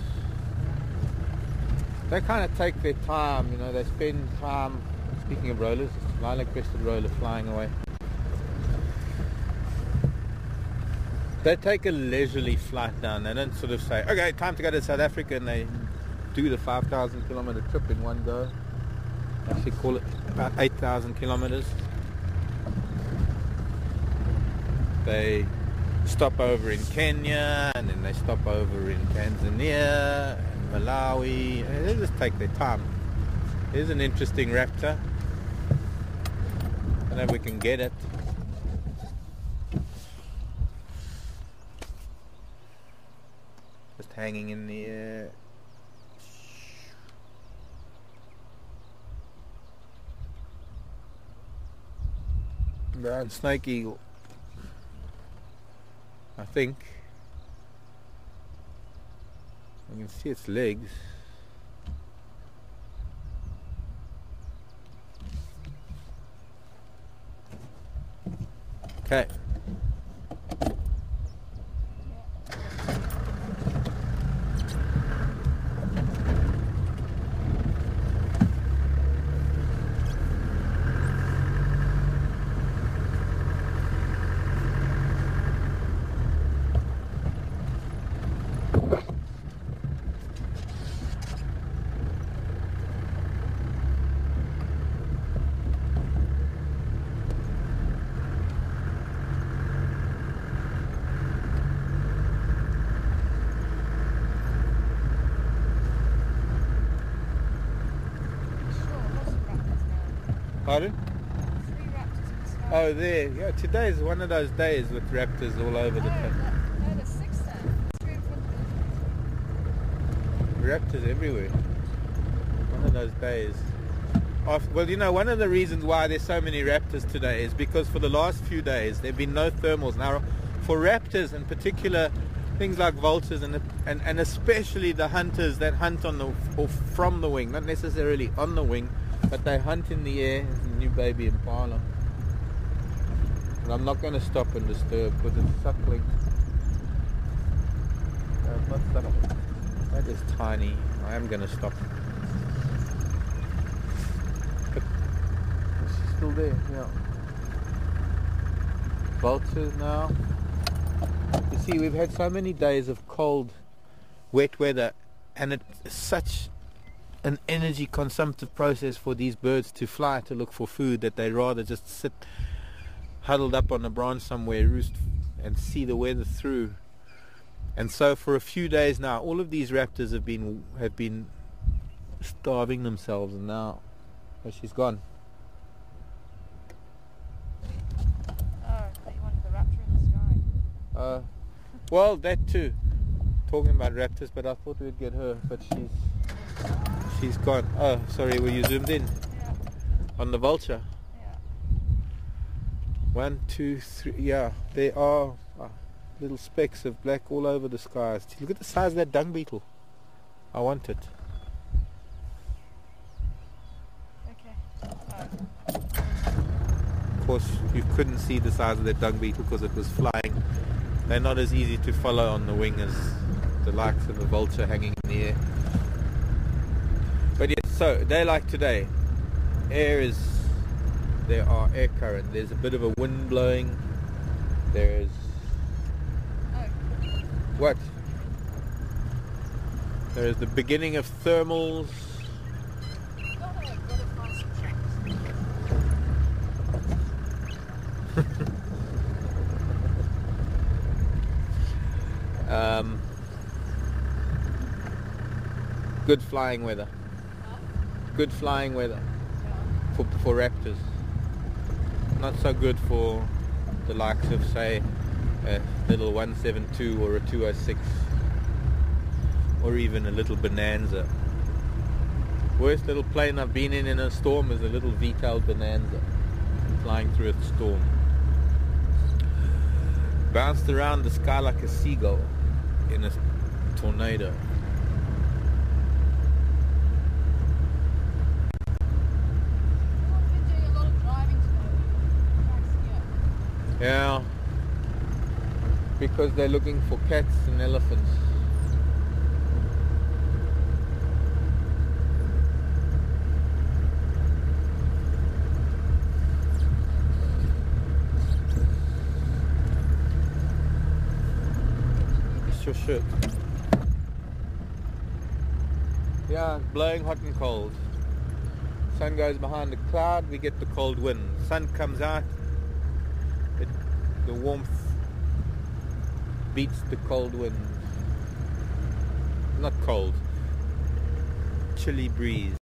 They kind of take their time, you know, they spend time. Speaking of rollers, it's a lilac-crested roller flying away. They take a leisurely flight down. They don't sort of say, okay, time to go to South Africa, and they do the 5,000 kilometer trip in one go. Actually call it about 8,000 kilometers. They stop over in Kenya, and then they stop over in Tanzania, and Malawi. They just take their time. Here's an interesting raptor. I don't know if we can get it. Just hanging in the air. Brown snake eagle, I think. You can see its legs. Okay. Pardon? 3 raptors in the sky. Oh, there. Yeah, today is one of those days with raptors all over the place. No, there's 6 there. 3 in front of Raptors everywhere. One of those days. Well, you know, one of the reasons why there's so many raptors today is because for the last few days there have been no thermals. Now, for raptors in particular, things like vultures and especially the hunters that hunt on the or from the wing, not necessarily on the wing, but they hunt in the air. There's a new baby impala. And I'm not going to stop and disturb because it's suckling. No, it's not suckling. That is tiny. I am going to stop. But she's still there, yeah. Vultures now. You see, we've had so many days of cold, wet weather, and it's such an energy consumptive process for these birds to fly to look for food that they rather just sit huddled up on a branch somewhere, roost and see the weather through. And so for a few days now, all of these raptors have been starving themselves, and now she's gone. Oh, I thought you wanted the raptor in the sky. Well, that too. Talking about raptors, but I thought we'd get her, but she's gone. Oh, sorry, were you zoomed in? Yeah. On the vulture? Yeah. 1, 2, 3, yeah, they are little specks of black all over the skies. Look at the size of that dung beetle. I want it. Okay. Of course, you couldn't see the size of that dung beetle because it was flying. They're not as easy to follow on the wing as the likes of a vulture hanging in the air. But yes, so day like today, there are air current. There's a bit of a wind blowing. There's what? There is the beginning of thermals. Good flying weather. Good flying weather for raptors. Not so good for the likes of, say, a little 172 or a 206, or even a little Bonanza. Worst little plane I've been in a storm is a little V-tailed Bonanza flying through a storm. Bounced around the sky like a seagull in a tornado. Yeah, because they're looking for cats and elephants. It's your shirt. Yeah, it's blowing hot and cold. Sun goes behind the cloud, we get the cold wind. Sun comes out, the warmth beats the cold wind. Not cold, chilly breeze.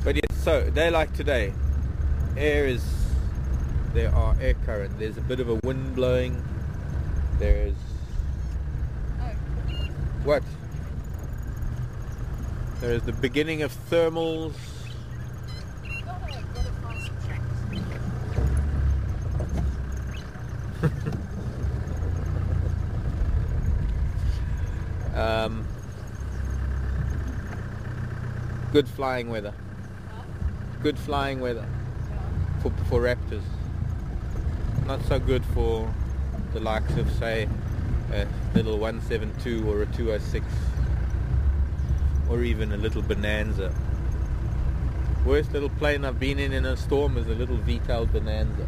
But yes, so a day like today, there are air current. There's a bit of a wind blowing. There's what? There's the beginning of thermals. Good flying weather. Good flying weather for raptors. Not so good for the likes of, say, a little 172 or a 206, or even a little Bonanza. Worst little plane I've been in a storm is a little V-tailed Bonanza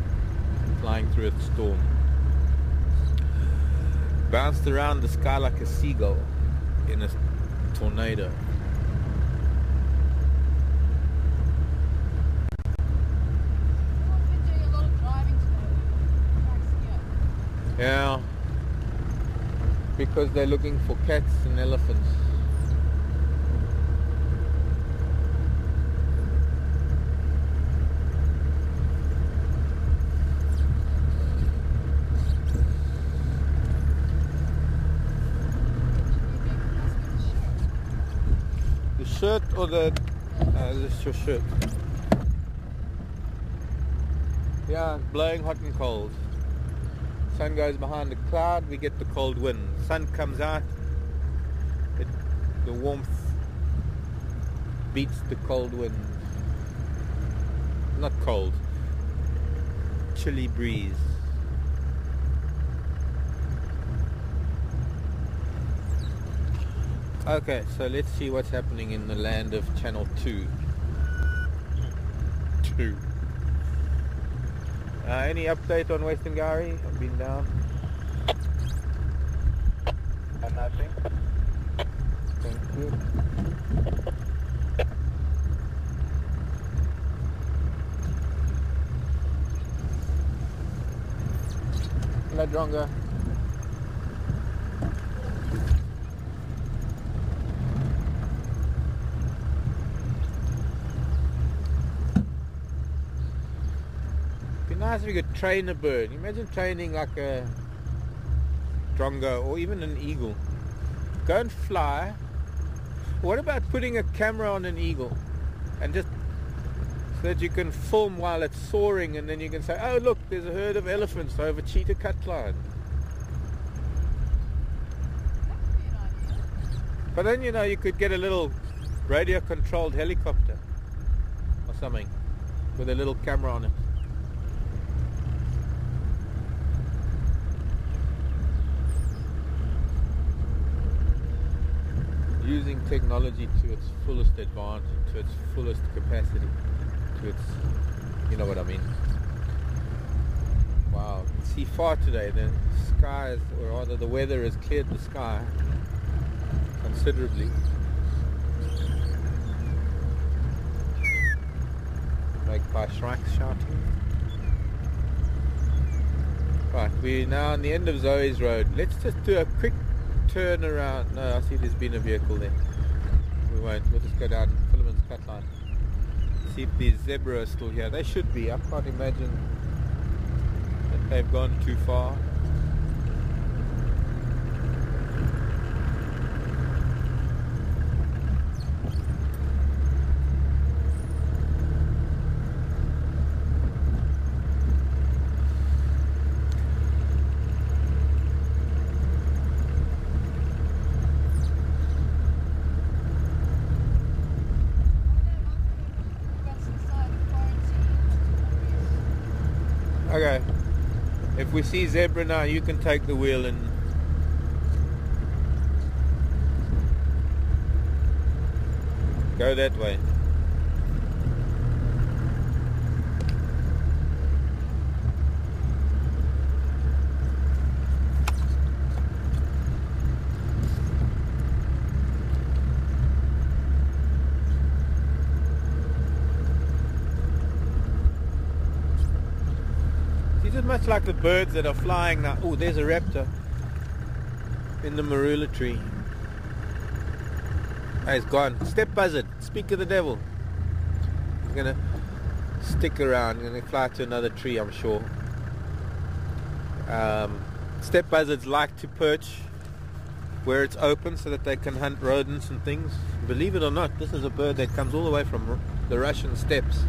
flying through a storm. Bounced around the sky like a seagull in a tornado. Yeah, because they're looking for cats and elephants. The shirt or the... this is your shirt. Yeah, it's blowing hot and cold. Sun goes behind the cloud, we get the cold wind. Sun comes out, the warmth beats the cold wind. Not cold, chilly breeze. Okay, so let's see what's happening in the land of Channel 2. Any update on Western Gary? I've been down. Nothing. Thank you. La Dronga. Nice if you could train a bird. Imagine training like a drongo or even an eagle. Go and fly. What about putting a camera on an eagle and just so that you can film while it's soaring, and then you can say, oh look, there's a herd of elephants over cheetah cut line. But then you could get a little radio controlled helicopter or something with a little camera on it. Using technology to its fullest advantage, to its fullest capacity, to its, you know what I mean. Wow, you can see far today. The skies, or rather the weather has cleared the sky considerably. Magpie shrikes shouting. Right, we're now on the end of Zoe's Road. Let's just do a quick turn around. No, I see there's been a vehicle there. We won't. We'll just go down Philemon's cut line. See if the zebra are still here. They should be. I can't imagine that they've gone too far. Okay, if we see zebra now, you can take the wheel and go that way. Much like the birds that are flying now. Oh, there's a raptor in the marula tree. Oh, he's gone. Step buzzard, speak of the devil. He's gonna stick around, gonna fly to another tree, I'm sure. Step buzzards like to perch where it's open so that they can hunt rodents and things. Believe it or not, this is a bird that comes all the way from the Russian steppes.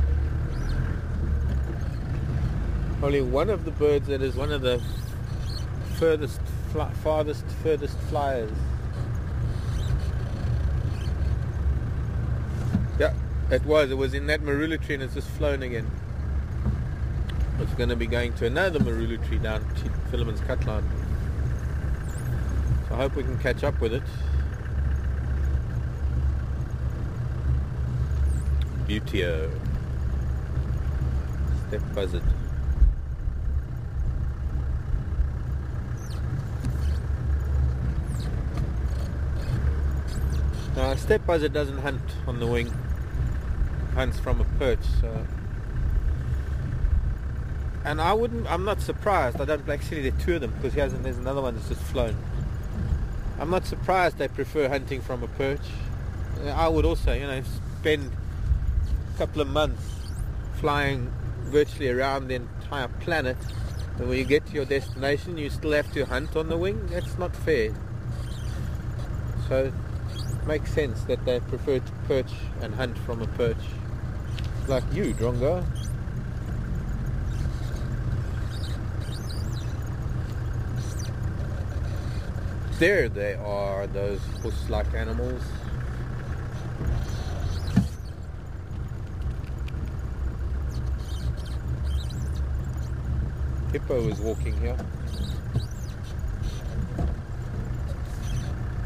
Only one of the birds that is one of the farthest flyers. Yeah, it was in that marula tree, and it's just flown again. It's going to be going to another marula tree down to Philemon's cut line. So I hope we can catch up with it. Beautio. Step buzzard. Step buzzard doesn't hunt on the wing, hunts from a perch, so And I'm not surprised. I don't actually, there are two of them because there's another one that's just flown. I'm not surprised they prefer hunting from a perch. I would also, spend a couple of months flying virtually around the entire planet, and when you get to your destination you still have to hunt on the wing. That's not fair. So it makes sense that they prefer to perch and hunt from a perch. Like you, Drongo. There they are, those horse-like animals. Hippo is walking here.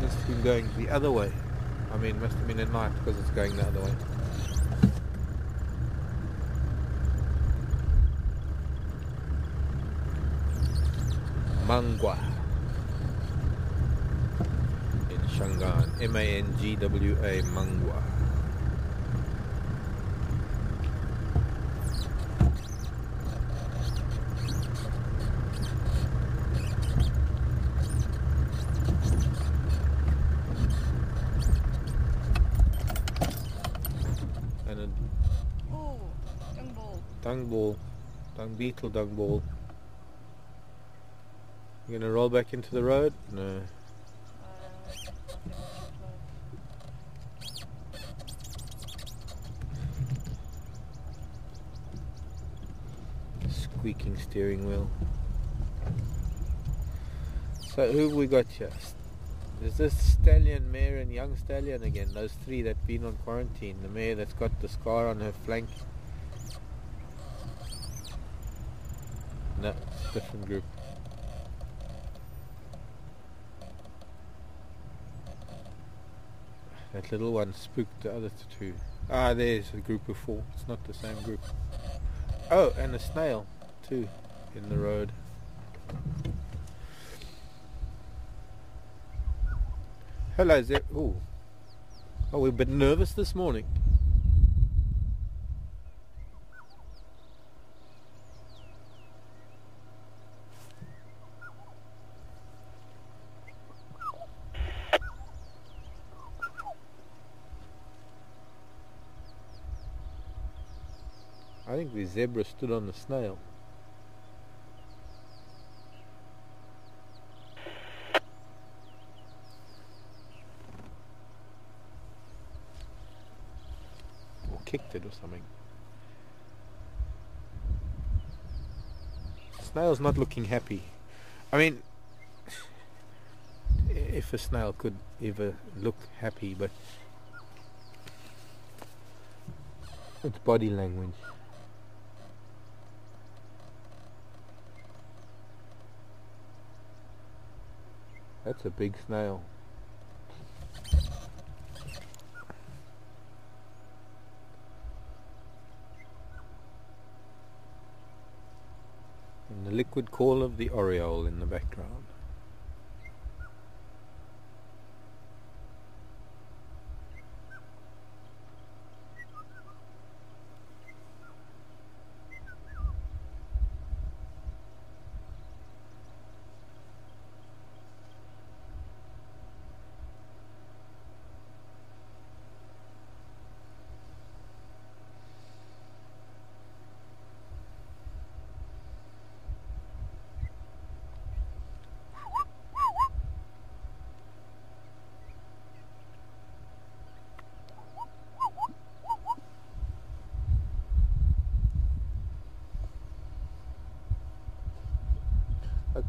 Must have been going the other way. I mean, must have been at night because it's going the other way. Mangwa in Shangaan. Mangwa. Mangwa. And a dung beetle, dung ball. You gonna roll back into the road? No. Squeaking steering wheel. So who have we got here? There's this stallion, mare and young stallion again. Those three that have been on quarantine. The mare that's got the scar on her flank. No, it's a different group. That little one spooked the other two. Ah, there's a group of four. It's not the same group. Oh, and a snail too in the road. Hello, Zeb. Oh, we're a bit nervous this morning. I think the zebra stood on the snail. Or kicked it or something. Snail's not looking happy. I mean, if a snail could ever look happy, but it's body language. That's a big snail. And the liquid call of the oriole in the background.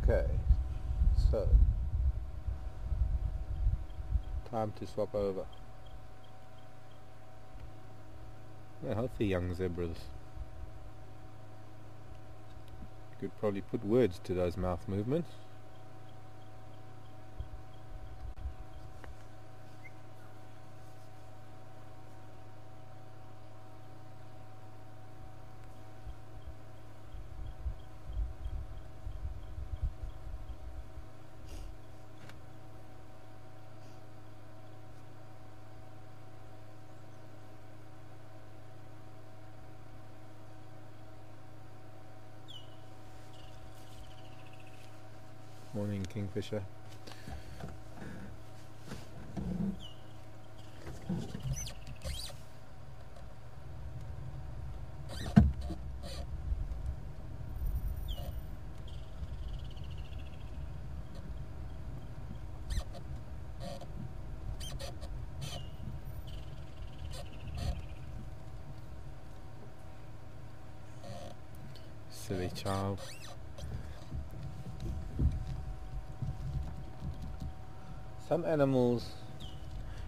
Okay, so time to swap over. They're healthy young zebras. Could probably put words to those mouth movements. kingfisher. Silly child. Some animals,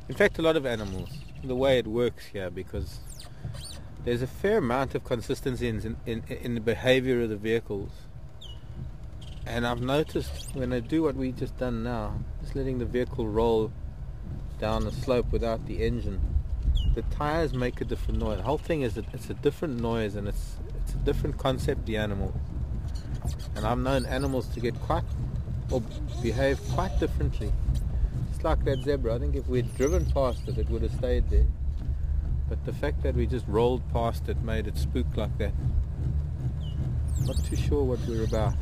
in fact a lot of animals, the way it works here, because there's a fair amount of consistency in the behavior of the vehicles, and I've noticed when I do what we just done now, just letting the vehicle roll down the slope without the engine, the tires make a different noise. The whole thing is it's a different noise, and it's a different concept, the animal. And I've known animals to get quite, or behave quite differently. Just like that zebra, I think if we'd driven past it, it would have stayed there. But the fact that we just rolled past it made it spook like that. Not too sure what we're about.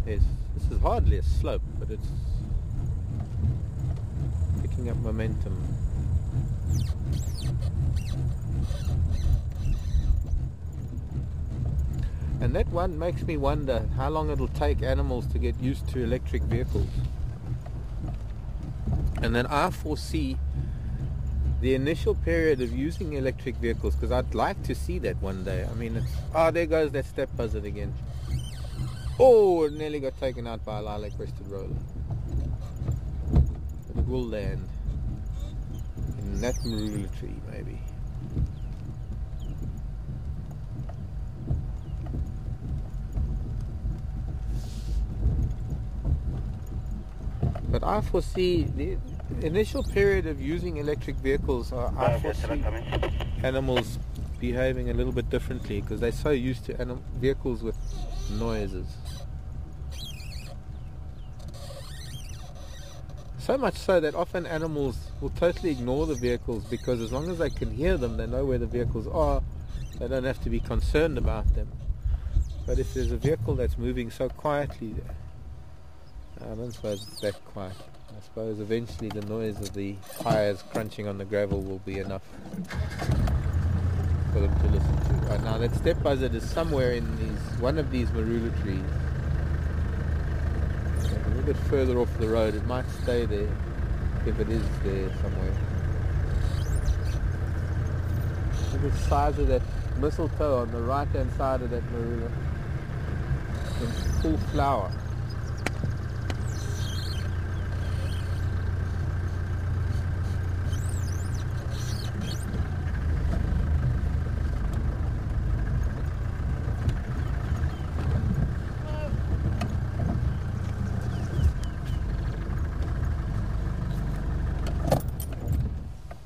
Yes, this is hardly a slope, but it's picking up momentum. And that one makes me wonder how long it'll take animals to get used to electric vehicles. And then I foresee the initial period of using electric vehicles, because I'd like to see that one day. I mean, it's, oh, there goes that step buzzard again. Oh, it nearly got taken out by a lilac-crested roller. But it will land in that marula tree, maybe. But I foresee the initial period of using electric vehicles, I foresee animals behaving a little bit differently, because they're so used to vehicles with noises. So much so that often animals will totally ignore the vehicles, because as long as they can hear them, they know where the vehicles are. They don't have to be concerned about them. But if there's a vehicle that's moving so quietly, I don't suppose it's that quiet. I suppose eventually the noise of the tires crunching on the gravel will be enough for them to listen to. Right now, that step buzzard is somewhere in one of these marula trees. A little bit further off the road. It might stay there if it is there somewhere. Look at the size of that mistletoe on the right hand side of that marula. In full flower.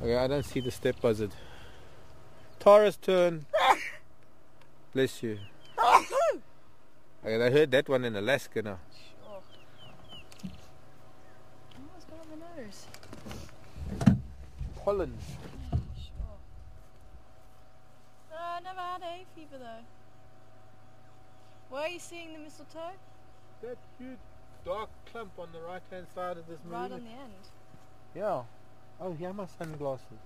Okay, I don't see the step buzzard. Tara's turn. Bless you. Okay, I heard that one in Alaska now. Sure. Oh, what's going on the nose? Pollen. Sure. I never had hay fever though. Where are you seeing the mistletoe? That huge dark clump on the right hand side of this marula. Right on the end. Yeah. Oh, here are my sunglasses.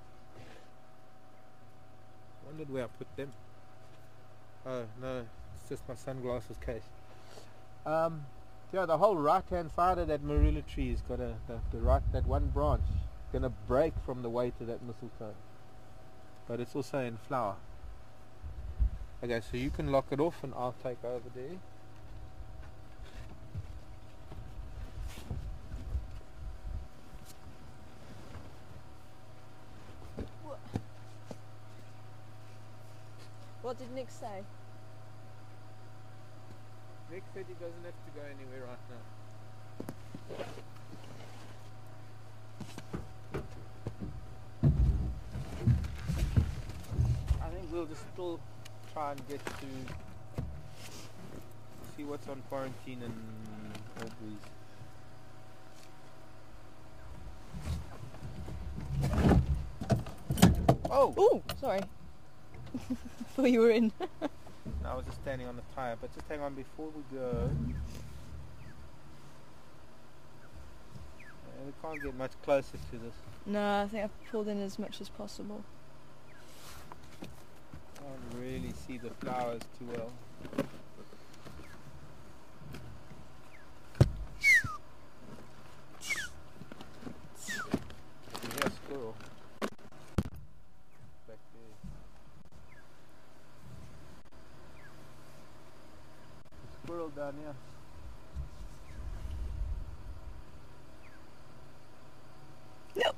Wondered where I put them. Oh no, it's just my sunglasses case. Yeah, the whole right hand side of that marula tree has got that one branch gonna break from the weight of that mistletoe. But it's also in flower. Okay, so you can lock it off and I'll take over there. What did Nick say? Nick said he doesn't have to go anywhere right now. I think we'll just still try and get to see what's on quarantine and Aubrey's. Oh! Ooh, sorry. Before you were in. I was just standing on the tyre, but just hang on before we go. We can't get much closer to this. No, I think I've pulled in as much as possible. Can't really see the flowers too well. You hear a squirrel back there. A squirrel down here. No.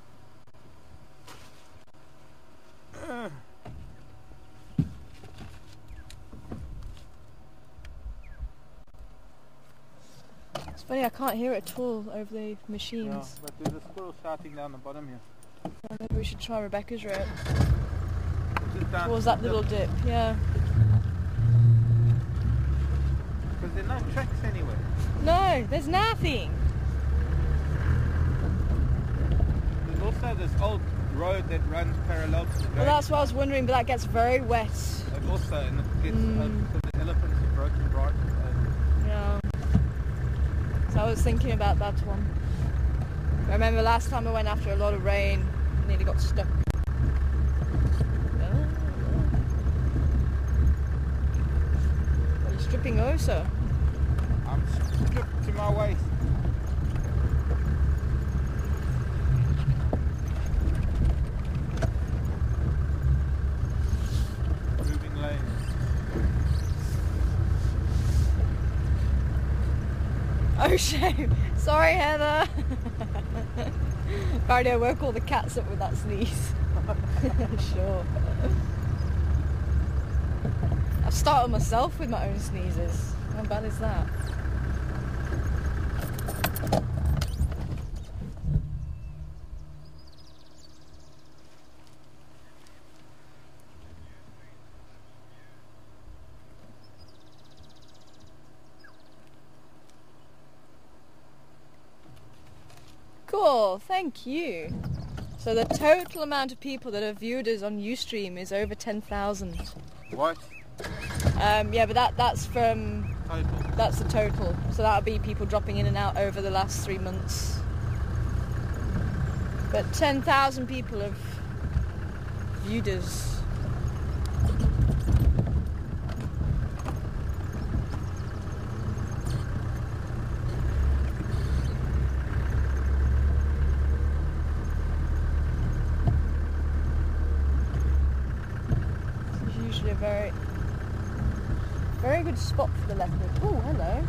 It's funny, I can't hear it at all over the machines. Yeah, but there's a squirrel shouting down the bottom here. Well, maybe we should try Rebecca's route. Just down Towards that little dip, yeah. Because there are no tracks anywhere. No, there's nothing. There's also this old road that runs parallel to the road. Well, that's what I was wondering, but that gets very wet. And also, and it gets because the elephants have broken branches. Yeah. So I was thinking about that one. I remember last time I went after a lot of rain, I nearly got stuck. Are you stripping also? I'm stripped to my waist. Moving lanes. Oh shame. Sorry, Heather. Apparently I woke all the cats up with that sneeze. Sure. I've startled myself with my own sneezes. How bad is that? Cool, thank you. So the total amount of people that have viewed us on Ustream is over 10,000. What? Yeah, but that's from... Total. That's the total. So that'll be people dropping in and out over the last 3 months. But 10,000 people have viewed us. A very good spot for the leopard. Oh, hello.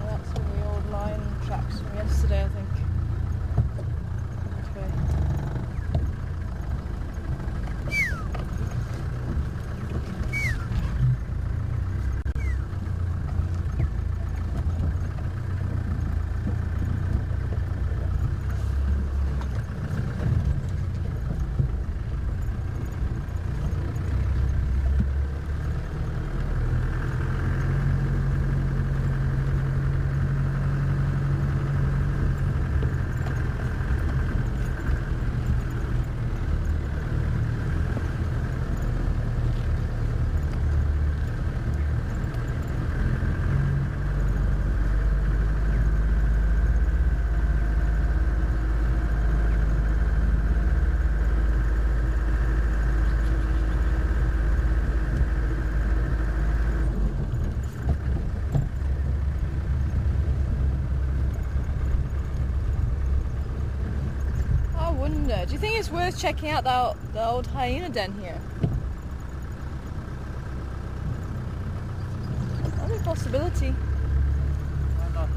Oh, that's one of the old lion tracks from yesterday, I think. Okay. Do you think it's worth checking out the old hyena den here? That'd be a possibility. Why not?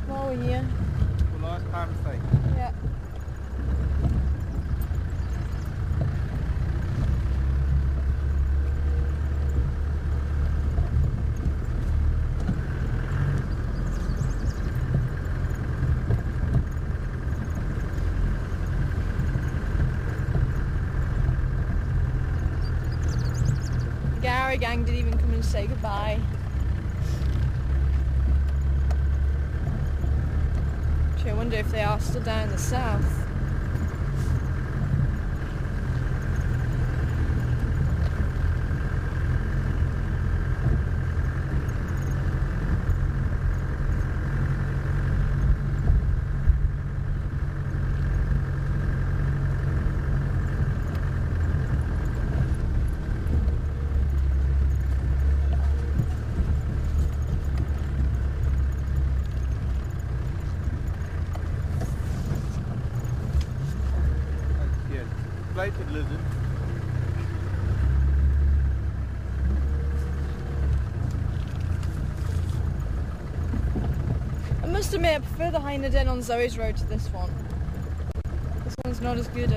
While we're here. For last time's sake. Yeah. Gang didn't even come and say goodbye. Actually, I wonder if they are still down in the south. plated lizard. I must admit, I prefer the hyena den on Zoe's road to this one. This one's not as good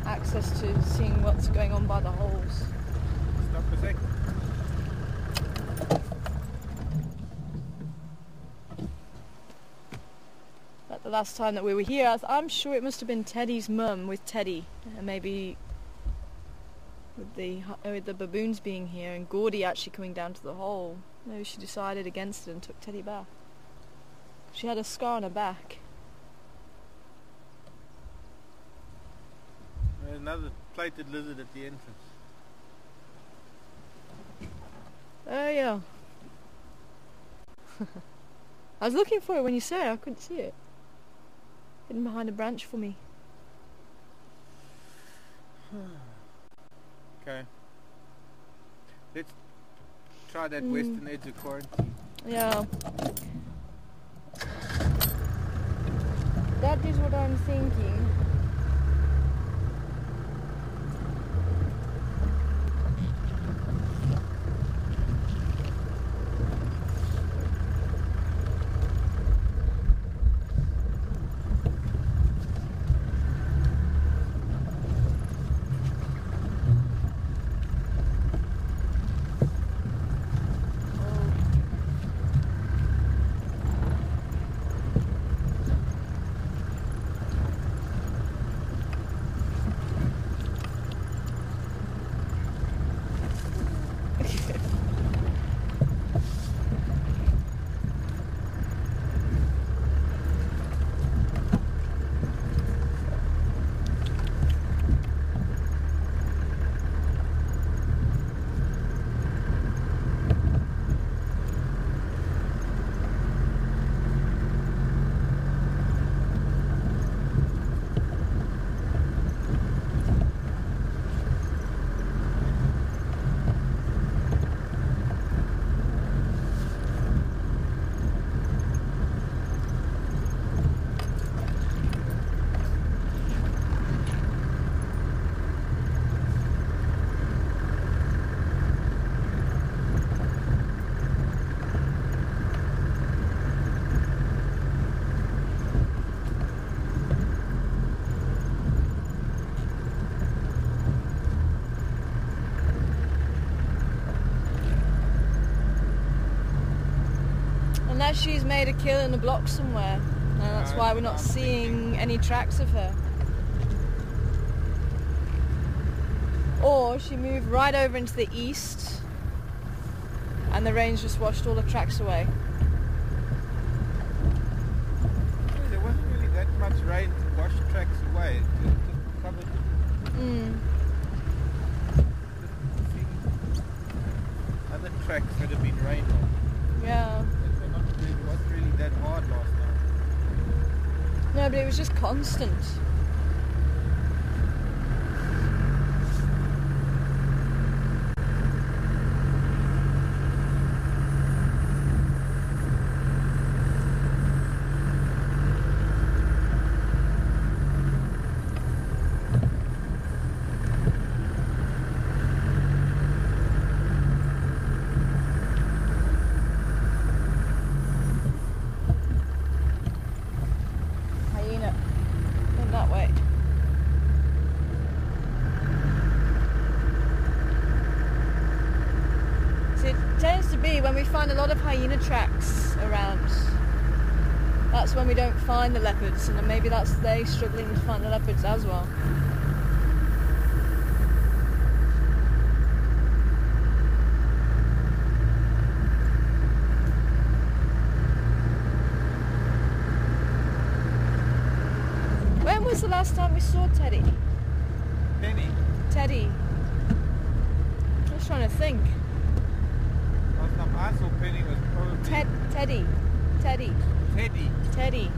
access to seeing what's going on by the holes. Stop a sec. Like the last time that we were here, I'm sure it must have been Teddy's mum with Teddy, maybe with the baboons being here and Gordy actually coming down to the hole. Maybe she decided against it and took Teddy back. She had a scar on her back. Another plated lizard at the entrance. Oh yeah. I was looking for it when you said it, I couldn't see it. Hidden behind a branch for me. Okay. Let's try that western edge of quarantine. Yeah. That is what I'm thinking. Unless she's made a kill in a block somewhere, and that's why we're not seeing any tracks of her. Or she moved right over into the east and the rain's just washed all the tracks away. There wasn't really that much rain to wash tracks away. It just covered other tracks that have been rained on. Yeah. It wasn't really that hard last night. No, but it was just constant. Hyena. In that way. So it tends to be when we find a lot of hyena tracks around, that's when we don't find the leopards, and then maybe that's they struggling to find the leopards as well. When was the last time we saw Teddy? Penny, Teddy. I'm just trying to think. last time I saw Penny was probably Teddy. Teddy. Teddy. Teddy.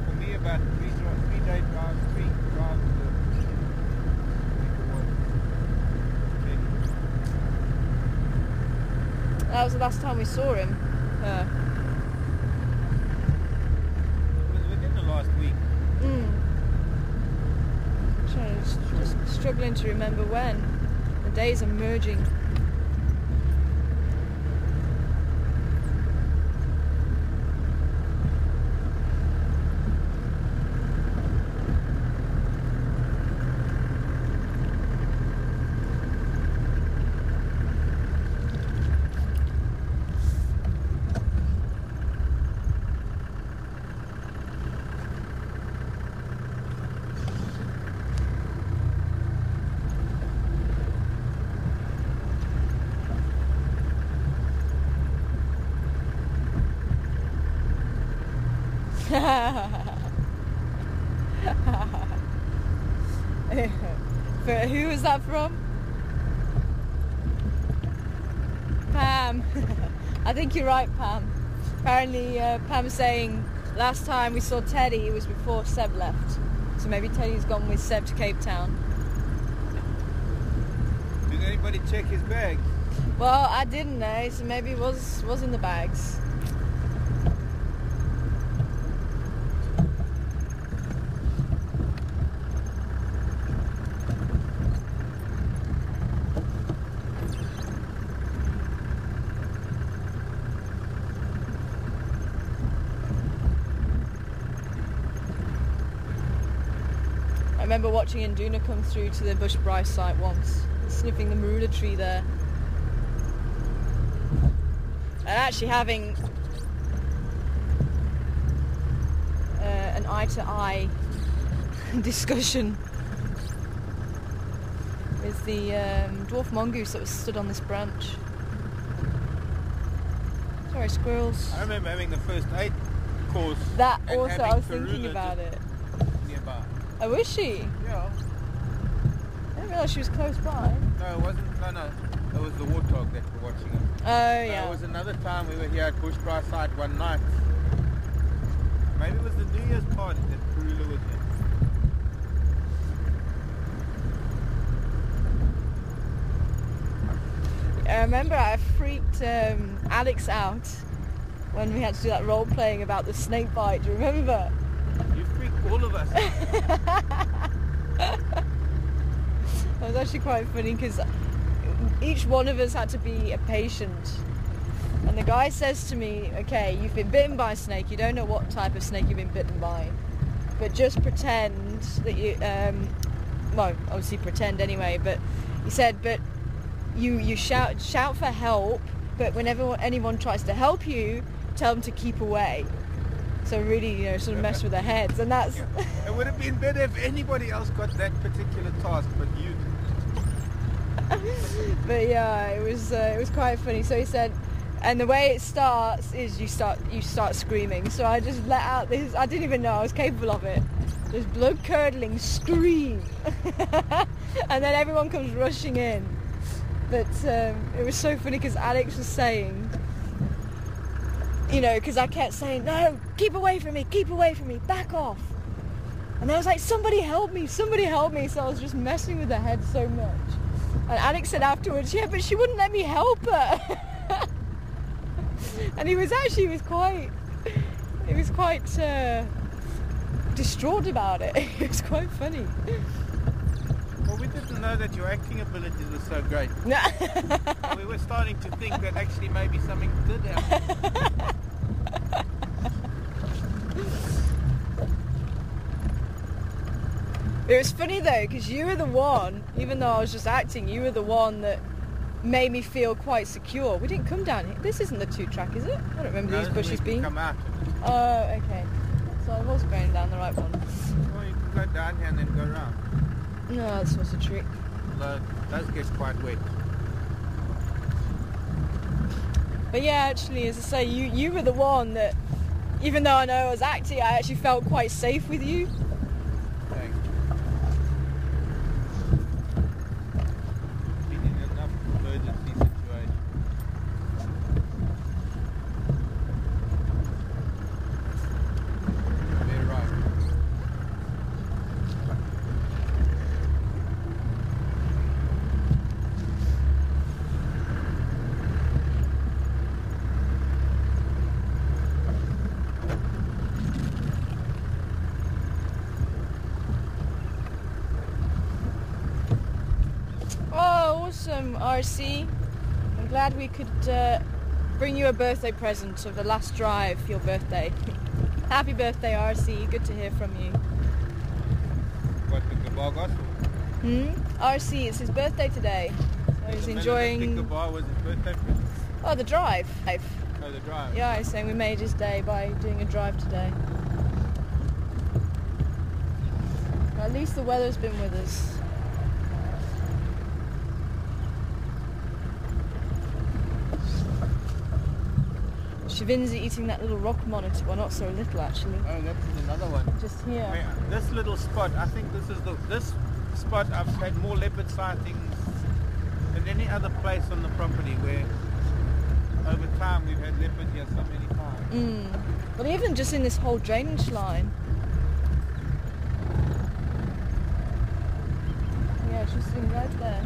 For me, about three day drive to That was the last time we saw him. struggling to remember when. The days are merging. Who was that from? Pam. I think you're right, Pam. Apparently Pam's saying last time we saw Teddy it was before Seb left. So maybe Teddy's gone with Seb to Cape Town. Did anybody check his bag? Well, I didn't know, so maybe it was in the bags. I remember watching Induna come through to the Bush Bryce site once, sniffing the marula tree there. And actually having an eye-to-eye discussion with the dwarf mongoose that was stood on this branch. Sorry, squirrels. I remember having the first aid course. That and also, I was thinking about it. Nearby. Oh, was she? Yeah. I didn't realise she was close by. No, it wasn't. No. It was the warthog that were watching him. Oh, yeah. It was another time we were here at Bush Bryce site one night. Maybe it was the New Year's party that Karula was in. I remember I freaked Alex out when we had to do that role playing about the snake bite. Do you remember? You freaked all of us. That was actually quite funny because each one of us had to be a patient. And the guy says to me, okay, you've been bitten by a snake, you don't know what type of snake you've been bitten by, but just pretend that you, well, obviously pretend anyway, but he said, but you shout for help, but whenever anyone tries to help you, tell them to keep away. So really, sort of mess with their heads, and that's... Yeah. It would have been better if anybody else got that particular task, but you did. But yeah, it was quite funny. So he said, and the way it starts is you start screaming. So I just let out this, I didn't even know I was capable of it, this blood-curdling scream. And then everyone comes rushing in. But it was so funny because Alex was saying, because I kept saying, no, keep away from me, back off. And I was like, somebody help me. So I was just messing with her head so much. And Alex said afterwards, yeah, but she wouldn't let me help her. And he was quite distraught about it. It was quite funny. Well, we didn't know that your acting abilities were so great. We were starting to think that actually maybe something did happen. It was funny though, because you were the one, even though I was just acting, you were the one that made me feel quite secure. We didn't come down here. This isn't the 2-track, is it? I don't remember these bushes being. Come out. Oh, okay. So I was going down the right one. Well, you can go down here and then go around. No, that's what's a trick. Although it does get quite wet. But yeah, actually, as I say, you were the one that, even though I know I was acting, I actually felt quite safe with you. Thanks. Been in enough emergency situations. Very right. Awesome, RC. I'm glad we could bring you a birthday present of the last drive for your birthday. Happy birthday, RC. Good to hear from you. What, the Gabar got? RC, it's his birthday today. So he's enjoying... The Gabar was his birthday present? Oh, the drive. Oh, the drive. Yeah, he's saying we made his day by doing a drive today. Well, at least the weather's been with us. Shavin's eating that little rock monitor. Well, not so little actually. Oh, that's another one. Just here. Wait, this little spot, I think this spot I've had more leopard sightings than any other place on the property where over time we've had leopard here so many times. But even just in this whole drainage line. Yeah, she's sitting right there.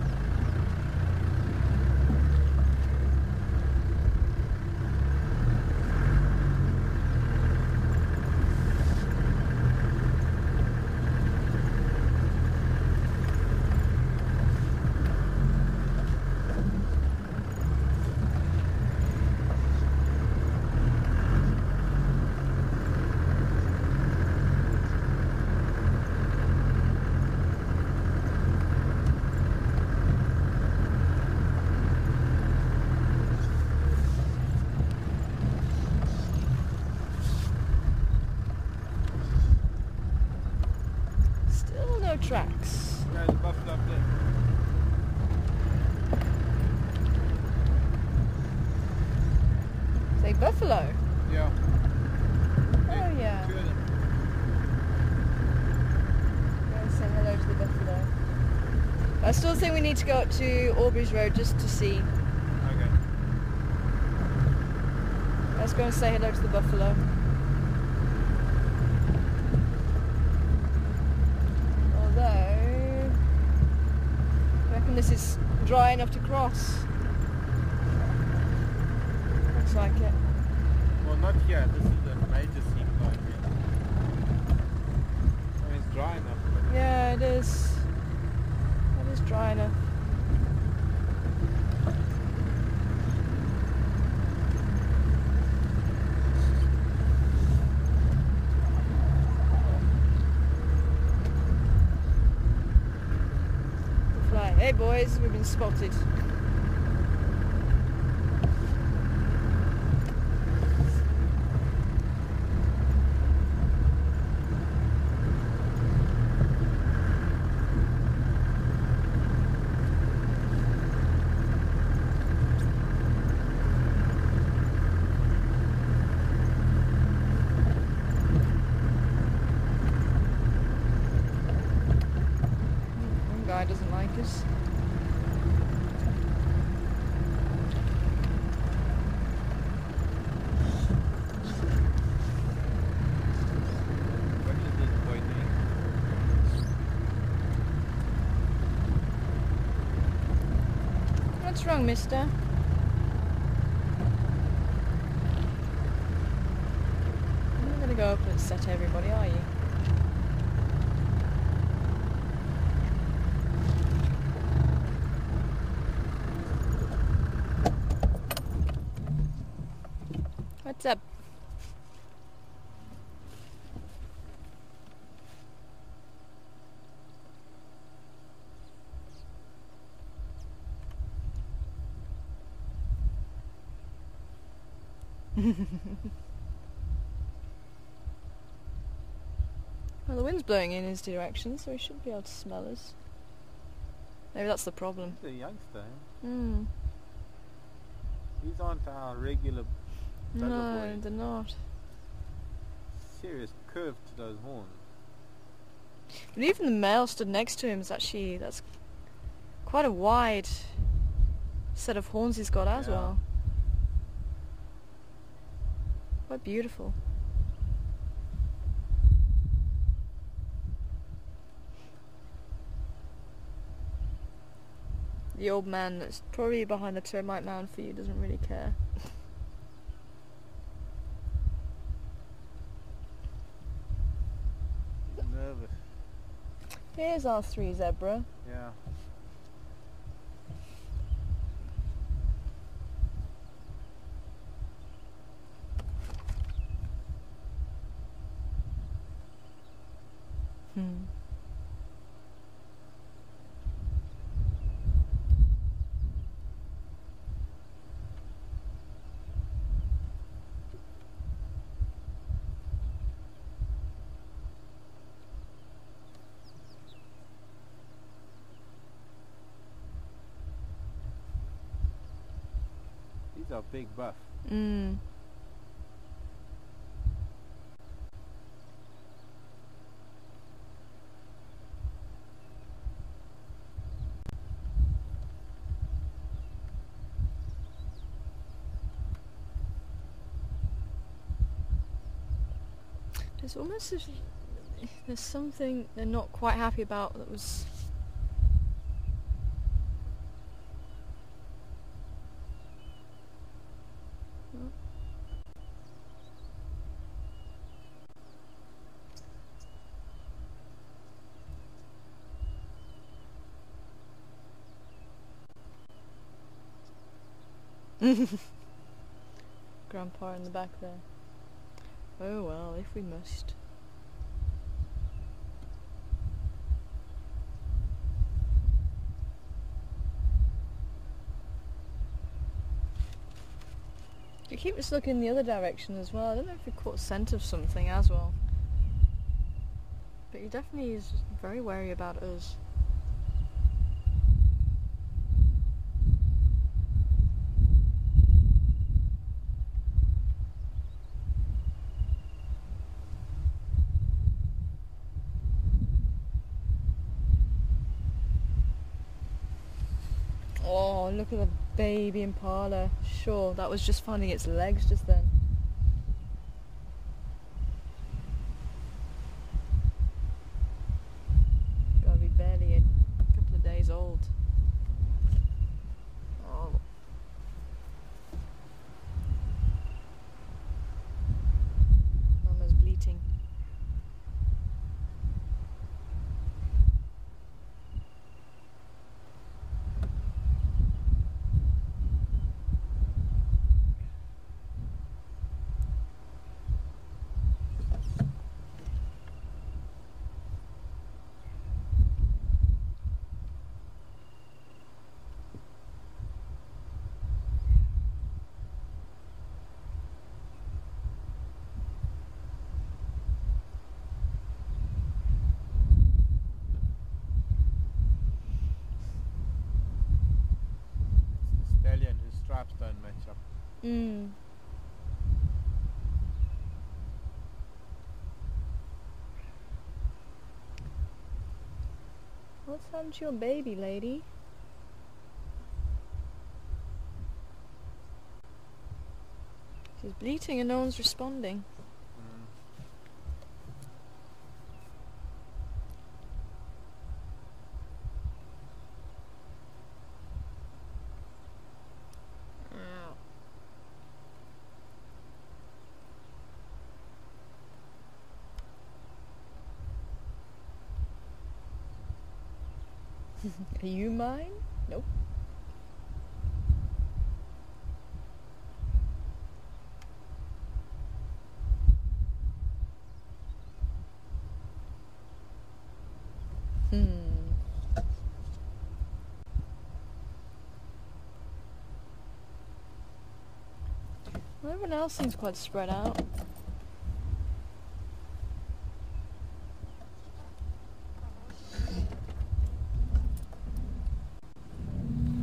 Tracks. No, the buffalo up there. Say buffalo? Yeah. Oh yeah. Two of them. Go and say hello to the buffalo. I still think we need to go up to Aubrey's Road just to see. Okay. Let's go and say hello to the buffalo. This is dry enough to cross. Looks like it. Well, not here. This is a major seam line here. I mean, it's dry enough. But yeah, it is. It is dry enough. Hey boys, we've been spotted. One guy doesn't like us. What's wrong, mister? You're not going to go up and upset everybody, are you? What's up? Well, the wind's blowing in his direction, so he should be able to smell us. Maybe that's the problem. he's a youngster. Hmm. These aren't our regular bugger No, boys. they're not. Serious curve to those horns. But even the male stood next to him is actually, that's quite a wide set of horns he's got as well. Quite beautiful. The old man that's probably behind the termite mound for you doesn't really care. Nervous. Here's our 3 zebra. Yeah. These are big buff. It's almost as if there's something they're not quite happy about that was... Grandpa in the back there. Oh well, if we must. You keep us looking in the other direction as well. I don't know if you caught scent of something as well. But he definitely is very wary about us. Oh, look at the baby impala. Sure, that was just finding its legs just then. Gotta be barely a couple of days old. Oh. Mama's bleating. Stripes don't match up. What's happened to your baby, lady? She's bleating and no one's responding. Are you mine? Nope. Well, everyone else seems quite spread out.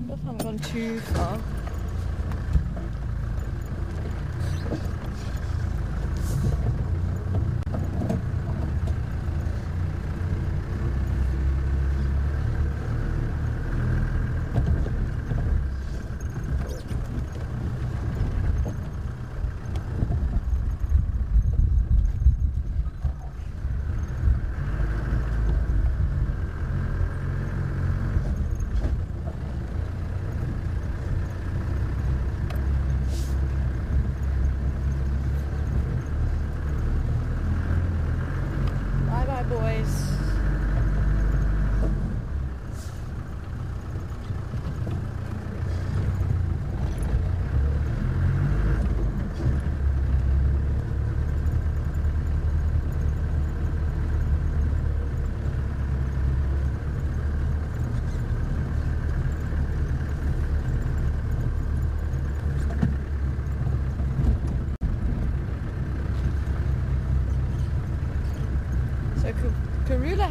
Both haven't gone too far.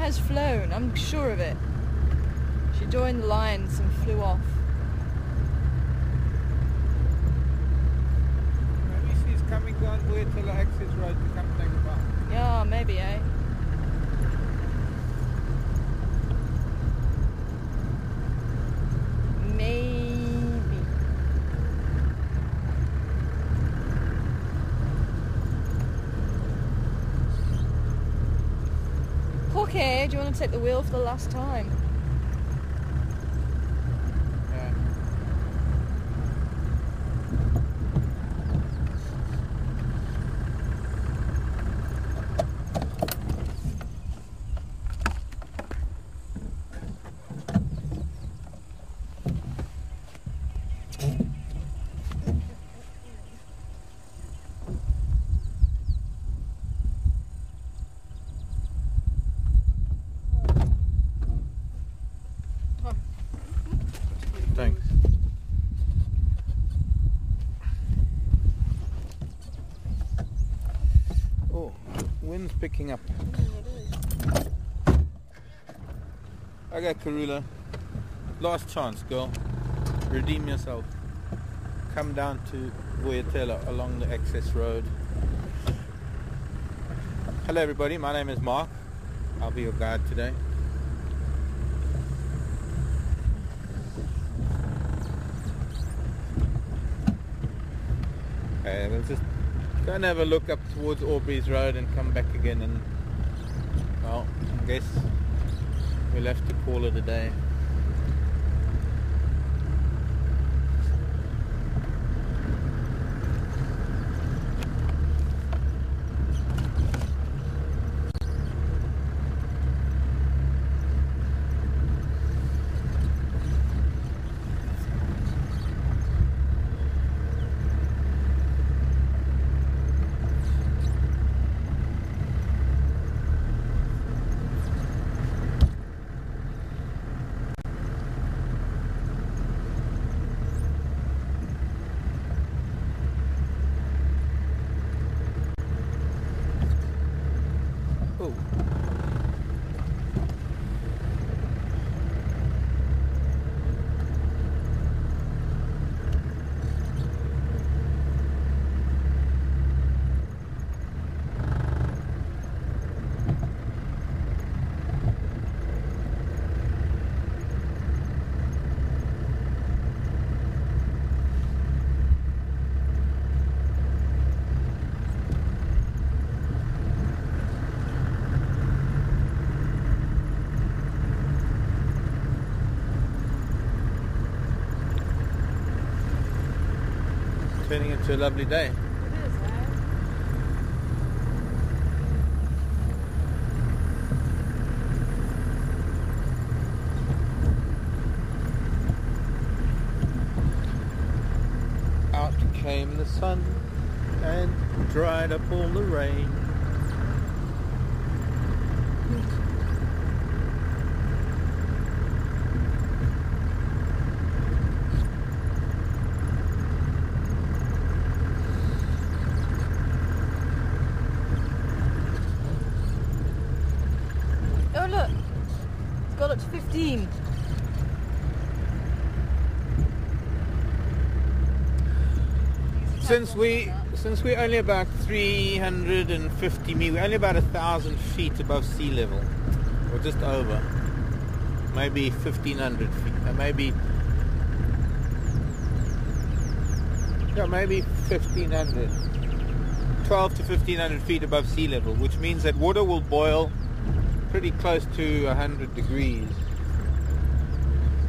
has flown, I'm sure of it. She joined the lions and flew off. Maybe she's coming down Boyatella access road to come take a bath. Yeah, maybe, eh? Maybe. Okay, do you want to take the wheel for the last time? Yeah. Thanks. Oh, wind's picking up. Okay, Karula. Last chance, girl. Redeem yourself. Come down to Boyatella along the access road. Hello everybody, my name is Mark. I'll be your guide today. Okay, we'll just go and have a look up towards Aubrey's Road and come back again, and well, I guess we'll have to call it a day. Oh. Turning into a lovely day. It is, eh? Out came the sun and dried up all the rain. Oh look, it's got up to 15. Since we're only about 350 meters, we're only about 1,000 feet above sea level, or just over, maybe 1,500 feet, maybe 1,500, 12 to 1,500 feet above sea level, which means that water will boil pretty close to 100 degrees.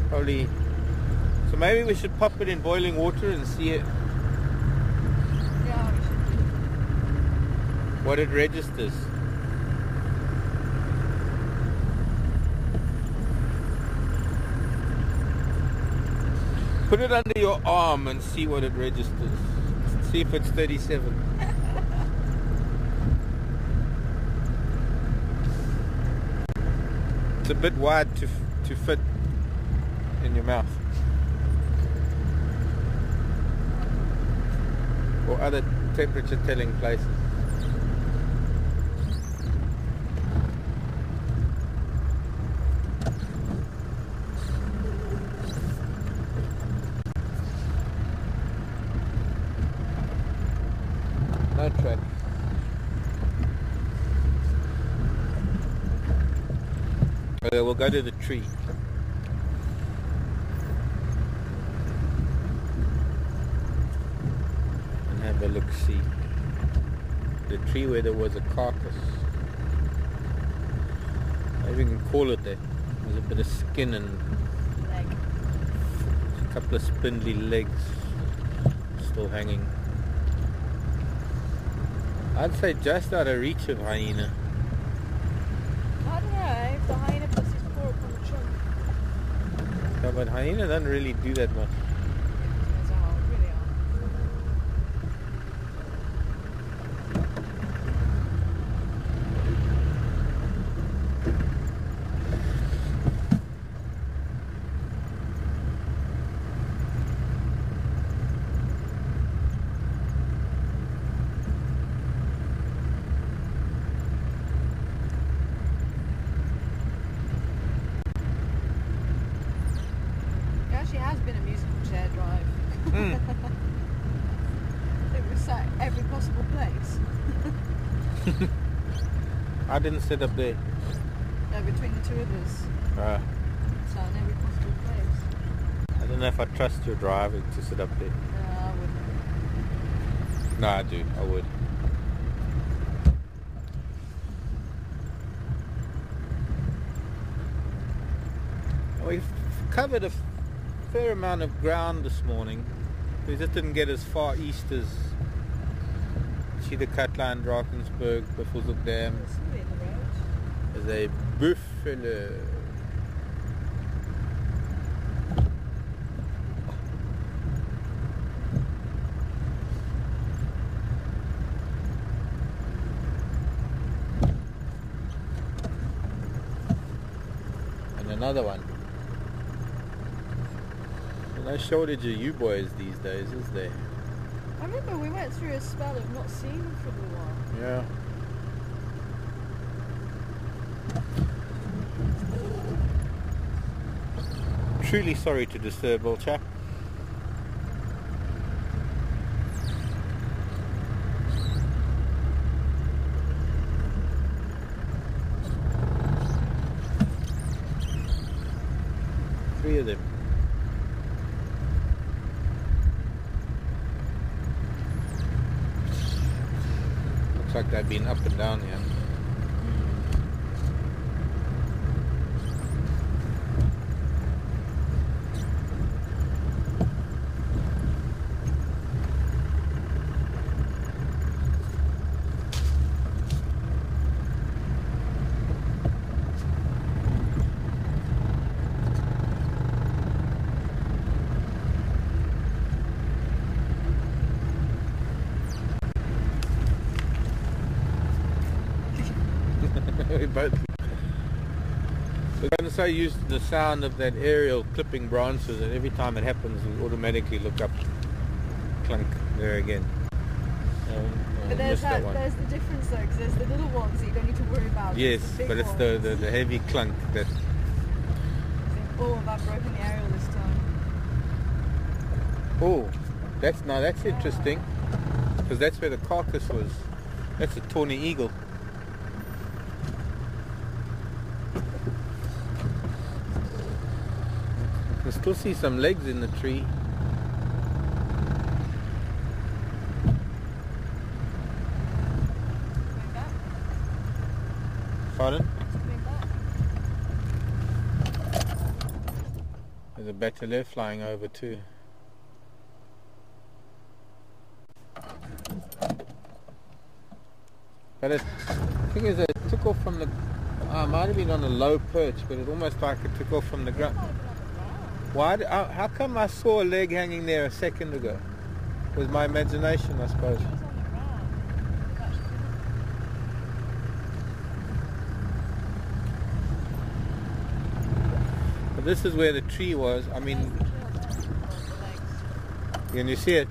Probably. So maybe we should pop it in boiling water and see it, Yeah, we should do. what it registers. Put it under your arm and see what it registers. See if it's 37. It's a bit wide to fit in your mouth. Or other temperature telling places. rhino track. Okay, we'll go to the tree. And have a look-see. The tree where there was a carcass. Maybe we can call it that. There's a bit of skin and Leg. a couple of spindly legs still hanging. I'd say just out of reach of hyena. I don't know if the hyena puts his paw up on the trunk. Yeah, but hyena doesn't really do that much. As a whole, really are. It actually has been a musical chair drive. It was sat every possible place. I didn't sit up there. No, between the two of us. Sat in every possible place. I don't know if I trust your driver to sit up there. No, I wouldn't. No, I do. I would. We've covered a fair amount of ground this morning. We just didn't get as far east as Chiedekatla, Drakensberg, Buffelshoek Dam. There's somebody in the road. There's a buffalo. And another one. No shortage of you boys these days, is there? I remember we went through a spell of not seeing them for a little while. Yeah. Truly sorry to disturb, old chap. Three of them. Looks like they've been up and down here. We both. We're going to so used to the sound of that aerial clipping branches that every time it happens we automatically look up. Clunk there again. But there's there's the difference though, because there's the little ones that you don't need to worry about. Yes, the big but it's ones. the heavy clunk that. Oh, I've broken the aerial this time. Oh, that's interesting, because that's where the carcass was. That's a tawny eagle. I can still see some legs in the tree. Coming back. Pardon? It's coming back. There's a bateleur flying over too. But the thing is that it took off from the... might have been on a low perch, but it almost like it took off from the ground. Why? How come I saw a leg hanging there a second ago? It was my imagination, I suppose. But this is where the tree was. I mean, can you see it?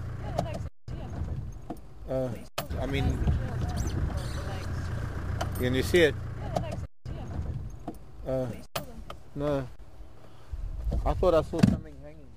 I mean, can you see it? No. I thought I saw something hanging.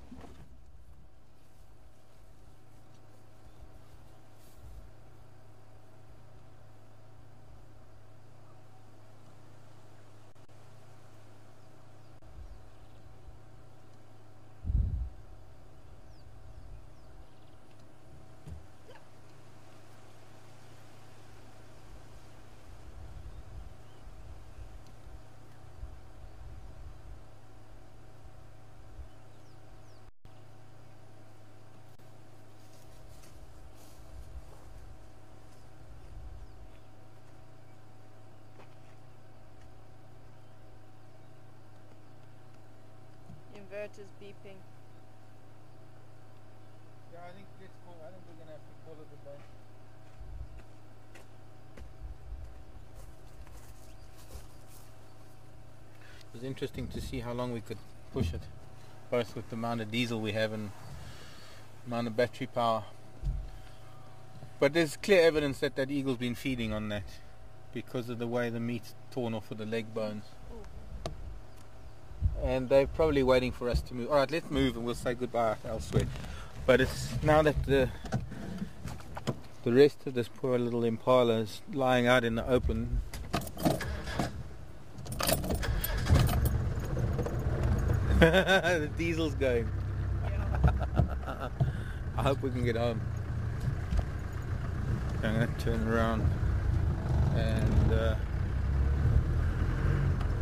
inverters beeping. Yeah, I think we're gonna have to call it a day. It was interesting to see how long we could push it, both with the amount of diesel we have and the amount of battery power. But there's clear evidence that that eagle's been feeding on that because of the way the meat's torn off of the leg bones. And they're probably waiting for us to move. Alright, let's move and we'll say goodbye elsewhere. But it's now that the rest of this poor little impala is lying out in the open. The diesel's going. Yeah. I hope we can get home. I'm going to turn around and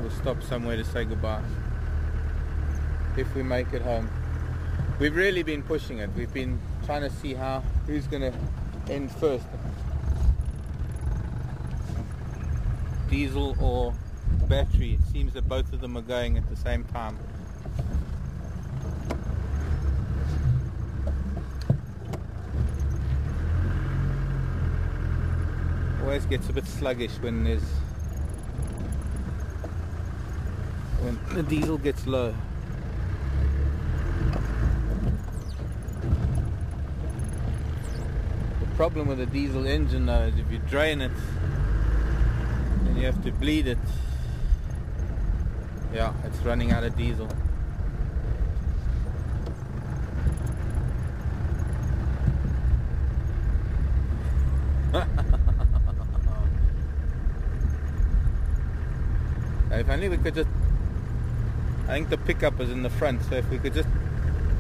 we'll stop somewhere to say goodbye if we make it home. We've really been pushing it. We've been trying to see who's going to end first, diesel or battery. It seems that both of them are going at the same time. Always gets a bit sluggish when the diesel gets low. The problem with a diesel engine though is if you drain it then you have to bleed it. Yeah, it's running out of diesel. If only we could just, I think the pickup is in the front, so if we could just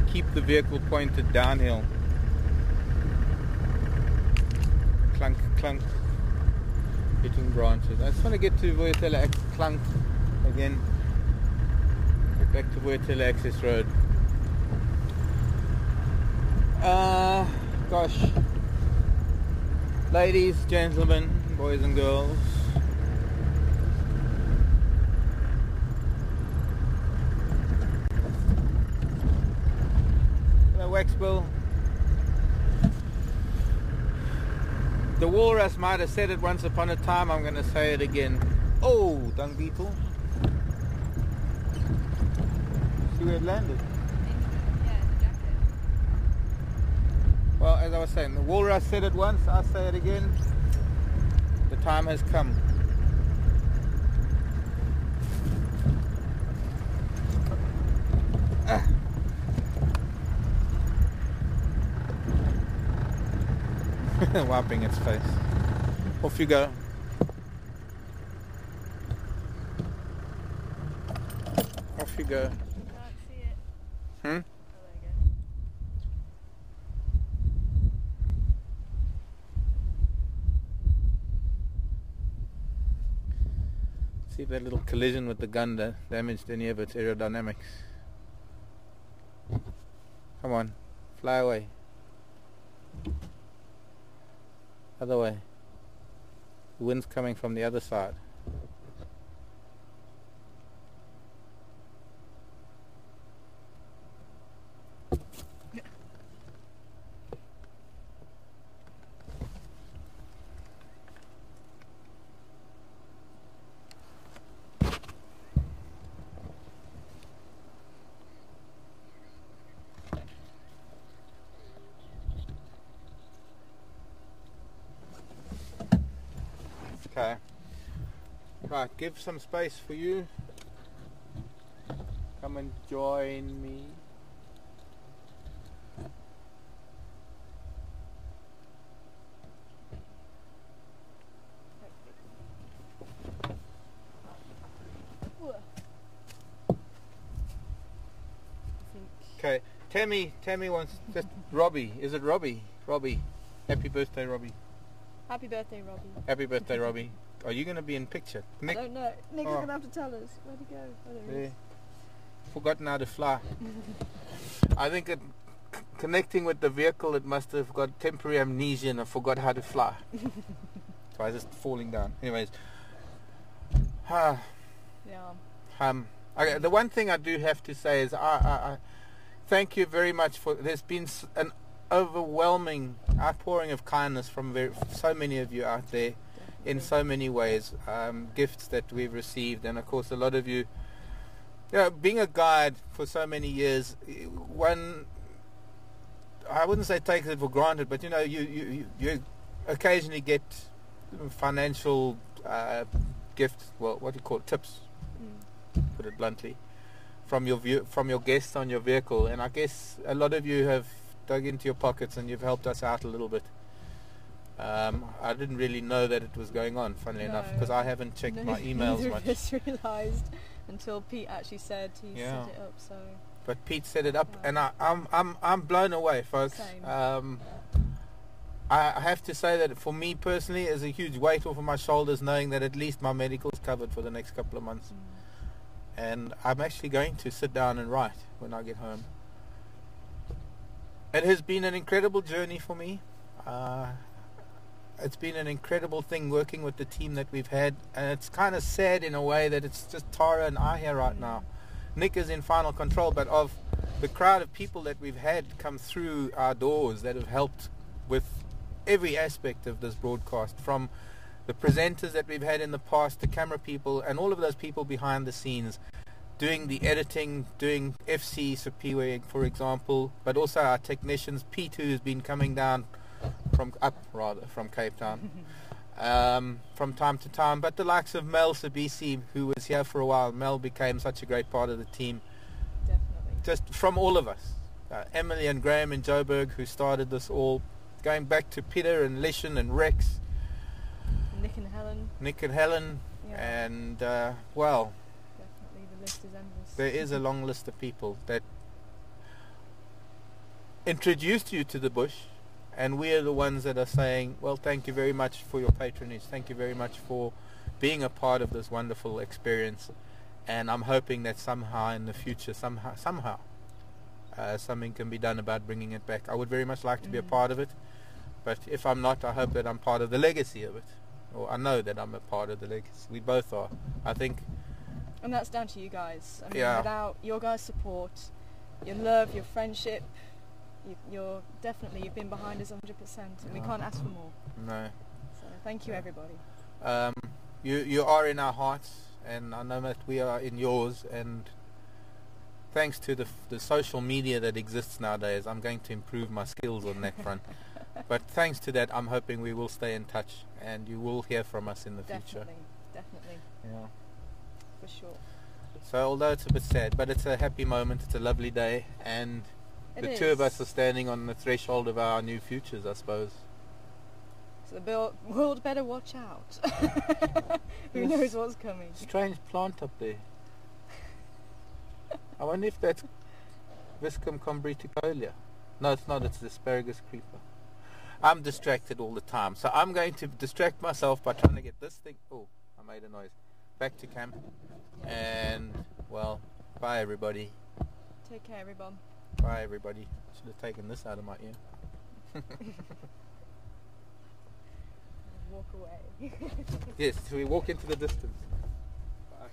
keep the vehicle pointed downhill. Clunk, clunk, hitting branches. I just want to get to Voyatella clunk again. Get back to Voyatella Access Road. Gosh. Ladies, gentlemen, boys and girls. Waxbill. The walrus might have said it once upon a time. I'm going to say it again. Oh, dung beetle. See where it landed? Yeah, the jacket. Well, as I was saying, the walrus said it once. I'll say it again. The time has come. Wiping its face. Off you go. Off you go. Can't see it. Hmm? Oh, there you go. See if that little collision with the gun damaged any of its aerodynamics. Come on, fly away. Other way. The wind's coming from the other side. Okay. Right, give some space for you. Come and join me. Okay, Tammy wants just Robbie. Is it Robbie? Robbie. Happy birthday, Robbie. Happy birthday, Robbie. Happy birthday, Robbie. Are you going to be in picture? Nick? I don't know. Nick's Oh. going to have to tell us. Where'd he go? Oh, there he Yeah. is. Forgotten how to fly. I think connecting with the vehicle, it must have got temporary amnesia and I forgot how to fly. So I was just falling down. Anyways. Yeah. Okay, the one thing I do have to say is I thank you very much for. There's been an overwhelming outpouring of kindness from so many of you out there, in so many ways. Gifts that we've received, and of course a lot of you. You know, being a guide for so many years, one, I wouldn't say take it for granted, but you know, you occasionally get financial gifts. Well, what do you call it? Tips. Put it bluntly, from your guests on your vehicle, and I guess a lot of you have dug into your pockets and you've helped us out a little bit. I didn't really know that it was going on, funnily enough, because I haven't checked my emails much. I just realised until Pete actually said he set it up. So, but Pete set it up, and I'm blown away, folks. Same. I have to say that for me personally, it's a huge weight off of my shoulders, knowing that at least my medical's covered for the next couple of months. And I'm actually going to sit down and write when I get home. It has been an incredible journey for me. It's been an incredible thing working with the team that we've had, and it's kind of sad in a way that it's just Tara and I here right now. Nick is in final control, but of the crowd of people that we've had come through our doors that have helped with every aspect of this broadcast, from the presenters that we've had in the past, the camera people, and all of those people behind the scenes doing the editing, doing FC Sipiwe, for example, but also our technicians, Pete, who's been coming down from Cape Town from time to time, but the likes of Mel Sabisi, who was here for a while. Mel became such a great part of the team. Definitely. Just from all of us. Emily and Graham in Joburg, who started this all, going back to Peter and Lishan and Rex. Nick and Helen, and well, definitely the list is endless. There is a long list of people that introduced you to the bush, and we are the ones that are saying, well, thank you very much for your patronage, thank you very much for being a part of this wonderful experience, and I'm hoping that somehow in the future, somehow something can be done about bringing it back. I would very much like to be a part of it, but if I'm not, I hope that I'm part of the legacy of it. Or I know that I'm a part of the legacy. We both are, I think. And that's down to you guys. I mean, without your guys' support, your love, your friendship, you've been behind us 100%, and we can't ask for more. No. So thank you, everybody. You are in our hearts, and I know that we are in yours, and thanks to the social media that exists nowadays, I'm going to improve my skills on that front. But thanks to that, I'm hoping we will stay in touch, and you will hear from us in the future. Definitely. Yeah. For sure. So although it's a bit sad, but it's a happy moment, it's a lovely day, and the two of us are standing on the threshold of our new futures, I suppose. So the world better watch out. Who knows what's coming. Strange plant up there. I wonder if that's Viscum combriticolia. No, it's not, it's the asparagus creeper. I'm distracted all the time, so I'm going to distract myself by trying to get this thing, oh, I made a noise, back to camp. And, well, bye everybody. Take care, everyone. Bye everybody. Should have taken this out of my ear. Walk away. Yes, so we walk into the distance. Bye.